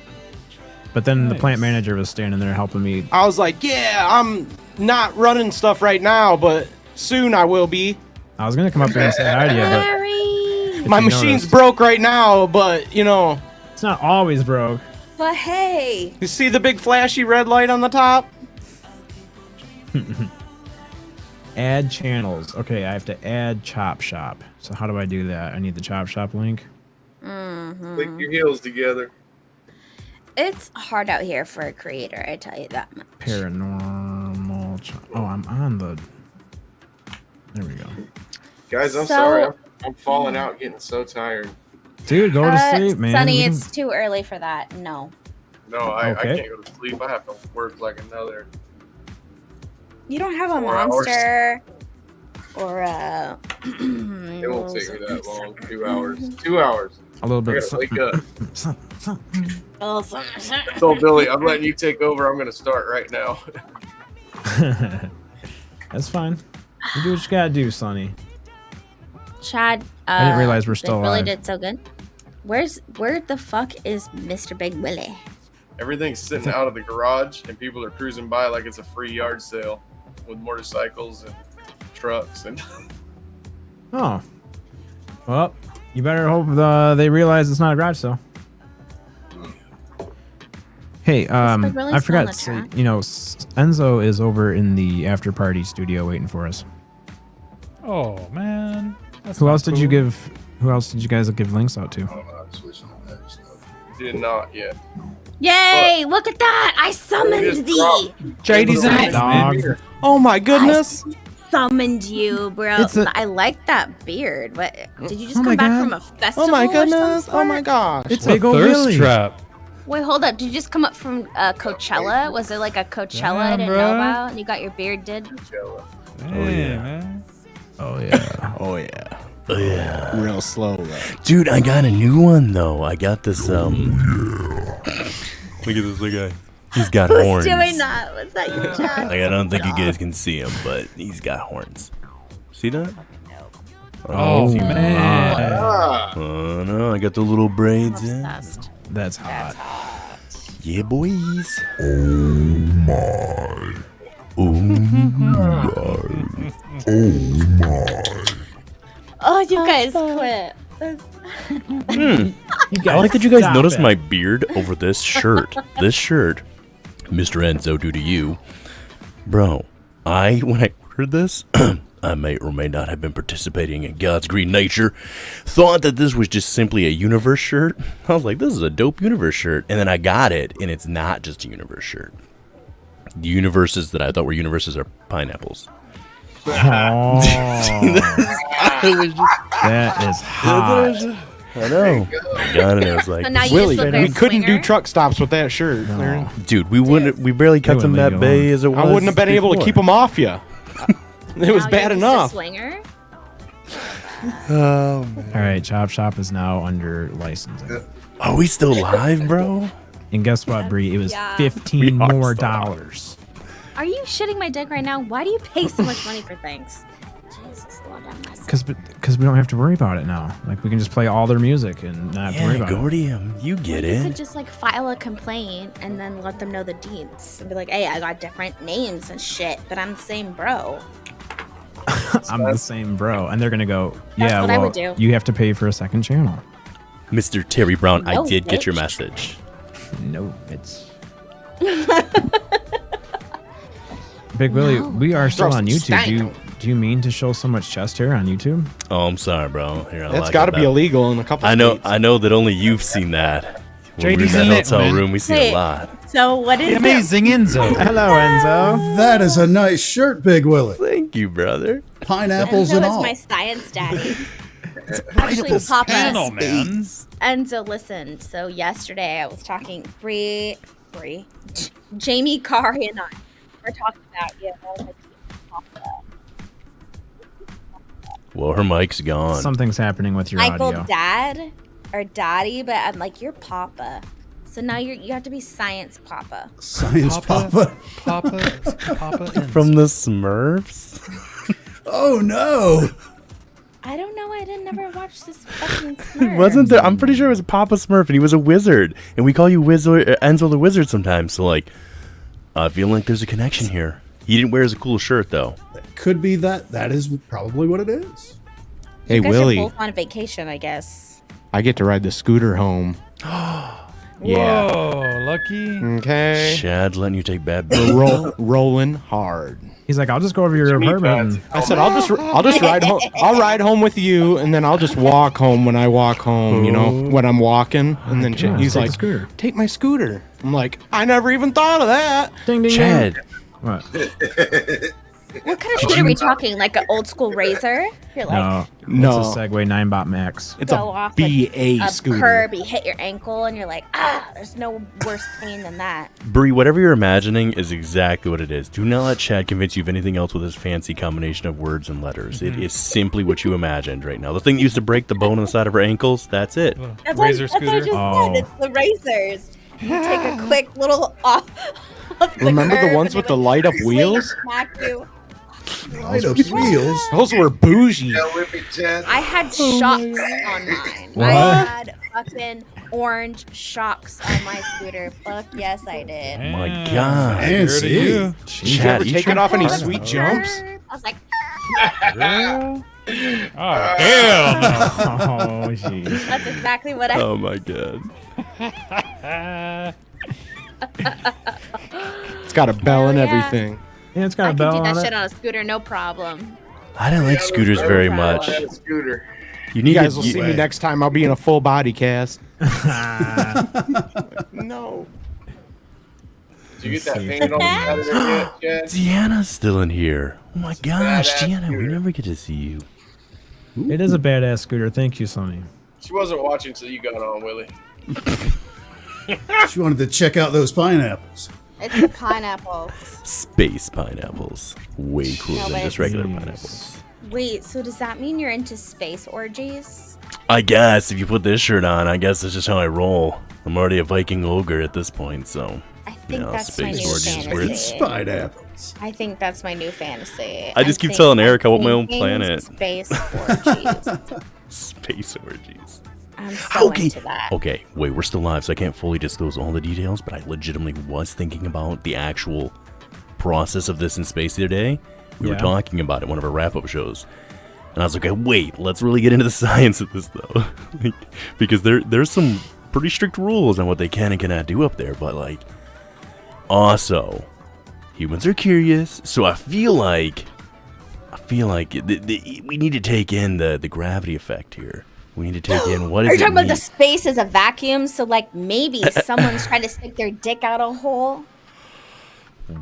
Speaker 7: But then the plant manager was standing there helping me.
Speaker 8: I was like, "Yeah, I'm not running stuff right now, but soon I will be."
Speaker 7: I was gonna come up there and say hi to you, but
Speaker 6: Sorry.
Speaker 8: My machine's broke right now, but you know,
Speaker 7: it's not always broke.
Speaker 6: But hey.
Speaker 8: you see the big flashy red light on the top?
Speaker 7: Add channels. Okay, I have to add Chop Shop. So how do I do that? I need the Chop Shop link.
Speaker 1: Click your heels together.
Speaker 6: It's hard out here for a creator, I tell you that much.
Speaker 7: Paranormal. Oh, I'm on the. There we go.
Speaker 1: Guys, I'm sorry. I'm falling out, getting so tired.
Speaker 7: Dude, go to sleep, man.
Speaker 6: Sonny, it's too early for that. No.
Speaker 1: No, I
Speaker 7: Okay.
Speaker 1: can't go to sleep. I have to work like another.
Speaker 6: You don't have a
Speaker 1: 4 hours.
Speaker 6: monster or a.
Speaker 1: It won't take me that long. 2 hours. 2 hours.
Speaker 7: A little
Speaker 1: I
Speaker 7: bit.
Speaker 1: gotta wake up.
Speaker 6: Oh,
Speaker 1: I told Billy, I'm letting you take over. I'm gonna start right now.
Speaker 7: That's fine. You do what you gotta do, Sonny.
Speaker 6: Chad.
Speaker 7: I didn't realize we're still
Speaker 6: Billy
Speaker 7: alive.
Speaker 6: did so good. Where the fuck is Mr. Big Willie?
Speaker 1: Everything's sitting out of the garage, and people are cruising by like it's a free yard sale with motorcycles and trucks and.
Speaker 7: Oh. Well, you better hope they realize it's not a garage sale. Hey,
Speaker 6: Really
Speaker 7: I forgot to
Speaker 6: still on
Speaker 7: say,
Speaker 6: the
Speaker 7: you know, Enzo is over in the after party studio waiting for us.
Speaker 2: Oh man. That's
Speaker 7: Who
Speaker 2: not
Speaker 7: else did you
Speaker 2: cool.
Speaker 7: give? Who else did you guys give links out to?
Speaker 1: Did not yet.
Speaker 6: Yay! Look at that! I summoned thee!
Speaker 8: JD's in
Speaker 7: Dog.
Speaker 8: Oh my goodness!
Speaker 6: Summoned you, bro.
Speaker 7: It's a-
Speaker 6: I like that beard. What? Did you just
Speaker 7: Oh my
Speaker 6: come back
Speaker 7: God.
Speaker 6: from a festival?
Speaker 8: Oh my
Speaker 6: or some
Speaker 8: goodness! Oh my
Speaker 6: sort?
Speaker 8: gosh!
Speaker 7: It's
Speaker 2: A
Speaker 7: Big ol'
Speaker 2: thirst
Speaker 7: Billy.
Speaker 2: trap.
Speaker 6: Wait, hold up. Did you just come up from Coachella? Was there like a Coachella I
Speaker 2: Damn,
Speaker 6: didn't
Speaker 2: bro.
Speaker 6: know about? And you got your beard did?
Speaker 2: Hey, man.
Speaker 7: Oh yeah.
Speaker 8: Oh yeah. Oh yeah. Real slow though.
Speaker 9: Dude, I got a new one though. I got this
Speaker 2: Look at this little guy.
Speaker 9: He's got
Speaker 6: Who's
Speaker 9: horns.
Speaker 6: doing that? Was that you, Chad?
Speaker 9: Like, I don't think you guys can see him, but he's got horns. See that?
Speaker 2: Oh, man.
Speaker 9: Oh no, I got the little braids in.
Speaker 6: Obsessed.
Speaker 7: That's hot.
Speaker 9: Yeah, boys.
Speaker 6: Oh, you guys quit.
Speaker 9: I like that you guys noticed my beard over this shirt. This shirt, Mr. Enzo, due to you. Bro, when I ordered this, I may or may not have been participating in God's green nature, thought that this was just simply a universe shirt. I was like, this is a dope universe shirt. And then I got it, and it's not just a universe shirt. The universes that I thought were universes are pineapples.
Speaker 7: Oh,
Speaker 9: That
Speaker 7: is hot.
Speaker 9: I know. I got it. I was like,
Speaker 6: So now you
Speaker 8: Willie,
Speaker 6: just live there
Speaker 8: we couldn't
Speaker 6: swinger?
Speaker 8: do truck stops with that shirt.
Speaker 7: No.
Speaker 9: dude, we barely kept
Speaker 7: wouldn't
Speaker 9: them
Speaker 7: leave
Speaker 9: that
Speaker 7: you
Speaker 9: bay
Speaker 7: alone.
Speaker 9: as it was.
Speaker 8: I wouldn't have been able to
Speaker 9: before.
Speaker 8: keep them off you. It was
Speaker 6: Now
Speaker 8: bad
Speaker 6: you're just a
Speaker 8: enough.
Speaker 6: swinger?
Speaker 9: Oh, man.
Speaker 7: All right, Chop Shop is now under licensing.
Speaker 9: Are we still live, bro?
Speaker 7: And guess what, Bree? It was
Speaker 6: Yeah.
Speaker 7: $15
Speaker 9: We are
Speaker 7: more
Speaker 9: still
Speaker 7: dollars.
Speaker 6: Are you shitting my dick right now? Why do you pay so much money for things? Jesus, Lord have mercy.
Speaker 7: Because we don't have to worry about it now. Like, we can just play all their music and not have to worry
Speaker 9: Yeah,
Speaker 7: about it.
Speaker 9: Gordium, you get
Speaker 6: You could
Speaker 9: it.
Speaker 6: just like file a complaint and then let them know the deeds and be like, hey, I got different names and shit, but I'm the same bro.
Speaker 7: I'm the same bro. And they're going to go,
Speaker 6: That's
Speaker 7: yeah,
Speaker 6: what I
Speaker 7: well,
Speaker 6: would do.
Speaker 7: you have to pay for a second channel.
Speaker 9: Mr. Terry Brown,
Speaker 6: No,
Speaker 9: I did get your
Speaker 6: bitch.
Speaker 9: message.
Speaker 7: No, it's... Big Willie, we are still
Speaker 8: Throw
Speaker 7: on
Speaker 8: some
Speaker 7: YouTube.
Speaker 8: stank.
Speaker 7: Do you mean to show so much chest hair on YouTube?
Speaker 9: Oh, I'm sorry, bro. Here, I
Speaker 8: That's
Speaker 9: like
Speaker 8: got to
Speaker 9: it
Speaker 8: be
Speaker 9: now.
Speaker 8: illegal in a couple.
Speaker 9: I know
Speaker 8: states.
Speaker 9: that only you've seen that. When we're
Speaker 2: JD's
Speaker 9: in
Speaker 2: in
Speaker 9: that
Speaker 2: it,
Speaker 9: hotel
Speaker 2: man.
Speaker 9: room, we see
Speaker 6: Wait.
Speaker 9: a lot.
Speaker 6: So what is
Speaker 2: The amazing Enzo.
Speaker 7: Hello, Enzo.
Speaker 10: That is a nice shirt, Big Willie.
Speaker 9: Thank you, brother.
Speaker 10: Pineapples
Speaker 6: Enzo
Speaker 10: and
Speaker 6: is
Speaker 10: all.
Speaker 6: my science daddy. Actually, Papa.
Speaker 2: Panel, man.
Speaker 6: Enzo, listen. So yesterday I was talking, Jamie Carr and I were talking about, you know, like,
Speaker 9: Well, her mic's gone.
Speaker 7: Something's happening with your
Speaker 6: I go
Speaker 7: audio.
Speaker 6: dad or daddy, but I'm like, you're Papa. So now you have to be science Papa.
Speaker 10: Science Papa.
Speaker 2: Papa Enzo.
Speaker 9: From the Smurfs?
Speaker 10: Oh no!
Speaker 6: I don't know. I didn't never watch this fucking Smurf.
Speaker 9: Wasn't there? I'm pretty sure it was Papa Smurf, and he was a wizard. And we call you Enzo the Wizard sometimes. So, like, I feel like there's a connection here. He didn't wear his cool shirt, though.
Speaker 10: Could be that. That is probably what it is.
Speaker 8: Hey,
Speaker 6: You guys are
Speaker 8: Willie,
Speaker 6: both on vacation, I guess.
Speaker 8: I get to ride the scooter home. Yeah.
Speaker 2: Whoa, lucky.
Speaker 8: Okay.
Speaker 9: Chad letting you take bad
Speaker 8: We're rolling hard.
Speaker 7: He's like, I'll just go over to your apartment. and-
Speaker 8: I said I'll just ride home. I'll ride home with you, and then I'll just walk home when I walk home. You know, when I'm walking, and then
Speaker 7: Come on,
Speaker 8: he's
Speaker 7: take the
Speaker 8: like,
Speaker 7: scooter.
Speaker 8: "Take my scooter." I'm like, I never even thought of that.
Speaker 7: Ding, ding,
Speaker 9: Chad,
Speaker 7: ding. What?
Speaker 6: What kind of scooter are we talking? Like an old school Razor? You're like,
Speaker 7: No.
Speaker 8: No.
Speaker 7: It's a Segway 9-bot Max.
Speaker 8: It's
Speaker 6: go
Speaker 8: a
Speaker 6: off
Speaker 8: BA
Speaker 6: a
Speaker 8: scooter.
Speaker 6: curb, you hit your ankle, and you're like, there's no worse pain than that.
Speaker 9: Bree, whatever you're imagining is exactly what it is. Do not let Chad convince you of anything else with his fancy combination of words and letters. It is simply what you imagined right now. The thing that used to break the bone on the side of her ankles, that's it.
Speaker 2: Razor
Speaker 6: That's what I
Speaker 2: scooter.
Speaker 6: just
Speaker 7: Oh.
Speaker 6: said. It's the Razors. You take a quick little off the
Speaker 8: Remember the
Speaker 6: curb
Speaker 8: ones
Speaker 6: and
Speaker 8: with
Speaker 6: it
Speaker 8: the light up
Speaker 6: swing and
Speaker 8: wheels?
Speaker 6: smack you.
Speaker 10: Light up wheels.
Speaker 8: Those were bougie.
Speaker 6: I had shocks on mine.
Speaker 7: What?
Speaker 6: I had fucking orange shocks on my scooter. Fuck yes, I did.
Speaker 9: My God.
Speaker 10: Fancy.
Speaker 2: You.
Speaker 8: Did you
Speaker 9: Chad,
Speaker 8: ever
Speaker 9: eat
Speaker 8: take
Speaker 9: your
Speaker 8: it off any
Speaker 9: heart
Speaker 8: sweet
Speaker 9: out.
Speaker 8: jumps?
Speaker 6: I was like,
Speaker 2: Oh, hell no.
Speaker 7: Oh, jeez.
Speaker 6: that's exactly what I.
Speaker 9: Oh my God.
Speaker 8: It's got a bell and
Speaker 6: Hell yeah.
Speaker 8: everything.
Speaker 7: Yeah, it's got
Speaker 6: I
Speaker 7: a
Speaker 6: could
Speaker 7: bell
Speaker 6: do that
Speaker 7: on
Speaker 6: shit
Speaker 7: it.
Speaker 6: on a scooter, no problem.
Speaker 9: I didn't like scooters very much.
Speaker 5: Scooter.
Speaker 9: You
Speaker 8: You
Speaker 9: need
Speaker 8: guys
Speaker 9: to.
Speaker 8: will see me next time. I'll be in a full body cast.
Speaker 7: Ah,
Speaker 8: No.
Speaker 1: Did you get that painted on the side of there yet, Chad?
Speaker 9: Deanna's still in here. Oh my gosh,
Speaker 1: badass
Speaker 9: Deanna, we
Speaker 1: scooter.
Speaker 9: never get to see you.
Speaker 7: it is a badass scooter. Thank you, Sonny.
Speaker 1: She wasn't watching till you got on, Willie.
Speaker 10: She wanted to check out those pineapples.
Speaker 6: It's the pineapples.
Speaker 9: Space pineapples. Way cooler
Speaker 6: No,
Speaker 9: than
Speaker 6: but
Speaker 9: just regular pineapples.
Speaker 6: Wait, so does that mean you're into space orgies?
Speaker 9: I guess if you put this shirt on, I guess that's just how I roll. I'm already a Viking ogre at this point, so.
Speaker 6: I think that's my new fantasy.
Speaker 10: It's pineapples.
Speaker 6: I think that's my new fantasy.
Speaker 9: I just keep telling Eric I want my own
Speaker 6: thinking
Speaker 9: planet.
Speaker 6: Space orgies.
Speaker 9: Space orgies.
Speaker 6: I'm so into that.
Speaker 9: Okay, wait, we're still live, so I can't fully disclose all the details, but I legitimately was thinking about the actual process of this in space the other day. We were talking about it in one of our wrap-up shows. And I was like, okay, wait, let's really get into the science of this, though. Because there's some pretty strict rules on what they can and cannot do up there, but, like, also, humans are curious, so I feel like we need to take in the gravity effect here. We need to take in what is it
Speaker 6: Are you talking about
Speaker 9: mean?
Speaker 6: the space as a vacuum? So, like, maybe someone's trying to stick their dick out a hole?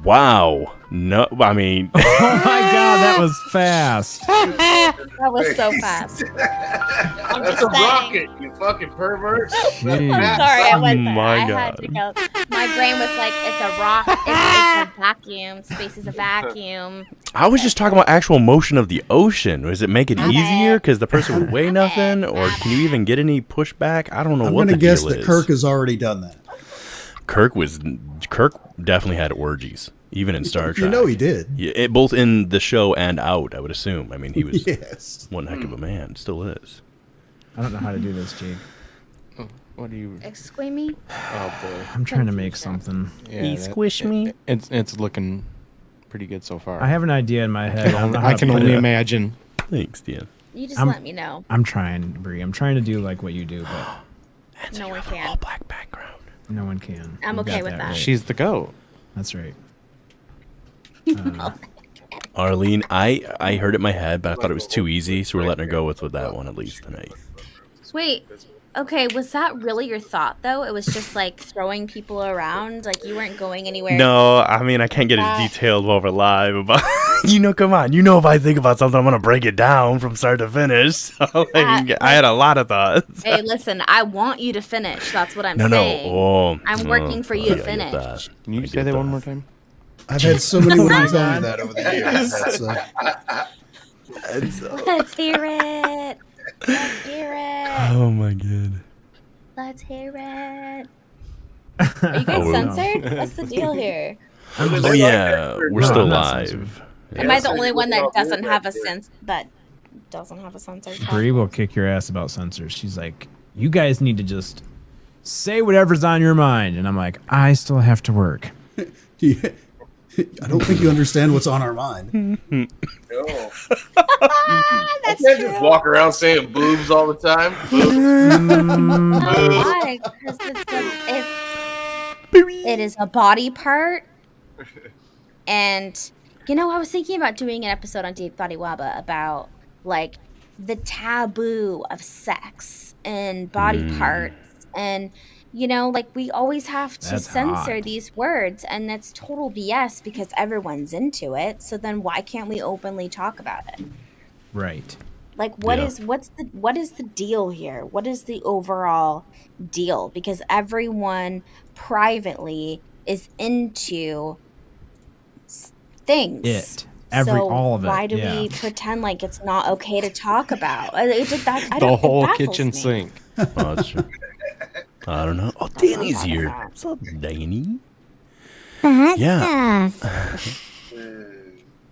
Speaker 9: Wow. No, I mean...
Speaker 7: Oh my god, that was fast.
Speaker 6: That was so fast. I'm
Speaker 1: That's
Speaker 6: just
Speaker 1: a
Speaker 6: saying.
Speaker 1: rocket, you fucking pervert.
Speaker 6: I'm sorry, I went there.
Speaker 9: My
Speaker 6: I had
Speaker 9: God.
Speaker 6: to go. My brain was like, it's a rock. It's a vacuum. Space is a vacuum.
Speaker 9: I was just talking about actual motion of the ocean. Does it make it easier because the person would weigh nothing? Or can you even get any pushback? I don't know
Speaker 10: I'm
Speaker 9: what
Speaker 10: going
Speaker 9: the
Speaker 10: to guess
Speaker 9: deal
Speaker 10: that
Speaker 9: is.
Speaker 10: Kirk has already done that.
Speaker 9: Kirk definitely had orgies, even in Star Trek.
Speaker 10: You know he did.
Speaker 9: Yeah, both in the show and out, I would assume. I mean, he was
Speaker 10: Yes.
Speaker 9: one heck of a man. Still is.
Speaker 7: I don't know how to do this, Jake.
Speaker 8: What do you?
Speaker 6: Excuse me?
Speaker 8: Oh boy.
Speaker 7: I'm trying to make something.
Speaker 8: Yeah,
Speaker 9: He squished me.
Speaker 8: It's looking pretty good so far.
Speaker 7: I have an idea in my head. don't know how
Speaker 8: I
Speaker 7: to
Speaker 8: can
Speaker 7: put
Speaker 8: only
Speaker 7: it.
Speaker 8: imagine.
Speaker 9: Thanks, Dan.
Speaker 6: You just let me know.
Speaker 7: I'm trying, Bree. I'm trying to do like what you do, but
Speaker 6: No one can.
Speaker 9: Black background.
Speaker 7: no one can.
Speaker 6: I'm
Speaker 7: You
Speaker 6: okay
Speaker 7: got
Speaker 6: with that.
Speaker 7: right.
Speaker 8: She's the goat.
Speaker 7: That's right.
Speaker 9: Arlene, I heard it in my head, but I thought it was too easy, so we're letting her go with that one at least tonight.
Speaker 6: Wait. Okay, was that really your thought, though? It was just like throwing people around? Like you weren't going anywhere?
Speaker 9: No, I mean, I can't get as detailed while we're live about, come on. If I think about something, I'm going to break it down from start to finish. So, I had a lot of thoughts.
Speaker 6: Hey, listen, I want you to finish. That's what I'm
Speaker 9: No.
Speaker 6: saying.
Speaker 9: Oh,
Speaker 6: I'm working for you to
Speaker 9: I get
Speaker 6: finish.
Speaker 9: that.
Speaker 8: Can you say that one more time?
Speaker 10: I've had so many women tell me that over the years.
Speaker 6: Let's hear it. Let's hear it.
Speaker 9: Oh, my God.
Speaker 6: Let's hear it. Are you guys censored? What's the deal here?
Speaker 9: Oh, yeah. We're
Speaker 7: No,
Speaker 9: still
Speaker 7: I'm not censored.
Speaker 9: live.
Speaker 6: Am I the only one that doesn't have a censored
Speaker 7: Bree will kick your ass about censors. She's like, you guys need to just say whatever's on your mind. And I'm like, I still have to work.
Speaker 10: I don't think you understand what's on our mind.
Speaker 1: No.
Speaker 6: That's
Speaker 1: I can't
Speaker 6: true.
Speaker 1: just walk around saying boobs all the time.
Speaker 6: Why? 'Cause it is a body part. And, I was thinking about doing an episode on Deep Body Waba about, like, the taboo of sex and body parts. And, like, we always have to
Speaker 7: That's
Speaker 6: censor
Speaker 7: hot.
Speaker 6: these words. And that's total BS because everyone's into it. So then why can't we openly talk about it?
Speaker 7: Right.
Speaker 6: Like, what is the deal here? What is the overall deal? Because everyone privately is into things.
Speaker 7: All of it.
Speaker 6: Why do
Speaker 7: yeah.
Speaker 6: we pretend like it's not okay to talk about?
Speaker 8: The whole kitchen sink.
Speaker 9: Oh, that's true. I don't know. Oh, Danny's here. What's up, Danny? Yeah.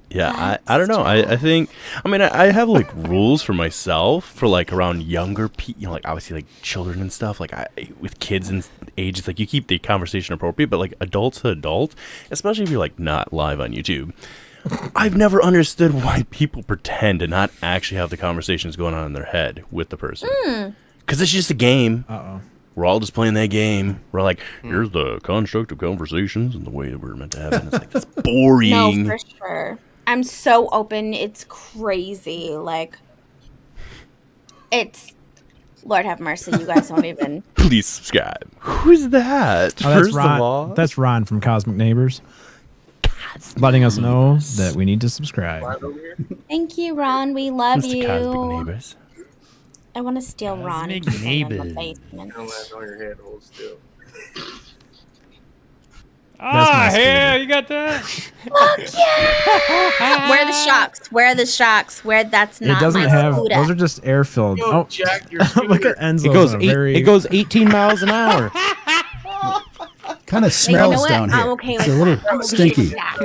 Speaker 9: Yeah, I don't know. I think, I have like rules for myself for like around younger people, like obviously like children and stuff. Like with kids and ages, like you keep the conversation appropriate, but like adult to adult, especially if you're like not live on YouTube. I've never understood why people pretend to not actually have the conversations going on in their head with the person. Because it's just a game.
Speaker 7: Uh-oh.
Speaker 9: We're all just playing that game. We're like, here's the construct of conversations and the way that we're meant to have it. And it's like, that's boring.
Speaker 6: No, for sure. I'm so open. It's crazy. Like, it's... Lord have mercy. You guys don't even...
Speaker 9: Please subscribe. Who's that?
Speaker 7: Oh, that's
Speaker 9: First
Speaker 7: Ron.
Speaker 9: of all,
Speaker 7: That's Ron from Cosmic Neighbors. Letting us know that we need to subscribe.
Speaker 6: Thank you, Ron. We love
Speaker 9: Mr.
Speaker 6: you.
Speaker 9: Cosmic Neighbors.
Speaker 6: I want to steal Ron. and
Speaker 2: Cosmic
Speaker 6: put him in the
Speaker 2: Neighbors.
Speaker 6: basement.
Speaker 1: Don't land on your head, hold still.
Speaker 2: Ah,
Speaker 7: my
Speaker 2: yeah, you got that?
Speaker 6: Where are the shocks? Where are the shocks? Where that's
Speaker 7: It
Speaker 6: not
Speaker 7: doesn't
Speaker 6: my
Speaker 7: have.
Speaker 6: scooter.
Speaker 7: Those are just air filled.
Speaker 1: Yo,
Speaker 7: Oh,
Speaker 1: Jack, your
Speaker 7: look at
Speaker 1: scooter.
Speaker 7: Enzo.
Speaker 8: It goes 18 miles an hour.
Speaker 10: Kind of smells down here.
Speaker 6: I'm okay
Speaker 10: It's
Speaker 6: with
Speaker 10: a little
Speaker 6: that. I'm okay
Speaker 10: stinky.
Speaker 6: with that.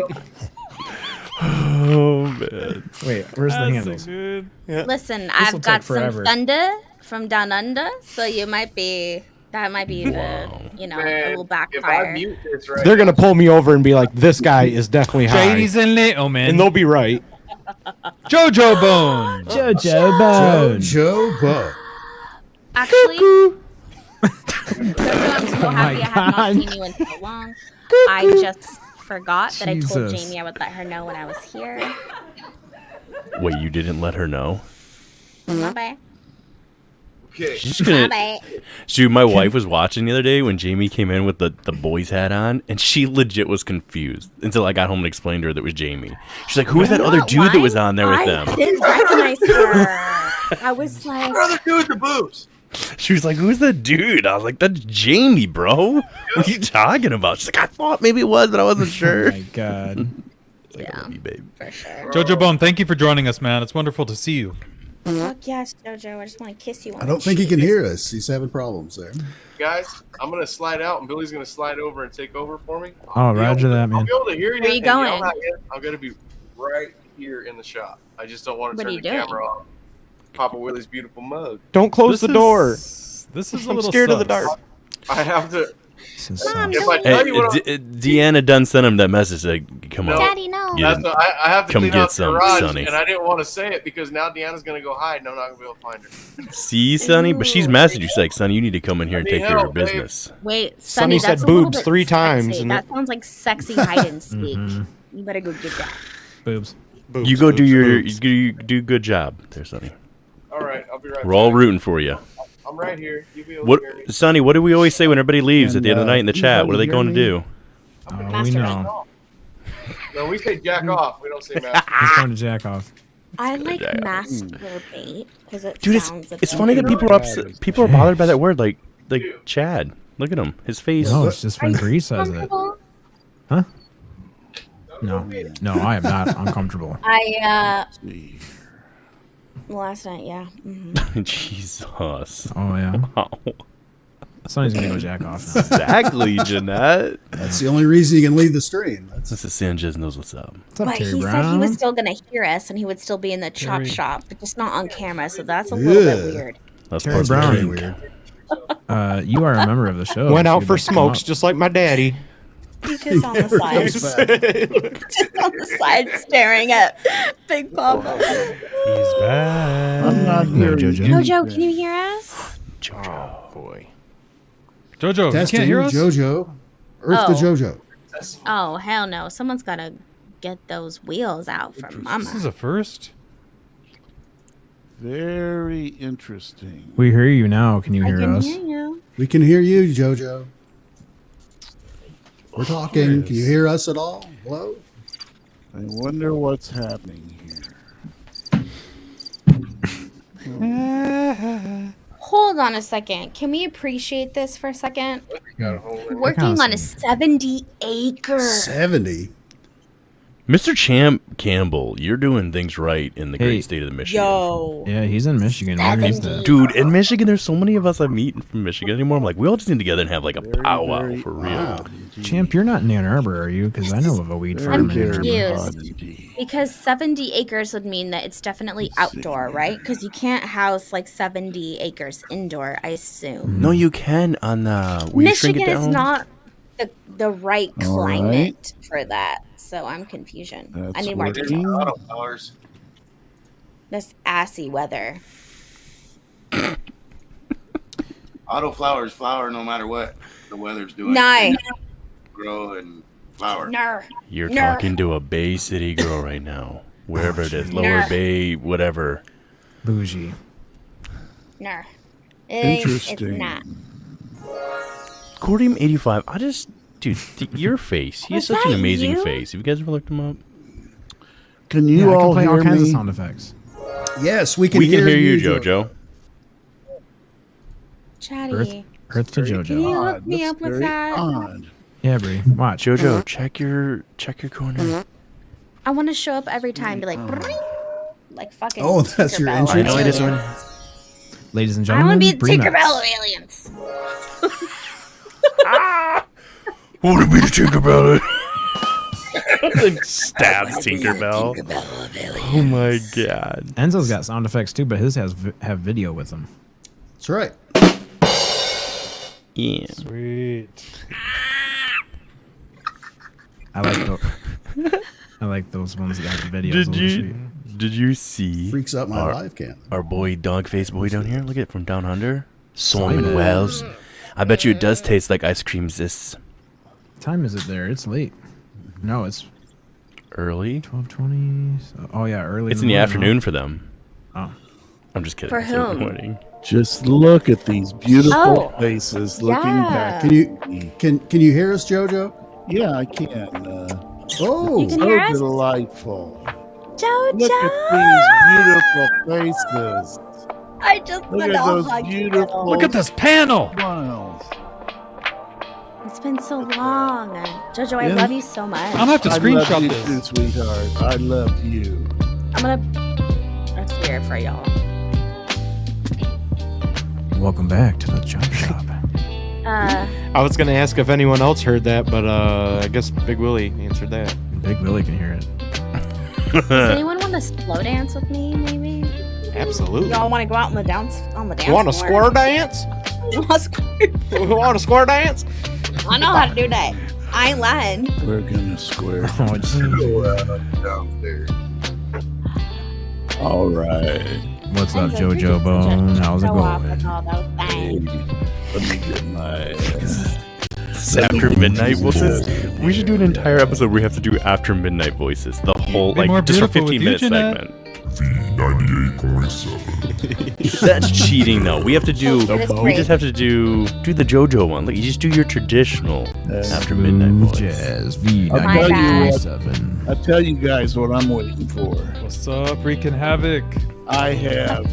Speaker 9: Oh man.
Speaker 7: Wait, where's the handles?
Speaker 6: Listen,
Speaker 7: This'll
Speaker 6: I've got
Speaker 7: take forever.
Speaker 6: some thunder from down under, so that might be the, you know, a
Speaker 1: Man,
Speaker 6: little
Speaker 1: if I
Speaker 6: backfire.
Speaker 1: mute this right
Speaker 8: They're
Speaker 1: now,
Speaker 8: gonna pull me over and be like, "This guy is definitely high,"
Speaker 2: Ladies and gentlemen,
Speaker 8: and they'll be right.
Speaker 2: JoJo Bone.
Speaker 7: Jojo Bone.
Speaker 10: Jojo Bo.
Speaker 6: Actually, I'm so
Speaker 7: Oh
Speaker 6: happy
Speaker 7: my
Speaker 6: I have not
Speaker 7: God.
Speaker 6: seen you in so long. I just forgot that I told
Speaker 7: Jesus.
Speaker 6: Jamie I would let her know when I was here.
Speaker 9: Wait, you didn't let her know?
Speaker 6: My bad.
Speaker 5: Okay.
Speaker 9: She's
Speaker 6: My
Speaker 9: gonna.
Speaker 6: bad.
Speaker 9: Dude, my wife was watching the other day when Jamie came in with the boy's hat on, and she legit was confused until I got home and explained to her that it was Jamie. She's like, "Who was that other dude that was on there with
Speaker 6: I
Speaker 9: them?"
Speaker 6: didn't recognize her. I was like,
Speaker 5: Brother, do the boobs.
Speaker 9: She was like, "Who's that dude?" I was like, "That's Jamie, bro. What are you talking about?" She's like, "I thought maybe it was, but I wasn't
Speaker 7: Oh
Speaker 9: sure."
Speaker 7: my god.
Speaker 9: It's like, I love you, babe.
Speaker 6: for sure.
Speaker 2: JoJo Bone, thank you for joining us, man. It's wonderful to see you.
Speaker 6: Fuck yes, JoJo. I just want to kiss you.
Speaker 10: I don't think he can hear us. He's having problems there.
Speaker 1: guys, I'm gonna slide out, and Billy's gonna slide over and take over for me.
Speaker 7: Oh, roger that,
Speaker 1: I'll
Speaker 7: man.
Speaker 1: be able to hear you.
Speaker 6: Where you
Speaker 1: and yell
Speaker 6: going?
Speaker 1: at you. I'm gonna be right here in the shop. I just don't want to
Speaker 6: What are
Speaker 1: turn
Speaker 6: you
Speaker 1: the
Speaker 6: doing?
Speaker 1: camera off. Papa Willie's beautiful mug.
Speaker 8: Don't close the door.
Speaker 2: This is a
Speaker 8: I'm
Speaker 2: little
Speaker 8: scared of the
Speaker 2: sus.
Speaker 8: dark.
Speaker 1: I have to.
Speaker 7: This is
Speaker 6: Mom,
Speaker 1: If
Speaker 6: no.
Speaker 1: I tell you what,
Speaker 9: Deanna done sent him that message. Like, come on.
Speaker 6: Daddy, no.
Speaker 9: Yeah.
Speaker 1: that's I have to
Speaker 9: Come
Speaker 1: clean
Speaker 9: get
Speaker 1: out the
Speaker 9: some,
Speaker 1: garage,
Speaker 9: Sonny.
Speaker 1: and I didn't want to say it because now Deanna's gonna go hide, and I'm not gonna be able to find her.
Speaker 9: See, Sonny? But she's messaged you. She's like, "Sonny, you need to come in here and
Speaker 1: I need
Speaker 9: take care of her
Speaker 1: help, babe.
Speaker 9: business."
Speaker 6: Wait,
Speaker 8: Sonny
Speaker 6: Sonny,
Speaker 8: said
Speaker 6: that's a little
Speaker 8: boobs
Speaker 6: bit
Speaker 8: 3
Speaker 6: sexy.
Speaker 8: times, and
Speaker 6: That sounds like sexy hide and seek.
Speaker 7: Mhm.
Speaker 6: You better go get that.
Speaker 7: boobs.
Speaker 9: You go do you do good job there, Sonny.
Speaker 1: All right, I'll be right
Speaker 9: We're all
Speaker 1: back.
Speaker 9: rooting for you.
Speaker 1: I'm right here. You be able
Speaker 9: What,
Speaker 1: to hear me.
Speaker 9: Sonny? What do we always say when everybody leaves at the end of the night in the chat? What are they going to do?
Speaker 7: Oh, we
Speaker 6: Masturbate.
Speaker 7: know.
Speaker 1: No, we say jack off. We don't say masturbate.
Speaker 7: He's going to jack off.
Speaker 6: I like
Speaker 9: Yeah.
Speaker 6: masturbate because it
Speaker 9: Dude,
Speaker 6: sounds.
Speaker 9: it's funny that people are upset. People are bothered by that word. Like Chad. Look at him. His face.
Speaker 7: No, it's just when Bree says it.
Speaker 6: Comfortable?
Speaker 7: Huh? No, I am not uncomfortable.
Speaker 6: Last night, yeah. Mhm.
Speaker 9: Jesus.
Speaker 7: Oh yeah.
Speaker 9: Oh,
Speaker 7: Sonny's gonna go jack off now.
Speaker 9: exactly, Jeanette.
Speaker 10: That's the only reason you can lead the stream. That's
Speaker 9: This is Sanchez knows what's up.
Speaker 7: What's up,
Speaker 6: But
Speaker 7: Terry
Speaker 6: he
Speaker 7: Brown?
Speaker 6: said he was still gonna hear us and he would still be in the chop
Speaker 2: Terry.
Speaker 6: shop, but just not on camera. So that's a little bit
Speaker 10: Yeah.
Speaker 6: weird.
Speaker 9: That's
Speaker 7: Terry
Speaker 9: part of
Speaker 7: Brown.
Speaker 9: the
Speaker 10: very
Speaker 9: drink.
Speaker 10: weird.
Speaker 7: You are a member of the show.
Speaker 8: Went
Speaker 7: so
Speaker 8: out
Speaker 7: you'd
Speaker 8: for
Speaker 7: like to come
Speaker 8: smokes
Speaker 7: up.
Speaker 8: just like my daddy.
Speaker 6: He's just on the side,
Speaker 10: Comes back.
Speaker 6: just on the side, staring at Big Papa.
Speaker 2: He's back.
Speaker 11: I'm not
Speaker 7: No,
Speaker 11: hearing
Speaker 7: Jojo.
Speaker 6: Jojo, can you hear us?
Speaker 8: Oh boy.
Speaker 2: JoJo, you
Speaker 10: Testing
Speaker 2: can't hear us?
Speaker 10: JoJo. Earth to
Speaker 6: Oh.
Speaker 10: JoJo.
Speaker 6: Oh hell no! Someone's gotta get those wheels out from
Speaker 2: This is
Speaker 6: Mama.
Speaker 2: a first.
Speaker 11: Very interesting.
Speaker 7: We hear you now. Can you
Speaker 6: I
Speaker 7: hear
Speaker 6: can
Speaker 7: us?
Speaker 6: hear you.
Speaker 10: We can hear you, JoJo. We're talking. Can you hear us at all? Hello?
Speaker 11: I wonder what's happening here.
Speaker 6: Hold on a second. Can we appreciate this for a second?
Speaker 1: Got a whole
Speaker 6: Working on a
Speaker 7: Awesome.
Speaker 6: 70 acre.
Speaker 10: 70.
Speaker 9: Mr. Champ Campbell, you're doing things right in the
Speaker 7: Hey.
Speaker 9: great state of Michigan.
Speaker 6: Yo.
Speaker 7: Yeah, he's in Michigan. Where is
Speaker 6: 70.
Speaker 7: that?
Speaker 9: Dude, in Michigan, there's so many of us I meet from Michigan anymore. I'm like, we all just need to get together and have like a
Speaker 11: Very,
Speaker 9: powwow
Speaker 11: very
Speaker 9: for real.
Speaker 11: odd indeed.
Speaker 7: Champ, you're not in Ann Arbor, are you? Because I know of a weed
Speaker 11: Very,
Speaker 7: farm in Ann
Speaker 11: very
Speaker 7: Arbor.
Speaker 6: confused.
Speaker 11: odd indeed.
Speaker 6: Because 70 acres would mean that it's definitely outdoor, right? Because you can't house like 70 acres indoor, I assume.
Speaker 9: No, you can on will you shrink it
Speaker 6: Michigan is
Speaker 9: down?
Speaker 6: not the right
Speaker 11: All
Speaker 6: climate for that. So I'm confusion. I
Speaker 11: That's
Speaker 6: need more
Speaker 11: working.
Speaker 6: detail.
Speaker 1: auto flowers.
Speaker 6: This assy weather.
Speaker 5: Auto flowers flower no matter what the weather's doing.
Speaker 6: No.
Speaker 5: Grow and flower.
Speaker 6: No.
Speaker 9: You're
Speaker 6: No.
Speaker 9: talking to a Bay City girl right now. Wherever it is,
Speaker 6: No.
Speaker 9: Lower Bay, whatever.
Speaker 7: Bougie.
Speaker 6: No. It's
Speaker 11: Interesting.
Speaker 6: not.
Speaker 9: Cordium 85. Dude, your face. He has
Speaker 6: Was
Speaker 9: such an
Speaker 6: that
Speaker 9: amazing
Speaker 6: you?
Speaker 9: face. Have you guys ever looked him up?
Speaker 11: Can
Speaker 7: Yeah,
Speaker 11: you
Speaker 7: I can
Speaker 11: all
Speaker 7: play
Speaker 11: hear
Speaker 7: all kinds of
Speaker 11: me?
Speaker 7: sound effects.
Speaker 10: Yes, we can
Speaker 9: We can hear you,
Speaker 10: JoJo.
Speaker 9: JoJo.
Speaker 6: Chatty.
Speaker 7: Earth to
Speaker 6: Can you
Speaker 7: JoJo.
Speaker 6: hook me
Speaker 11: That's
Speaker 6: up with
Speaker 11: very
Speaker 6: that?
Speaker 11: odd.
Speaker 7: Yeah, Bree. Watch.
Speaker 9: JoJo, check your corner.
Speaker 6: I want to show up every time, be like, "Bring," like fucking.
Speaker 10: Oh, that's
Speaker 6: Tinkerbell
Speaker 10: your
Speaker 6: of
Speaker 10: entrance?
Speaker 9: I know it is.
Speaker 6: aliens.
Speaker 7: Ladies and
Speaker 6: I
Speaker 7: gentlemen,
Speaker 6: want to be the
Speaker 7: Bree
Speaker 6: Tinkerbell
Speaker 7: Nuts.
Speaker 6: of aliens.
Speaker 9: What would it be to Tinkerbell? Stabs Tinkerbell. Oh my god.
Speaker 7: Enzo's got sound effects too, but his have video with them.
Speaker 10: That's right.
Speaker 9: Yeah.
Speaker 2: Sweet.
Speaker 7: I like those ones that have the videos.
Speaker 9: Did you see?
Speaker 10: Freaks out my live cam.
Speaker 9: Our boy, Dogface Boy down here. Look at it from down under. Simon Wells. I bet you it does taste like ice cream this.
Speaker 7: What time is it there? It's late. No, it's
Speaker 9: early.
Speaker 7: 12:20. Oh yeah, early.
Speaker 9: It's in the afternoon for them.
Speaker 7: Oh,
Speaker 9: I'm just kidding.
Speaker 6: For
Speaker 9: It's
Speaker 6: whom?
Speaker 9: morning.
Speaker 11: Just look at these beautiful
Speaker 6: Oh,
Speaker 11: faces looking back.
Speaker 10: Can you hear us, JoJo?
Speaker 11: Yeah, I can.
Speaker 10: Oh,
Speaker 6: You can
Speaker 11: so
Speaker 6: hear us?
Speaker 11: delightful.
Speaker 6: Jojo.
Speaker 11: Look at these beautiful faces.
Speaker 6: I just
Speaker 11: Look
Speaker 6: want
Speaker 11: at
Speaker 6: to
Speaker 11: those
Speaker 6: hug you.
Speaker 11: beautiful
Speaker 2: Look at this panel.
Speaker 11: smiles.
Speaker 6: It's been so long. Jojo, I
Speaker 11: Yeah.
Speaker 6: love you so much.
Speaker 2: I'm gonna have to
Speaker 11: I love
Speaker 2: screenshot
Speaker 11: you
Speaker 2: this.
Speaker 11: too, sweetheart. I love you.
Speaker 6: I'm gonna. That's weird for y'all.
Speaker 7: welcome back to the chop shop.
Speaker 8: I was gonna ask if anyone else heard that, but I guess Big Willie answered that.
Speaker 7: Big Willie can hear it.
Speaker 6: Does anyone want to slow dance with me? Maybe.
Speaker 8: Absolutely.
Speaker 6: Y'all want to go out on the dance
Speaker 8: You want a
Speaker 6: floor?
Speaker 8: square dance?
Speaker 6: You want a square?
Speaker 8: You want a square dance?
Speaker 6: I know how to do that. I ain't lying.
Speaker 11: We're gonna square.
Speaker 7: Oh, jeez.
Speaker 5: Downstairs.
Speaker 11: All right.
Speaker 7: What's up, JoJo Bone? How's it
Speaker 6: Show off
Speaker 7: going?
Speaker 6: with all those things.
Speaker 11: Let me get my.
Speaker 9: It's after midnight voices. We should do an entire episode where we have to do after midnight voices. The whole
Speaker 2: Be more
Speaker 9: just for
Speaker 2: beautiful
Speaker 9: 15
Speaker 2: with you,
Speaker 9: minute
Speaker 2: Jeanette.
Speaker 9: segment. That's cheating though. We have to do
Speaker 6: It is
Speaker 9: we
Speaker 6: great.
Speaker 9: just have to do the JoJo one. Like you just do your traditional after midnight
Speaker 7: Smooth
Speaker 9: voice.
Speaker 7: Jazz
Speaker 11: I'll tell you what.
Speaker 7: V997.
Speaker 11: I tell you guys what I'm waiting for.
Speaker 2: What's up, wreaking havoc?
Speaker 11: I have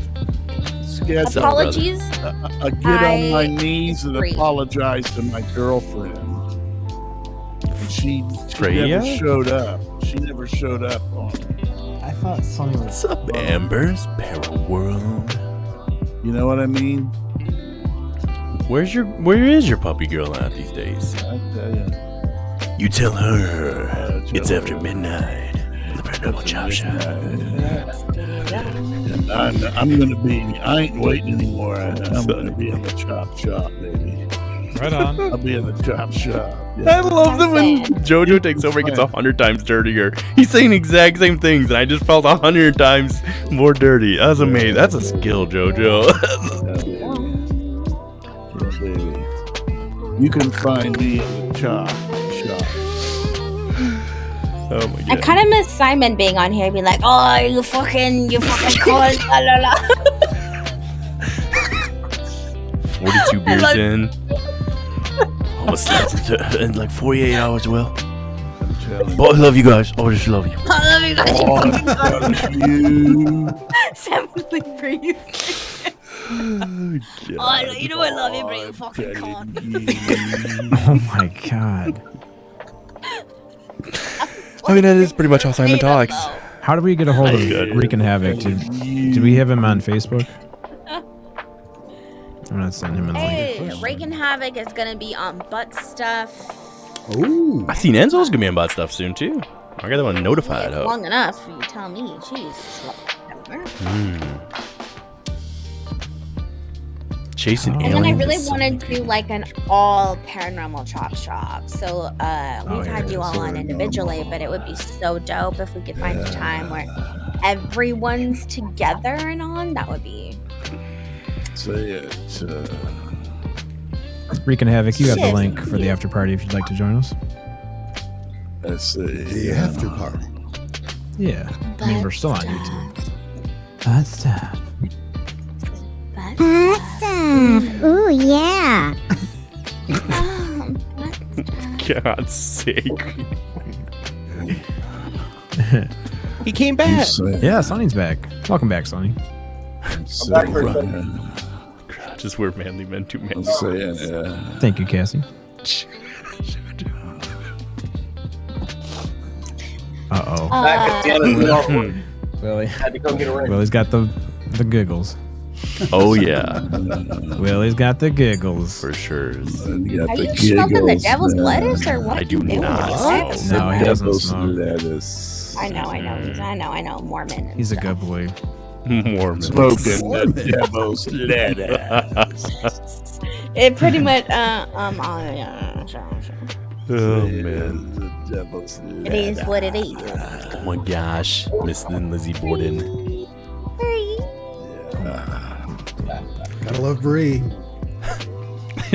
Speaker 11: scheduled
Speaker 6: Apologies.
Speaker 11: a get on my knees and
Speaker 6: agree.
Speaker 11: apologize to my girlfriend. And she
Speaker 9: Freya?
Speaker 11: never showed up. She never showed up on.
Speaker 7: I thought something was.
Speaker 9: What's up, Amber's Para World?
Speaker 11: You know what I mean?
Speaker 9: Where is your puppy girl at these days?
Speaker 11: I tell you.
Speaker 9: You tell her
Speaker 11: tell
Speaker 9: it's
Speaker 11: her.
Speaker 9: after midnight. The Paranormal Chop Shop.
Speaker 11: And I'm gonna be. I ain't waiting anymore. I'm gonna be in the chop shop, baby.
Speaker 2: Right on.
Speaker 11: I'll be in the chop shop.
Speaker 9: I
Speaker 11: Yeah.
Speaker 9: love that when JoJo takes over, it gets 100 times dirtier. He's saying the exact same things, and I just felt 100 times more dirty. That's amazing. That's a skill, JoJo.
Speaker 11: Yeah, baby. You can find me in the chop shop.
Speaker 9: Oh my
Speaker 6: I
Speaker 9: god.
Speaker 6: kind of miss Simon being on here, being like, "Oh, you fucking cold, la la la."
Speaker 9: 42 beers
Speaker 6: love-
Speaker 9: in. Almost in like 48 hours, Will.
Speaker 11: I'm telling you.
Speaker 9: But I love you guys. I just love you.
Speaker 6: I love you guys.
Speaker 11: Oh, I'm telling you.
Speaker 6: Simply for you. Oh, you know I love you, but you fucking can't.
Speaker 7: Oh my god.
Speaker 9: I mean, that is pretty much how Simon talks.
Speaker 7: How do we get a hold of
Speaker 9: Good.
Speaker 7: Wreaking Havoc? Did we have him on Facebook? I'm gonna send him a link.
Speaker 6: Hey, Reagan Havoc is gonna be on butt stuff.
Speaker 10: Ooh.
Speaker 9: I seen Enzo's gonna be on about stuff soon too. I got that one notified.
Speaker 6: It's long enough. You tell me. Jeez.
Speaker 9: Chasing
Speaker 6: And then I
Speaker 9: aliens.
Speaker 6: really want to do like an all paranormal chop shop. So we've had you all on individually, but it would be so dope if we could find a time where everyone's together and on. That would be.
Speaker 11: Say it.
Speaker 7: Wreaking Havoc, you have the
Speaker 6: Shit.
Speaker 7: link for the after party if you'd like to join us.
Speaker 11: Let's see.
Speaker 10: The after party.
Speaker 7: Yeah. I mean, we're still on YouTube. That's tough.
Speaker 6: But
Speaker 12: Ooh, yeah.
Speaker 9: God's sake.
Speaker 8: He came back.
Speaker 7: Yeah, Sonny's back. Welcome back, Sonny.
Speaker 9: Just we're manly men, too manly.
Speaker 7: Thank you, Cassie.
Speaker 6: uh,
Speaker 7: Willie. Willie's got the giggles.
Speaker 9: Oh yeah,
Speaker 7: Willie's got the giggles
Speaker 9: for sure.
Speaker 6: Are you smoking the devil's lettuce or what?
Speaker 9: I do not.
Speaker 7: No, he doesn't smoke.
Speaker 11: Lettuce.
Speaker 6: I know. Mormon.
Speaker 7: He's a good boy.
Speaker 9: Mormon.
Speaker 11: Smoking the devil's lettuce.
Speaker 6: It pretty much.
Speaker 9: Oh man.
Speaker 6: It is what it is.
Speaker 9: Oh my gosh, Miss Lizzie Borden.
Speaker 10: Gotta love Bree.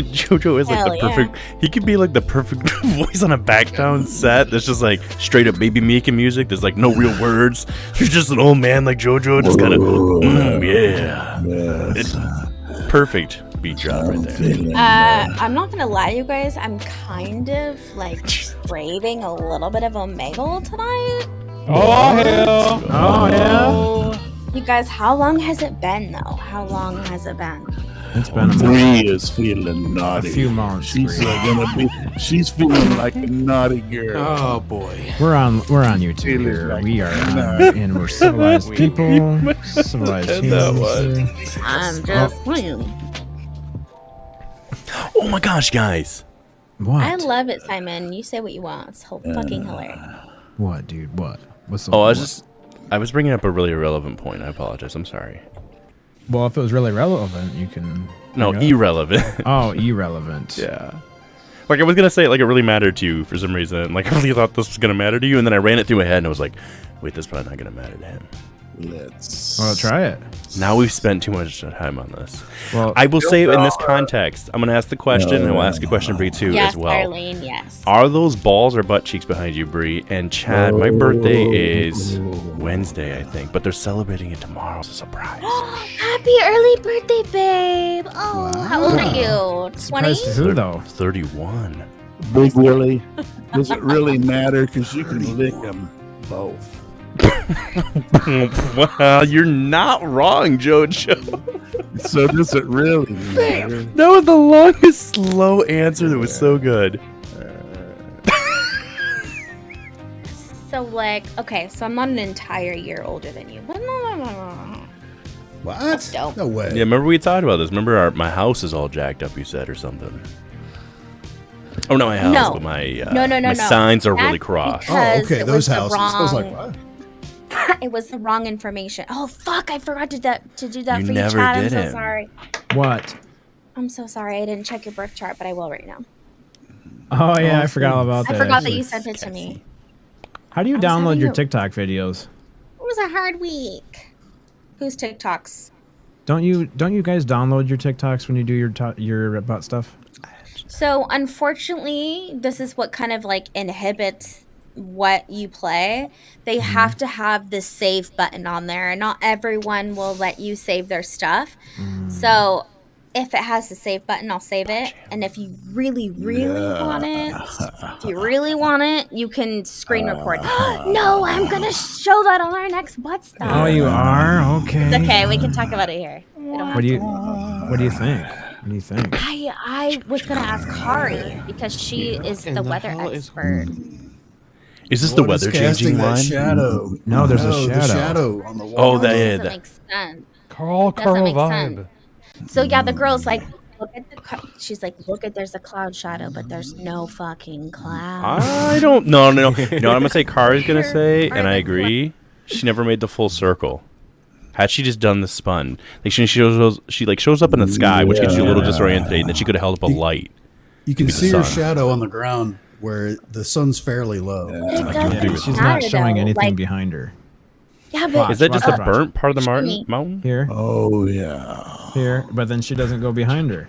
Speaker 9: JoJo is like
Speaker 6: Hell
Speaker 9: the perfect. He could be like the perfect voice on a background set. That's just like straight up baby making music. There's like no real words. You're just an old man like JoJo, just kind of yeah. It's perfect beat drop right there.
Speaker 6: I'm not gonna lie, you guys. I'm kind of like craving a little bit of Omegle tonight.
Speaker 2: Oh hell!
Speaker 7: Oh yeah.
Speaker 6: You guys, how long has it been though? How long has it been?
Speaker 7: It's been a
Speaker 11: Bree is feeling naughty.
Speaker 7: A few months.
Speaker 11: She's she's feeling like a naughty girl.
Speaker 8: Oh boy.
Speaker 7: We're on YouTube
Speaker 11: Feeling
Speaker 7: here.
Speaker 11: like
Speaker 7: We are and we're civilized people. Civilized humans.
Speaker 6: I'm just playing.
Speaker 9: Oh my gosh, guys!
Speaker 7: What?
Speaker 6: I love it, Simon. You say what you want. It's fucking hilarious.
Speaker 7: What, dude? What? What's the?
Speaker 9: Oh, I was bringing up a really irrelevant point. I apologize. I'm sorry.
Speaker 7: Well, if it was really relevant, you can.
Speaker 9: No, irrelevant.
Speaker 7: Oh, irrelevant.
Speaker 9: Yeah. Like I was gonna say, like it really mattered to you for some reason. Like I really thought this was gonna matter to you, and then I ran it through my head, and I was like, "Wait, this is probably not gonna matter to him."
Speaker 7: Well, try it.
Speaker 9: Now we've spent too much time on this.
Speaker 7: Well,
Speaker 9: I will say in this context, I'm gonna ask the question, and we'll ask a question, Bree, too,
Speaker 6: Yes,
Speaker 9: as well.
Speaker 6: Darlene, yes.
Speaker 9: Are those balls or butt cheeks behind you, Bree? And Chad, my birthday is Wednesday, I think, but they're celebrating it tomorrow. It's a surprise.
Speaker 6: Happy early birthday, babe. Oh, how old are you? 20?
Speaker 7: Surprised who though?
Speaker 9: 31.
Speaker 11: Big Willie, does it really matter? Because you can lick them both.
Speaker 9: Well, you're not wrong, JoJo.
Speaker 11: So does it really matter?
Speaker 9: That was the longest slow answer that was so good.
Speaker 6: So, like, okay, so I'm not an entire year older than you. But
Speaker 10: What?
Speaker 6: That's dope.
Speaker 10: No way.
Speaker 9: Yeah, remember we talked about this. Remember my house is all jacked up, you said, or something. Oh, not my house,
Speaker 6: No.
Speaker 9: but my
Speaker 6: No.
Speaker 9: signs are
Speaker 6: That's
Speaker 9: really crossed.
Speaker 6: because
Speaker 10: okay,
Speaker 6: it
Speaker 10: those
Speaker 6: was the
Speaker 10: houses. I was like,
Speaker 6: wrong-
Speaker 10: what?
Speaker 6: It was the wrong information. Oh, fuck, I forgot to do that
Speaker 9: You
Speaker 6: for you,
Speaker 9: never
Speaker 6: Chad. I'm
Speaker 9: did
Speaker 6: so
Speaker 9: it.
Speaker 6: sorry.
Speaker 7: What?
Speaker 6: I'm so sorry. I didn't check your birth chart, but I will right now.
Speaker 7: Oh yeah, I forgot all about
Speaker 6: I
Speaker 7: that.
Speaker 6: forgot that
Speaker 7: actually.
Speaker 6: you sent it to me.
Speaker 7: How do you
Speaker 6: I was
Speaker 7: download
Speaker 6: having
Speaker 7: your
Speaker 6: a-
Speaker 7: TikTok videos?
Speaker 6: It was a hard week. Whose TikToks?
Speaker 7: Don't you guys download your TikToks when you do your butt stuff?
Speaker 6: So unfortunately, this is what kind of like inhibits what you play. They have to have the save button on there, and not everyone will let you save their stuff. So if it has the save button, I'll save it. And if you really want it, you can screen record. No, I'm gonna show that on our next butt stuff.
Speaker 7: Oh, you are? Okay.
Speaker 6: It's okay, we can talk about it here. We don't have
Speaker 7: What do
Speaker 6: to.
Speaker 7: you think? What do you think?
Speaker 6: I was gonna ask Kari because she is the weather expert.
Speaker 9: Is this the
Speaker 10: What is
Speaker 9: weather
Speaker 10: casting
Speaker 9: changing
Speaker 10: that
Speaker 9: one?
Speaker 10: shadow?
Speaker 7: No, there's a
Speaker 10: the
Speaker 7: shadow.
Speaker 10: shadow on the wall.
Speaker 9: Oh,
Speaker 6: That
Speaker 9: that
Speaker 6: doesn't
Speaker 9: is.
Speaker 6: make sense.
Speaker 2: Carl
Speaker 6: Doesn't make
Speaker 2: vibe.
Speaker 6: sense. So yeah, the girl's like, look at she's like, look at, there's a cloud shadow, but there's no fucking cloud.
Speaker 9: I don't. No. You know what I'm gonna say? Kari's gonna say, and I agree. She never made the full circle. Had she just done the spun, like she shows up in the sky, which gets you a little disoriented, and then she could have held up a light.
Speaker 10: You can
Speaker 9: Be the
Speaker 10: see her
Speaker 9: sun.
Speaker 10: shadow on the ground where the sun's fairly low.
Speaker 6: It
Speaker 9: I
Speaker 6: doesn't
Speaker 9: agree with
Speaker 7: She's
Speaker 6: matter,
Speaker 7: not showing
Speaker 6: though.
Speaker 7: anything
Speaker 6: Like,
Speaker 7: behind her.
Speaker 6: yeah, but
Speaker 9: Is that just
Speaker 7: Watch,
Speaker 9: the
Speaker 7: watch.
Speaker 9: burnt part of the
Speaker 6: Jimmy.
Speaker 9: mountain?
Speaker 7: Here,
Speaker 11: Oh yeah.
Speaker 7: here, but then she doesn't go behind her.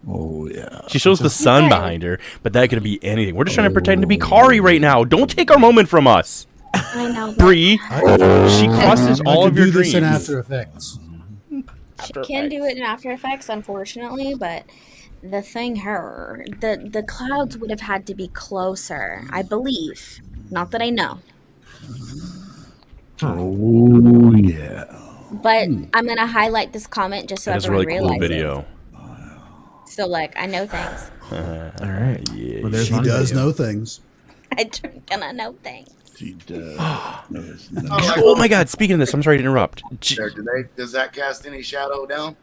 Speaker 11: Oh yeah.
Speaker 9: She shows the sun
Speaker 6: Okay.
Speaker 9: behind her, but that could be anything. We're just trying to pretend to be Kari right now. Don't take our moment from us,
Speaker 6: I know. But
Speaker 9: Bree. She crosses
Speaker 10: I
Speaker 9: all
Speaker 10: could
Speaker 9: of your
Speaker 10: do this
Speaker 9: dreams.
Speaker 10: in After Effects.
Speaker 6: she can do it in After Effects, unfortunately, but the thing the clouds would have had to be closer, I believe. Not that I know.
Speaker 11: Oh yeah.
Speaker 6: But I'm gonna highlight this comment just so
Speaker 9: That is a
Speaker 6: everyone
Speaker 9: really cool
Speaker 6: realizes.
Speaker 9: video.
Speaker 6: So like, I know things.
Speaker 7: All right.
Speaker 9: Yeah.
Speaker 7: Well, there's
Speaker 10: She
Speaker 7: one
Speaker 10: does
Speaker 7: video.
Speaker 10: know things.
Speaker 6: I'm gonna know things.
Speaker 11: She does.
Speaker 9: Oh my God! Speaking of this, I'm sorry to interrupt.
Speaker 5: Does that cast any shadow down?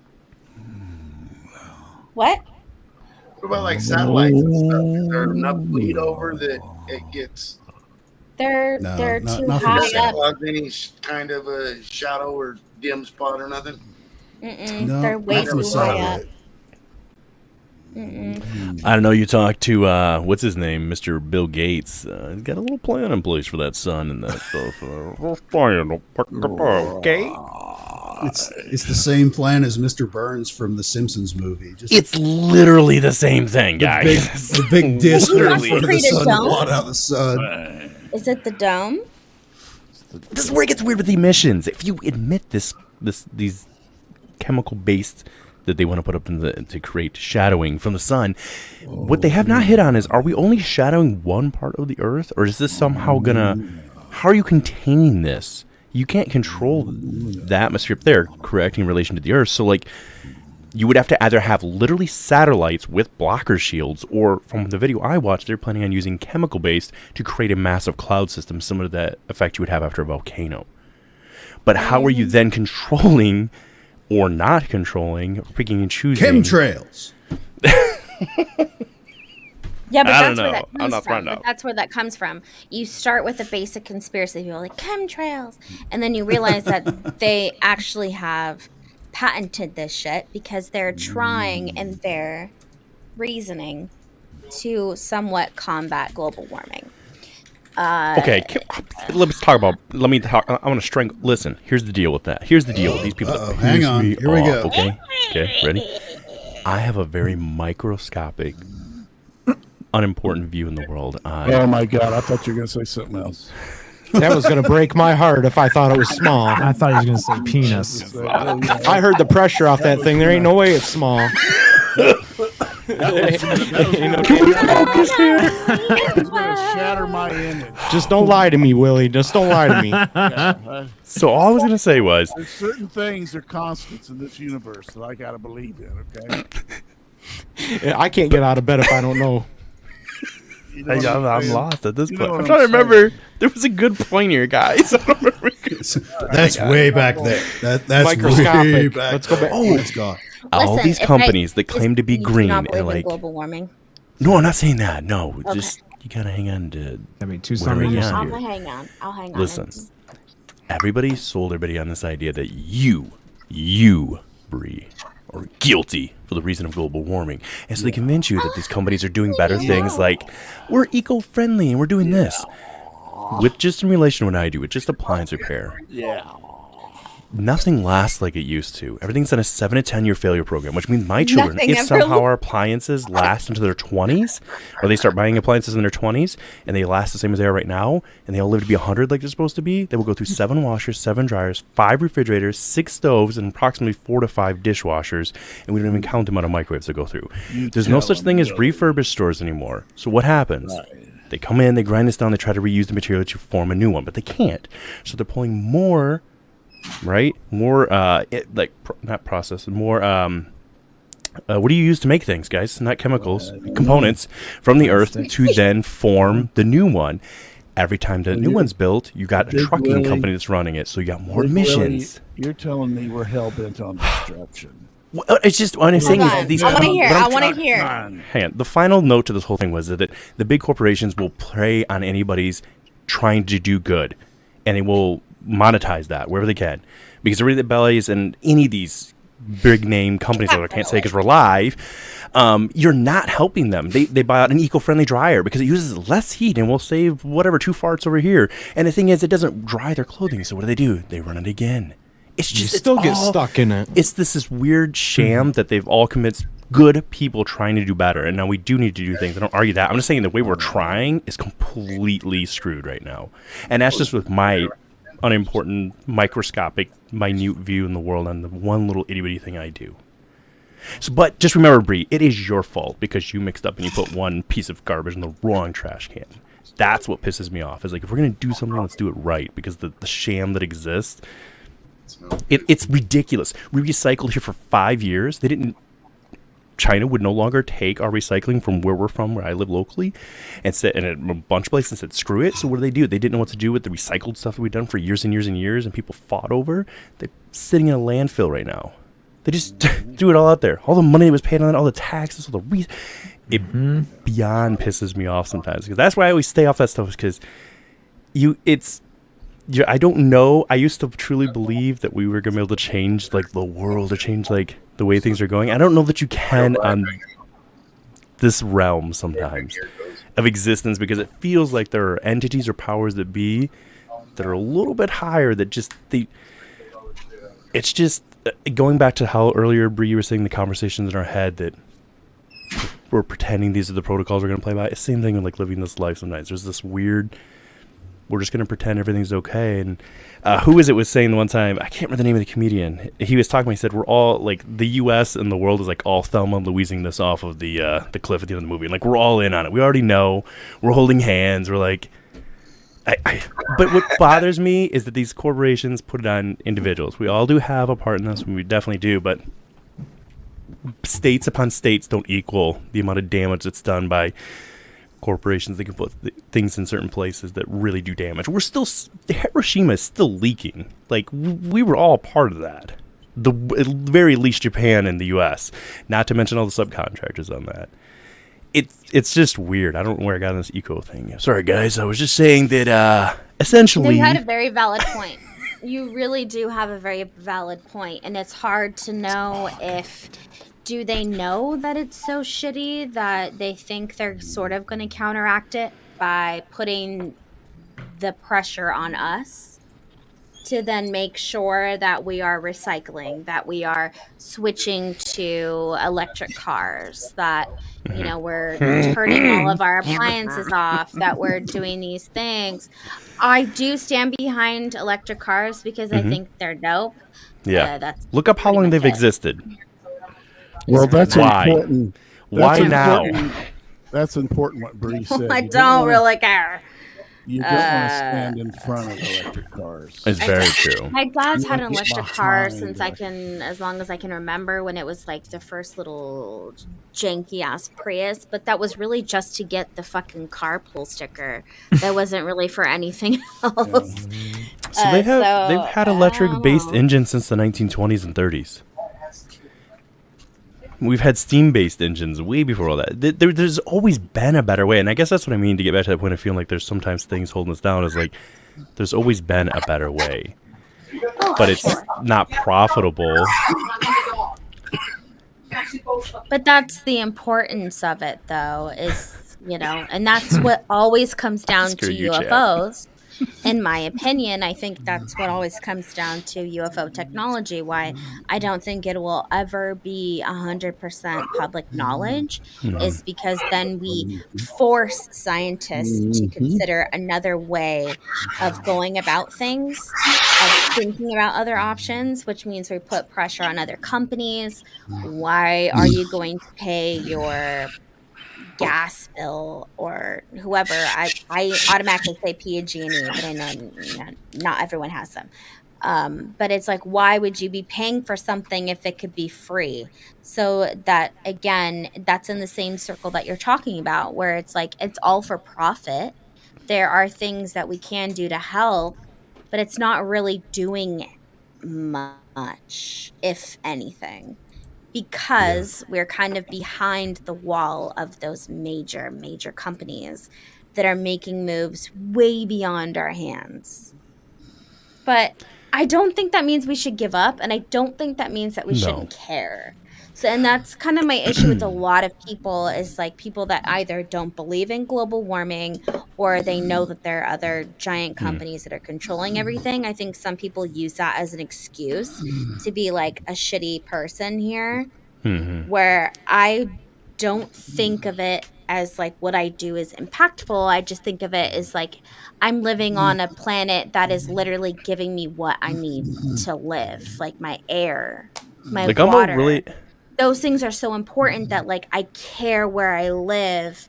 Speaker 6: What?
Speaker 5: What about like satellites and stuff? Is there enough bleed over that it gets?
Speaker 6: They're too high up.
Speaker 5: Cause any kind of a shadow or dim spot or nothing?
Speaker 6: No, they're way too high up.
Speaker 9: I don't know. You talk to what's his name, Mr. Bill Gates. He's got a little plan in place for that sun and that stuff. Okay.
Speaker 10: It's the same plan as Mr. Burns from the Simpsons movie.
Speaker 9: It's literally the same thing, guys.
Speaker 10: The big disc in front of the
Speaker 6: Create a
Speaker 10: sun,
Speaker 6: dome?
Speaker 10: blot out the sun.
Speaker 6: Is it the dome?
Speaker 9: This is where it gets weird with the emissions. If you admit these chemical based that they want to put up to create shadowing from the sun, what they have not hit on is: are we only shadowing one part of the Earth, or is this somehow gonna? How are you containing this? You can't control the atmosphere up there, correct, in relation to the Earth. So, like, you would have to either have literally satellites with blocker shields, or from the video I watched, they're planning on using chemical-based to create a massive cloud system similar to that effect you would have after a volcano. But how are you then controlling, or not controlling, or picking and choosing?
Speaker 10: Chemtrails.
Speaker 6: Yeah, but
Speaker 9: I
Speaker 6: that's
Speaker 9: don't
Speaker 6: where
Speaker 9: know.
Speaker 6: that
Speaker 9: I'm
Speaker 6: comes
Speaker 9: not
Speaker 6: from.
Speaker 9: finding
Speaker 6: But
Speaker 9: out.
Speaker 6: that's where that comes from. You start with a basic conspiracy, people like chemtrails, and then you realize that they actually have patented this shit because they're trying in their reasoning to somewhat combat global warming.
Speaker 9: Okay, let's talk about. Let me talk. I want to strangle. Listen, here's the deal with that. Here's the deal with these people. That
Speaker 10: Hang
Speaker 9: piss
Speaker 10: on.
Speaker 9: me
Speaker 10: Here we
Speaker 9: off,
Speaker 10: go.
Speaker 9: Okay, ready? I have a very microscopic, unimportant view in the world.
Speaker 11: Oh my God! I thought you were gonna say something else.
Speaker 8: That was going to break my heart if I thought it was small.
Speaker 7: I thought he was going to say penis.
Speaker 8: I heard the pressure off that thing. There ain't no way it's small.
Speaker 11: Can we focus here? Shatter my image.
Speaker 8: Just don't lie to me, Willie. Just don't lie to me.
Speaker 9: So all I was gonna say was,
Speaker 11: there's certain things that are constants in this universe that I gotta believe in. Okay.
Speaker 8: I can't get out of bed if I don't know.
Speaker 11: You know what
Speaker 9: I'm
Speaker 11: saying?
Speaker 9: lost at this
Speaker 11: You
Speaker 9: point.
Speaker 11: know
Speaker 9: I'm
Speaker 11: what
Speaker 9: trying to
Speaker 11: I'm
Speaker 9: remember. There was a good point here, guys. I don't remember.
Speaker 10: That's way back there. That's way
Speaker 8: Microscopic.
Speaker 10: back.
Speaker 8: Let's go back.
Speaker 10: Oh, it's gone.
Speaker 9: All
Speaker 6: Listen,
Speaker 9: these
Speaker 6: if
Speaker 9: companies that claim to be
Speaker 6: you do
Speaker 9: green
Speaker 6: not
Speaker 9: and
Speaker 6: believe in
Speaker 9: like,
Speaker 6: global warming.
Speaker 9: no, I'm not saying that. No,
Speaker 6: Okay.
Speaker 9: just you gotta hang on to.
Speaker 7: I mean, two
Speaker 9: whatever you
Speaker 7: summers.
Speaker 9: got
Speaker 6: I'll
Speaker 9: here.
Speaker 6: hang on. I'll hang on.
Speaker 9: Listen,
Speaker 6: It's-
Speaker 9: everybody sold everybody on this idea that you, Bree, are guilty for the reason of global warming. And so they convince you that these companies are doing better things like, we're eco-friendly and we're doing this. With just in relation to what I do, with just appliance repair.
Speaker 11: Yeah.
Speaker 9: Nothing lasts like it used to. Everything's on a 7 to 10 year failure program, which means my children,
Speaker 6: Nothing
Speaker 9: if
Speaker 6: ever
Speaker 9: somehow our appliances last into their 20s, or they start buying appliances in their 20s, and they last the same as they are right now, and they all live to be 100 like they're supposed to be, they will go through 7 washers, 7 dryers, 5 refrigerators, 6 stoves, and approximately 4 to 5 dishwashers, and we don't even count the amount of microwaves that go through. There's no such thing as refurbished stores anymore. So what happens? They come in, they grind this down, they try to reuse the material to form a new one, but they can't. So they're pulling more, right? More, not processed, more, what do you use to make things, guys? Not chemicals, components from the earth to then form the new one. Every time the new one's built, you got a trucking company that's running it, so you got more emissions.
Speaker 11: You're telling me we're hell bent on destruction.
Speaker 9: Well, it's just what I'm saying is these.
Speaker 6: I want to hear.
Speaker 9: what I'm
Speaker 6: I want to
Speaker 9: trying-
Speaker 6: hear.
Speaker 9: Hang on. The final note to this whole thing was that the big corporations will prey on anybody's trying to do good, and they will monetize that wherever they can, because everybody that bellies and any of these big name companies that I can't say because we're live, you're not helping them. They buy out an eco-friendly dryer because it uses less heat and will save whatever 2 farts over here. And the thing is, it doesn't dry their clothing. So what do? They run it again. It's just
Speaker 8: You still get stuck in it.
Speaker 9: It's this weird sham that they've all convinced good people trying to do better. And now we do need to do things. I don't argue that. I'm just saying the way we're trying is completely screwed right now. And that's just with my unimportant, microscopic, minute view in the world on the one little itty-bitty thing I do. So, but just remember, Bree, it is your fault because you mixed up and you put one piece of garbage in the wrong trash can. That's what pisses me off. Is like, if we're going to do something, let's do it right, because the sham that exists, it's ridiculous. We recycled here for 5 years. They didn't China would no longer take our recycling from where we're from, where I live locally, and said, and a bunch of places said, screw it. So what do? They didn't know what to do with the recycled stuff that we've done for years and years and years, and people fought over. They're sitting in a landfill right now. They just threw it all out there. All the money that was paid on it, all the taxes, all the it beyond pisses me off sometimes. Because that's why I always stay off that stuff, because I don't know. I used to truly believe that we were going to be able to change like the world, or change like the way things are going. I don't know that you can on this realm sometimes of existence, because it feels like there are entities or powers that be that are a little bit higher that just it's just going back to how earlier, Bree, you were saying the conversations in our head that we're pretending these are the protocols we're going to play by. It's the same thing with like living this life sometimes. There's this weird, we're just going to pretend everything's okay. And who is it was saying the one time, I can't remember the name of the comedian. He was talking, he said, we're all like, the U.S. and the world is like all Thelma and Louising this off of the cliff at the end of the movie. Like, we're all in on it. We already know. We're holding hands. We're like, but what bothers me is that these corporations put it on individuals. We all do have a part in this, and we definitely do, but states upon states don't equal the amount of damage that's done by corporations. They can put things in certain places that really do damage. Hiroshima is still leaking. Like, we were all part of that. At very least Japan and the U.S., not to mention all the subcontractors on that. It's just weird. I don't know where I got on this eco thing. Sorry, guys. I was just saying that essentially...
Speaker 6: You had a very valid point. You really do have a very valid point, and it's hard to know if... Do they know that it's so shitty that they think they're sort of going to counteract it by putting the pressure on us to then make sure that we are recycling, that we are switching to electric cars, that, you know, we're turning all of our appliances off, that we're doing these things. I do stand behind electric cars because I think they're dope.
Speaker 9: Yeah. Look up how long they've existed.
Speaker 11: Well, that's important.
Speaker 9: Why now?
Speaker 11: That's important what Bree said.
Speaker 6: I don't really care.
Speaker 11: You don't want to stand in front of electric cars.
Speaker 9: It's very true.
Speaker 6: My dad's had an electric car since as long as I can remember, when it was like the first little janky ass Prius, but that was really just to get the fucking carpool sticker. That wasn't really for anything else.
Speaker 9: So they've had electric based engines since the 1920s and 30s. We've had steam-based engines way before all that. There's always been a better way, and I guess that's what I mean to get back to that point of feeling like there's sometimes things holding us down. Is like there's always been a better way, but it's not profitable.
Speaker 6: But that's the importance of it, though, is, you know, and that's what always comes down to UFOs. In my opinion, I think that's what always comes down to UFO technology. Why I don't think it will ever be 100% public knowledge is because then we force scientists to consider another way of going about things, of thinking about other options, which means we put pressure on other companies. Why are you going to pay your gas bill or whoever? I automatically say PG&E, but I know not everyone has them. But it's like, why would you be paying for something if it could be free? So that, again, that's in the same circle that you're talking about, where it's like, it's all for profit. There are things that we can do to help, but it's not really doing much, if anything, because we're kind of behind the wall of those major companies that are making moves way beyond our hands. But I don't think that means we should give up, and I don't think that means that we shouldn't care. So, and that's kind of my issue with a lot of people, is like people that either don't believe in global warming or they know that there are other giant companies that are controlling everything. I think some people use that as an excuse to be like a shitty person here, where I don't think of it as like what I do is impactful. I just think of it as like I'm living on a planet that is literally giving me what I need to live, like my air, my water. Those things are so important that like I care where I live,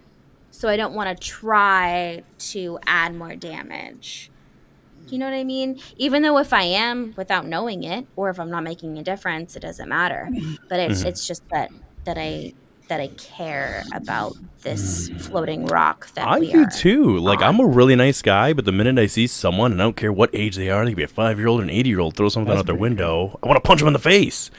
Speaker 6: so I don't want to try to add more damage. Do you know what I mean? Even though if I am without knowing it, or if I'm not making a difference, it doesn't matter. But it's just that I care about this floating rock that
Speaker 9: I
Speaker 6: we
Speaker 9: do
Speaker 6: are
Speaker 9: too. Like,
Speaker 6: on.
Speaker 9: I'm a really nice guy, but the minute I see someone, and I don't care what age they are, they could be a 5-year-old or an 80-year-old, throw something out their window, I want to punch them in the face.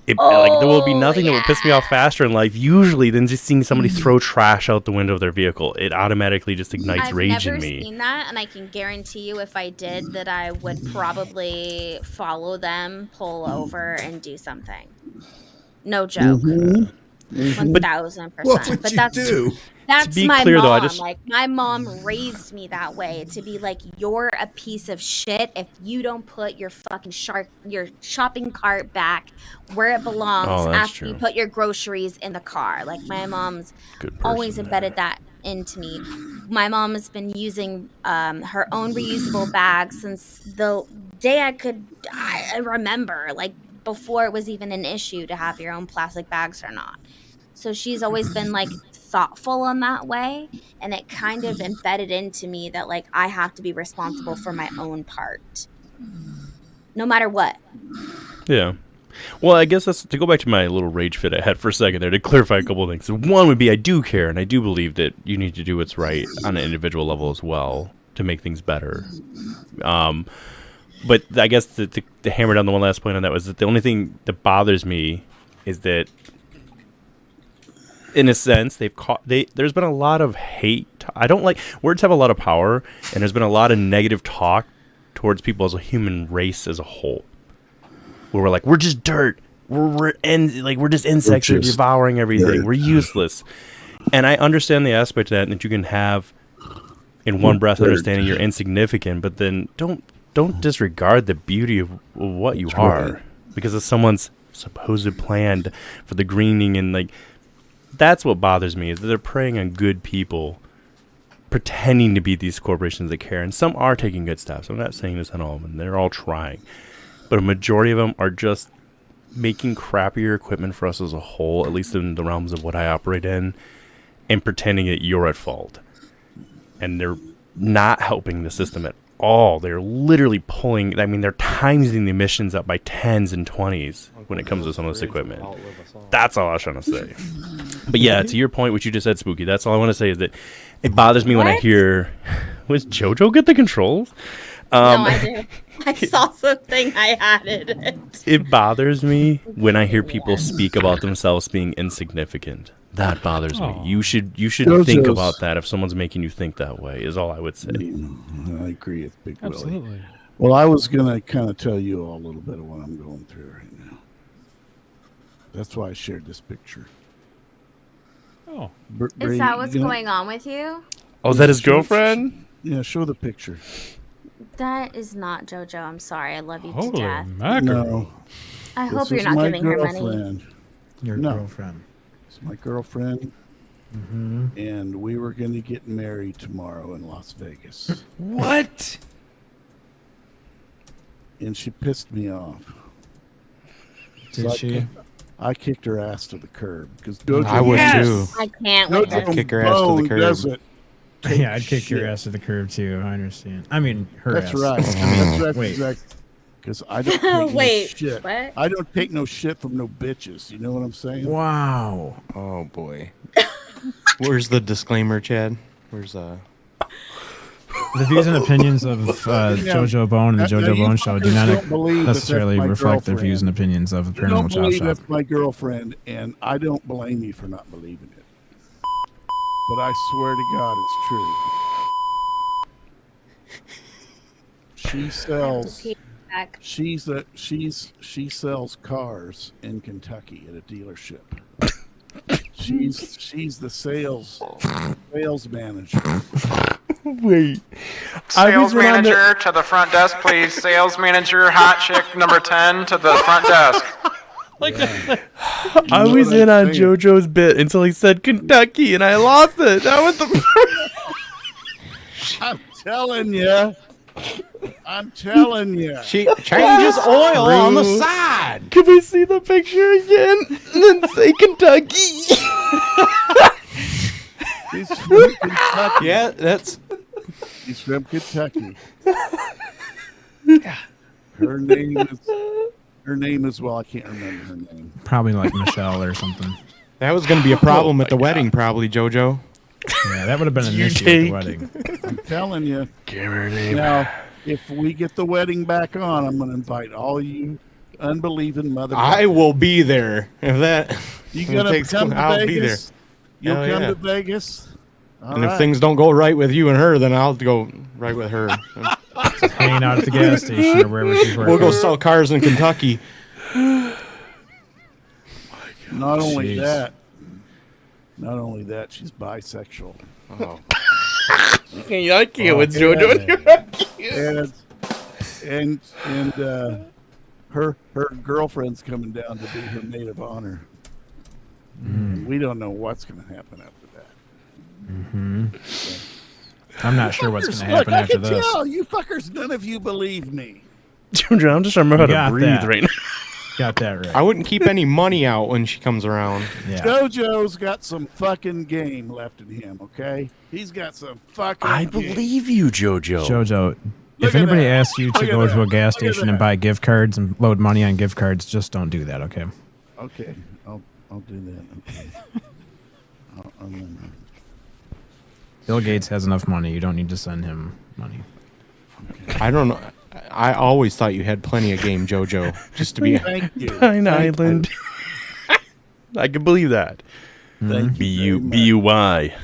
Speaker 9: Like, there will be nothing that will piss me off faster in life, usually, than just seeing somebody throw trash out the window of their vehicle. It automatically just ignites rage in me.
Speaker 6: I've never seen that, and I can guarantee you if I did that I would probably follow them, pull over, and do something. No joke. 1000%. But that's my
Speaker 9: clear,
Speaker 6: mom.
Speaker 9: though,
Speaker 6: Like, my mom raised me that way, to be like, you're a piece of shit if you don't put your fucking your shopping cart back where it belongs after you put your groceries in the car. Like, my mom's always embedded that into me. My mom has been using her own reusable bags since the day I remember, like, before it was even an issue to have your own plastic bags or not. So she's always been, like, thoughtful in that way, and it kind of embedded into me that, like, I have to be responsible for my own part, no matter what.
Speaker 9: Yeah. Well, I guess that's to go back to my little rage fit I had for a second there, to clarify a couple of things. One would be, I do care, and I do believe that you need to do what's right on an individual level as well to make things better. But I guess to hammer down the one last point on that was that the only thing that bothers me is that, in a sense, there's been a lot of hate. I don't like words have a lot of power, and there's been a lot of negative talk towards people as a human race as a whole, where we're like, we're just dirt, we're just insects that are devouring everything, we're useless. And I understand the aspect of that you can have in one breath understanding you're insignificant, but then don't disregard the beauty of what you are because of someone's supposed plan for the greening. And like, that's what bothers me, is that they're preying on good people, pretending to be these corporations that care. And some are taking good steps. I'm not saying this on all of them. They're all trying. But a majority of them are just making crappier equipment for us as a whole, at least in the realms of what I operate in, and pretending that you're at fault. And they're not helping the system at all. They're literally pulling, I mean, they're timesing the emissions up by 10s and 20s when it comes to some of this equipment. That's all I was trying to say. But yeah, to your point, what you just said, Spooky, that's all I want to say, is that it bothers me when I hear, was JoJo get the controls?
Speaker 6: No, I do. I saw something, I added it.
Speaker 9: It bothers me when I hear people speak about themselves being insignificant. That bothers me. You should think about that if someone's making you think that way, is all I would say.
Speaker 11: I agree with Big Willie.
Speaker 2: Absolutely.
Speaker 11: Well, I was going to kind of tell you all a little bit of what I'm going through right now. That's why I shared this picture.
Speaker 2: Oh.
Speaker 6: Is that what's going on with you?
Speaker 9: Oh, is that his girlfriend?
Speaker 11: Yeah, show the picture.
Speaker 6: That is not JoJo. I'm sorry. I love you to
Speaker 2: Holy
Speaker 6: death.
Speaker 11: No.
Speaker 6: I hope you're not giving her money.
Speaker 7: Your girlfriend.
Speaker 11: It's my girlfriend.
Speaker 7: Mm-hmm.
Speaker 11: And we were going to get married tomorrow in Las Vegas.
Speaker 8: What?
Speaker 11: And she pissed me off.
Speaker 7: Did she?
Speaker 11: I kicked her ass to the curb because
Speaker 8: I would too.
Speaker 6: I can't wait.
Speaker 8: I'd kick her ass to the curb.
Speaker 7: Yeah, I'd kick your ass to the curb too. I understand. I mean, her
Speaker 11: That's
Speaker 7: ass.
Speaker 11: right. That's right. Exactly. Because I don't take
Speaker 6: Wait,
Speaker 11: no shit.
Speaker 6: what?
Speaker 11: I don't take no shit from no bitches. You know what I'm saying?
Speaker 7: Wow.
Speaker 8: Oh boy. Where's the disclaimer, Chad? Where's
Speaker 7: The views and opinions of JoJo Bone and the JoJo Bone Show do not necessarily reflect the views and opinions of the Paranormal Chop Shop.
Speaker 11: That's my girlfriend, and I don't blame you for not believing it. But I swear to God, it's true. She sells. She sells cars in Kentucky at a dealership. She's the sales manager.
Speaker 9: Wait.
Speaker 13: Sales manager to the front desk, please. Sales manager, hot chick number 10 to the front desk.
Speaker 9: I was in on JoJo's bit until he said Kentucky, and I lost it. That was the.
Speaker 11: I'm telling you.
Speaker 8: She changes oil on the side.
Speaker 9: Can we see the picture again? And then say Kentucky.
Speaker 11: She's from Kentucky.
Speaker 8: Yeah, that's.
Speaker 11: She's from Kentucky. Her name is, well, I can't remember her name.
Speaker 7: Probably like Michelle or something.
Speaker 8: That was going to be a problem at the wedding, probably, JoJo.
Speaker 7: Yeah, that would have been an issue at the wedding.
Speaker 11: I'm telling you.
Speaker 9: Give her a name.
Speaker 11: Now, if we get the wedding back on, I'm going to invite all you unbelieving motherfuckers.
Speaker 8: I will be there. If that
Speaker 11: You going to come to
Speaker 8: I'll
Speaker 11: Vegas?
Speaker 8: be there.
Speaker 11: You'll
Speaker 8: Hell
Speaker 11: come
Speaker 8: yeah.
Speaker 11: to Vegas? All
Speaker 8: And
Speaker 11: right.
Speaker 8: if things don't go right with you and her, then I'll go right with her.
Speaker 7: Hanging out at the gas station or wherever she's working.
Speaker 8: We'll go sell cars in Kentucky.
Speaker 11: Not only
Speaker 7: Jeez.
Speaker 11: that, she's bisexual.
Speaker 8: Oh.
Speaker 9: I can't with JoJo.
Speaker 11: And her girlfriend's coming down to be her maid of honor. And we don't know what's going to happen after that.
Speaker 7: I'm not sure what's going to happen after this.
Speaker 11: Tell you fuckers, none of you believe me.
Speaker 9: JoJo, I'm just trying to remember how to
Speaker 7: Got
Speaker 9: breathe
Speaker 7: that.
Speaker 9: right now.
Speaker 7: Got that right.
Speaker 8: I wouldn't keep any money out when she comes around.
Speaker 7: Yeah.
Speaker 11: JoJo's got some fucking game left in him, okay? He's got some fucking
Speaker 9: I
Speaker 11: game.
Speaker 9: believe you, JoJo.
Speaker 7: JoJo,
Speaker 11: Look
Speaker 7: if
Speaker 11: at
Speaker 7: anybody
Speaker 11: that.
Speaker 7: asks you to
Speaker 11: Look at
Speaker 7: go to a
Speaker 11: that.
Speaker 7: gas
Speaker 11: Look at
Speaker 7: station and
Speaker 11: that.
Speaker 7: buy gift cards and load money on gift cards, just don't do that, okay?
Speaker 11: Okay, I'll do that. Okay. I'll
Speaker 7: Bill Gates has enough money. You don't need to send him money.
Speaker 8: I don't know. I always thought you had plenty of game, JoJo. Just to be.
Speaker 11: Thank you.
Speaker 9: Pine
Speaker 11: Thank
Speaker 9: Island. I can believe that.
Speaker 11: Thank you.
Speaker 9: B-U-Y.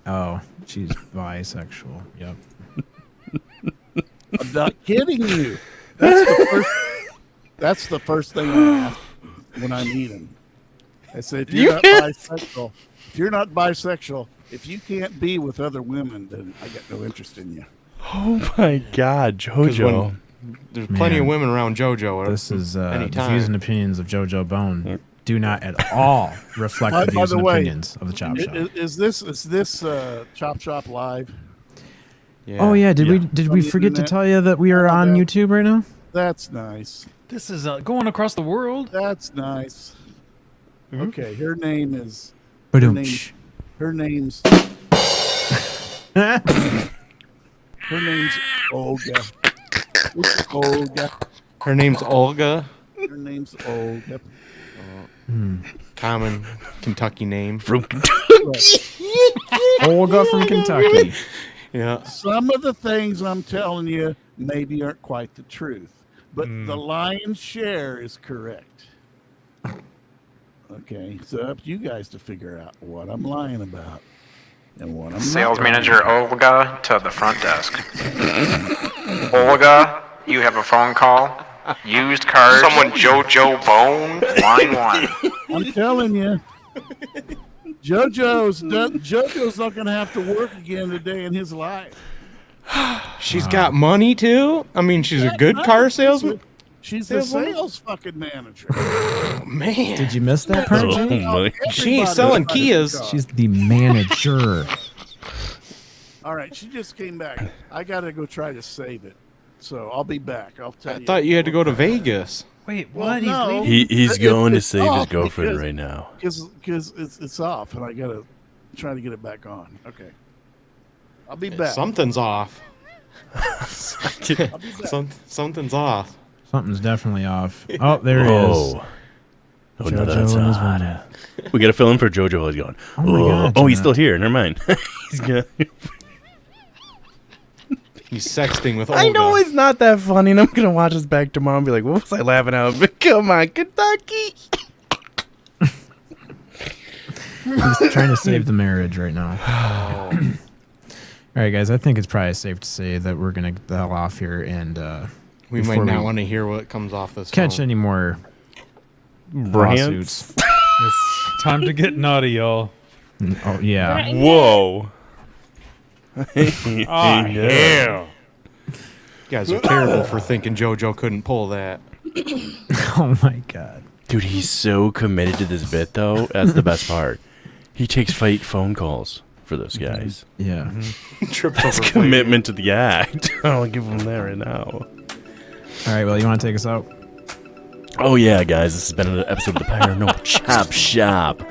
Speaker 7: Oh, she's bisexual. Yep.
Speaker 11: I'm not kidding you. That's the first thing I ask when I meet him. I say, if you're not bisexual, if you can't be with other women, then I got no interest in you.
Speaker 9: Oh my God, JoJo.
Speaker 8: There's plenty of women around JoJo.
Speaker 7: This is the
Speaker 8: anytime.
Speaker 7: views and opinions of JoJo Bone do not at all reflect the
Speaker 11: By
Speaker 7: views
Speaker 11: the
Speaker 7: and
Speaker 11: way,
Speaker 7: opinions of the Chop Shop.
Speaker 11: Is this Chop Shop Live?
Speaker 8: Yeah.
Speaker 7: Oh yeah, did we
Speaker 11: On
Speaker 7: we
Speaker 11: the
Speaker 7: forget to
Speaker 11: internet?
Speaker 7: tell you that we are on YouTube right now?
Speaker 11: That's nice.
Speaker 2: This is going across the world.
Speaker 11: That's nice. Okay, her name is.
Speaker 7: Ba-dum-tsh.
Speaker 11: Her name's Olga. It's Olga.
Speaker 8: Her name's Olga.
Speaker 11: Her name's Olga.
Speaker 8: Common Kentucky name.
Speaker 9: From Kentucky.
Speaker 7: Olga from Kentucky.
Speaker 8: Yeah.
Speaker 11: Some of the things I'm telling you maybe aren't quite the truth, but the lion's share is correct. Okay, so up to you guys to figure out what I'm lying about and what I'm
Speaker 13: Sales
Speaker 11: not
Speaker 13: manager Olga to the front desk. Olga, you have a phone call. Used cars. Someone JoJo Bone. Line 1.
Speaker 11: I'm telling you, JoJo's not going to have to work again today in his life.
Speaker 8: She's got money too. I mean, she's a good car salesman.
Speaker 11: She's the sales fucking manager.
Speaker 8: Oh, man.
Speaker 7: Did you miss that part,
Speaker 9: Oh
Speaker 7: Jimmy?
Speaker 9: my.
Speaker 8: She ain't selling Kias.
Speaker 7: She's the manager.
Speaker 11: All right, she just came back. I got to go try to save it. So I'll be back. I'll tell
Speaker 8: I
Speaker 11: you.
Speaker 8: thought you had to go to Vegas.
Speaker 2: Wait,
Speaker 11: Well,
Speaker 2: what?
Speaker 11: no.
Speaker 9: He's going to save his
Speaker 11: off
Speaker 9: girlfriend
Speaker 11: because-
Speaker 9: right now.
Speaker 11: Because it's off, and I got to try to get it back on. Okay. I'll be back.
Speaker 8: Something's off.
Speaker 11: I'll be back.
Speaker 8: Something's off.
Speaker 7: Something's definitely off. Oh, there it is.
Speaker 9: Oh, no,
Speaker 7: JoJo
Speaker 9: that's
Speaker 7: and his
Speaker 9: odd.
Speaker 7: woman.
Speaker 9: We got to fill in for JoJo while he's gone.
Speaker 7: Oh my God,
Speaker 9: oh, he's
Speaker 7: Jonah.
Speaker 9: still here. Never mind. He's gonna.
Speaker 8: He's sexting with Olga.
Speaker 9: I know it's not that funny, and I'm gonna watch this back tomorrow and be like, "What was I laughing at?" But come on, Kentucky.
Speaker 7: He's trying to save the marriage right now. All right, guys. I think it's probably safe to say that we're gonna get the hell off here, and
Speaker 8: We might
Speaker 7: before
Speaker 8: not want to hear what comes off this.
Speaker 7: catch
Speaker 8: phone.
Speaker 7: any more
Speaker 9: Brands.
Speaker 7: lawsuits.
Speaker 2: It's time to get naughty, y'all.
Speaker 7: Oh yeah.
Speaker 9: Whoa.
Speaker 8: Ah, yeah. You guys are terrible for thinking JoJo couldn't pull that.
Speaker 7: Oh my God.
Speaker 9: Dude, he's so committed to this bit, though. That's the best part. He takes fake phone calls for those guys.
Speaker 7: Yeah.
Speaker 8: Trips
Speaker 9: That's
Speaker 8: over
Speaker 9: commitment to the act. I'll give him that right now.
Speaker 7: All right. Well, you want to take us out?
Speaker 9: Oh yeah, guys, this has been another episode of the Paranormal Chop Shop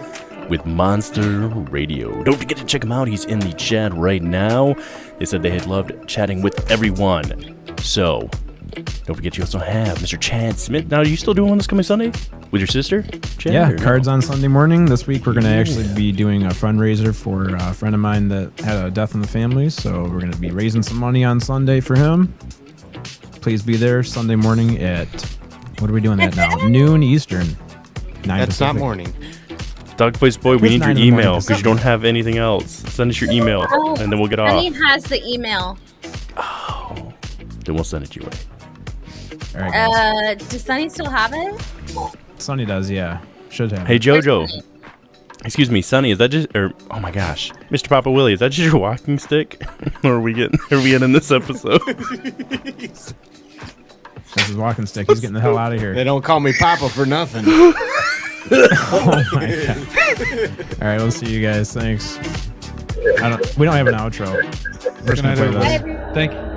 Speaker 9: with Monster Radio. Don't forget to check him out. He's in the chat right now. They said they had loved chatting with everyone. So, Don't forget you also have Mr. Chad Smith. Now, are you still doing one this coming Sunday with your sister? Chad,
Speaker 7: Yeah,
Speaker 9: or no?
Speaker 7: cards on Sunday morning. This week we're going to actually be doing a fundraiser for a friend of mine that had a death in the family. So we're going to be raising some money on Sunday for him. Please be there Sunday morning at, what are we doing that now? Noon Eastern. 9
Speaker 8: That's
Speaker 7: Pacific.
Speaker 8: not morning.
Speaker 9: Dog Voice Boy, we
Speaker 7: It's
Speaker 9: need
Speaker 7: 9
Speaker 9: your
Speaker 7: in the morning
Speaker 9: email because you don't have anything else. Send us your email,
Speaker 6: Oh,
Speaker 9: and then we'll get
Speaker 6: Sunny
Speaker 9: off.
Speaker 6: has the email.
Speaker 9: Oh, then we'll send it your way.
Speaker 7: All right, guys.
Speaker 6: Does Sunny still have it?
Speaker 7: Sonny does, yeah. Should have.
Speaker 9: Hey, JoJo. Excuse me, Sonny, is that just, or, oh my gosh, Mr. Papa Willie, is that just your walking stick? Or are we ending this episode?
Speaker 7: That's his walking stick. He's getting the hell out of here.
Speaker 8: They don't call me Papa for nothing.
Speaker 7: Oh my god. All right, we'll see you guys. Thanks. We don't have an outro. We're just gonna play this.
Speaker 2: Thank you.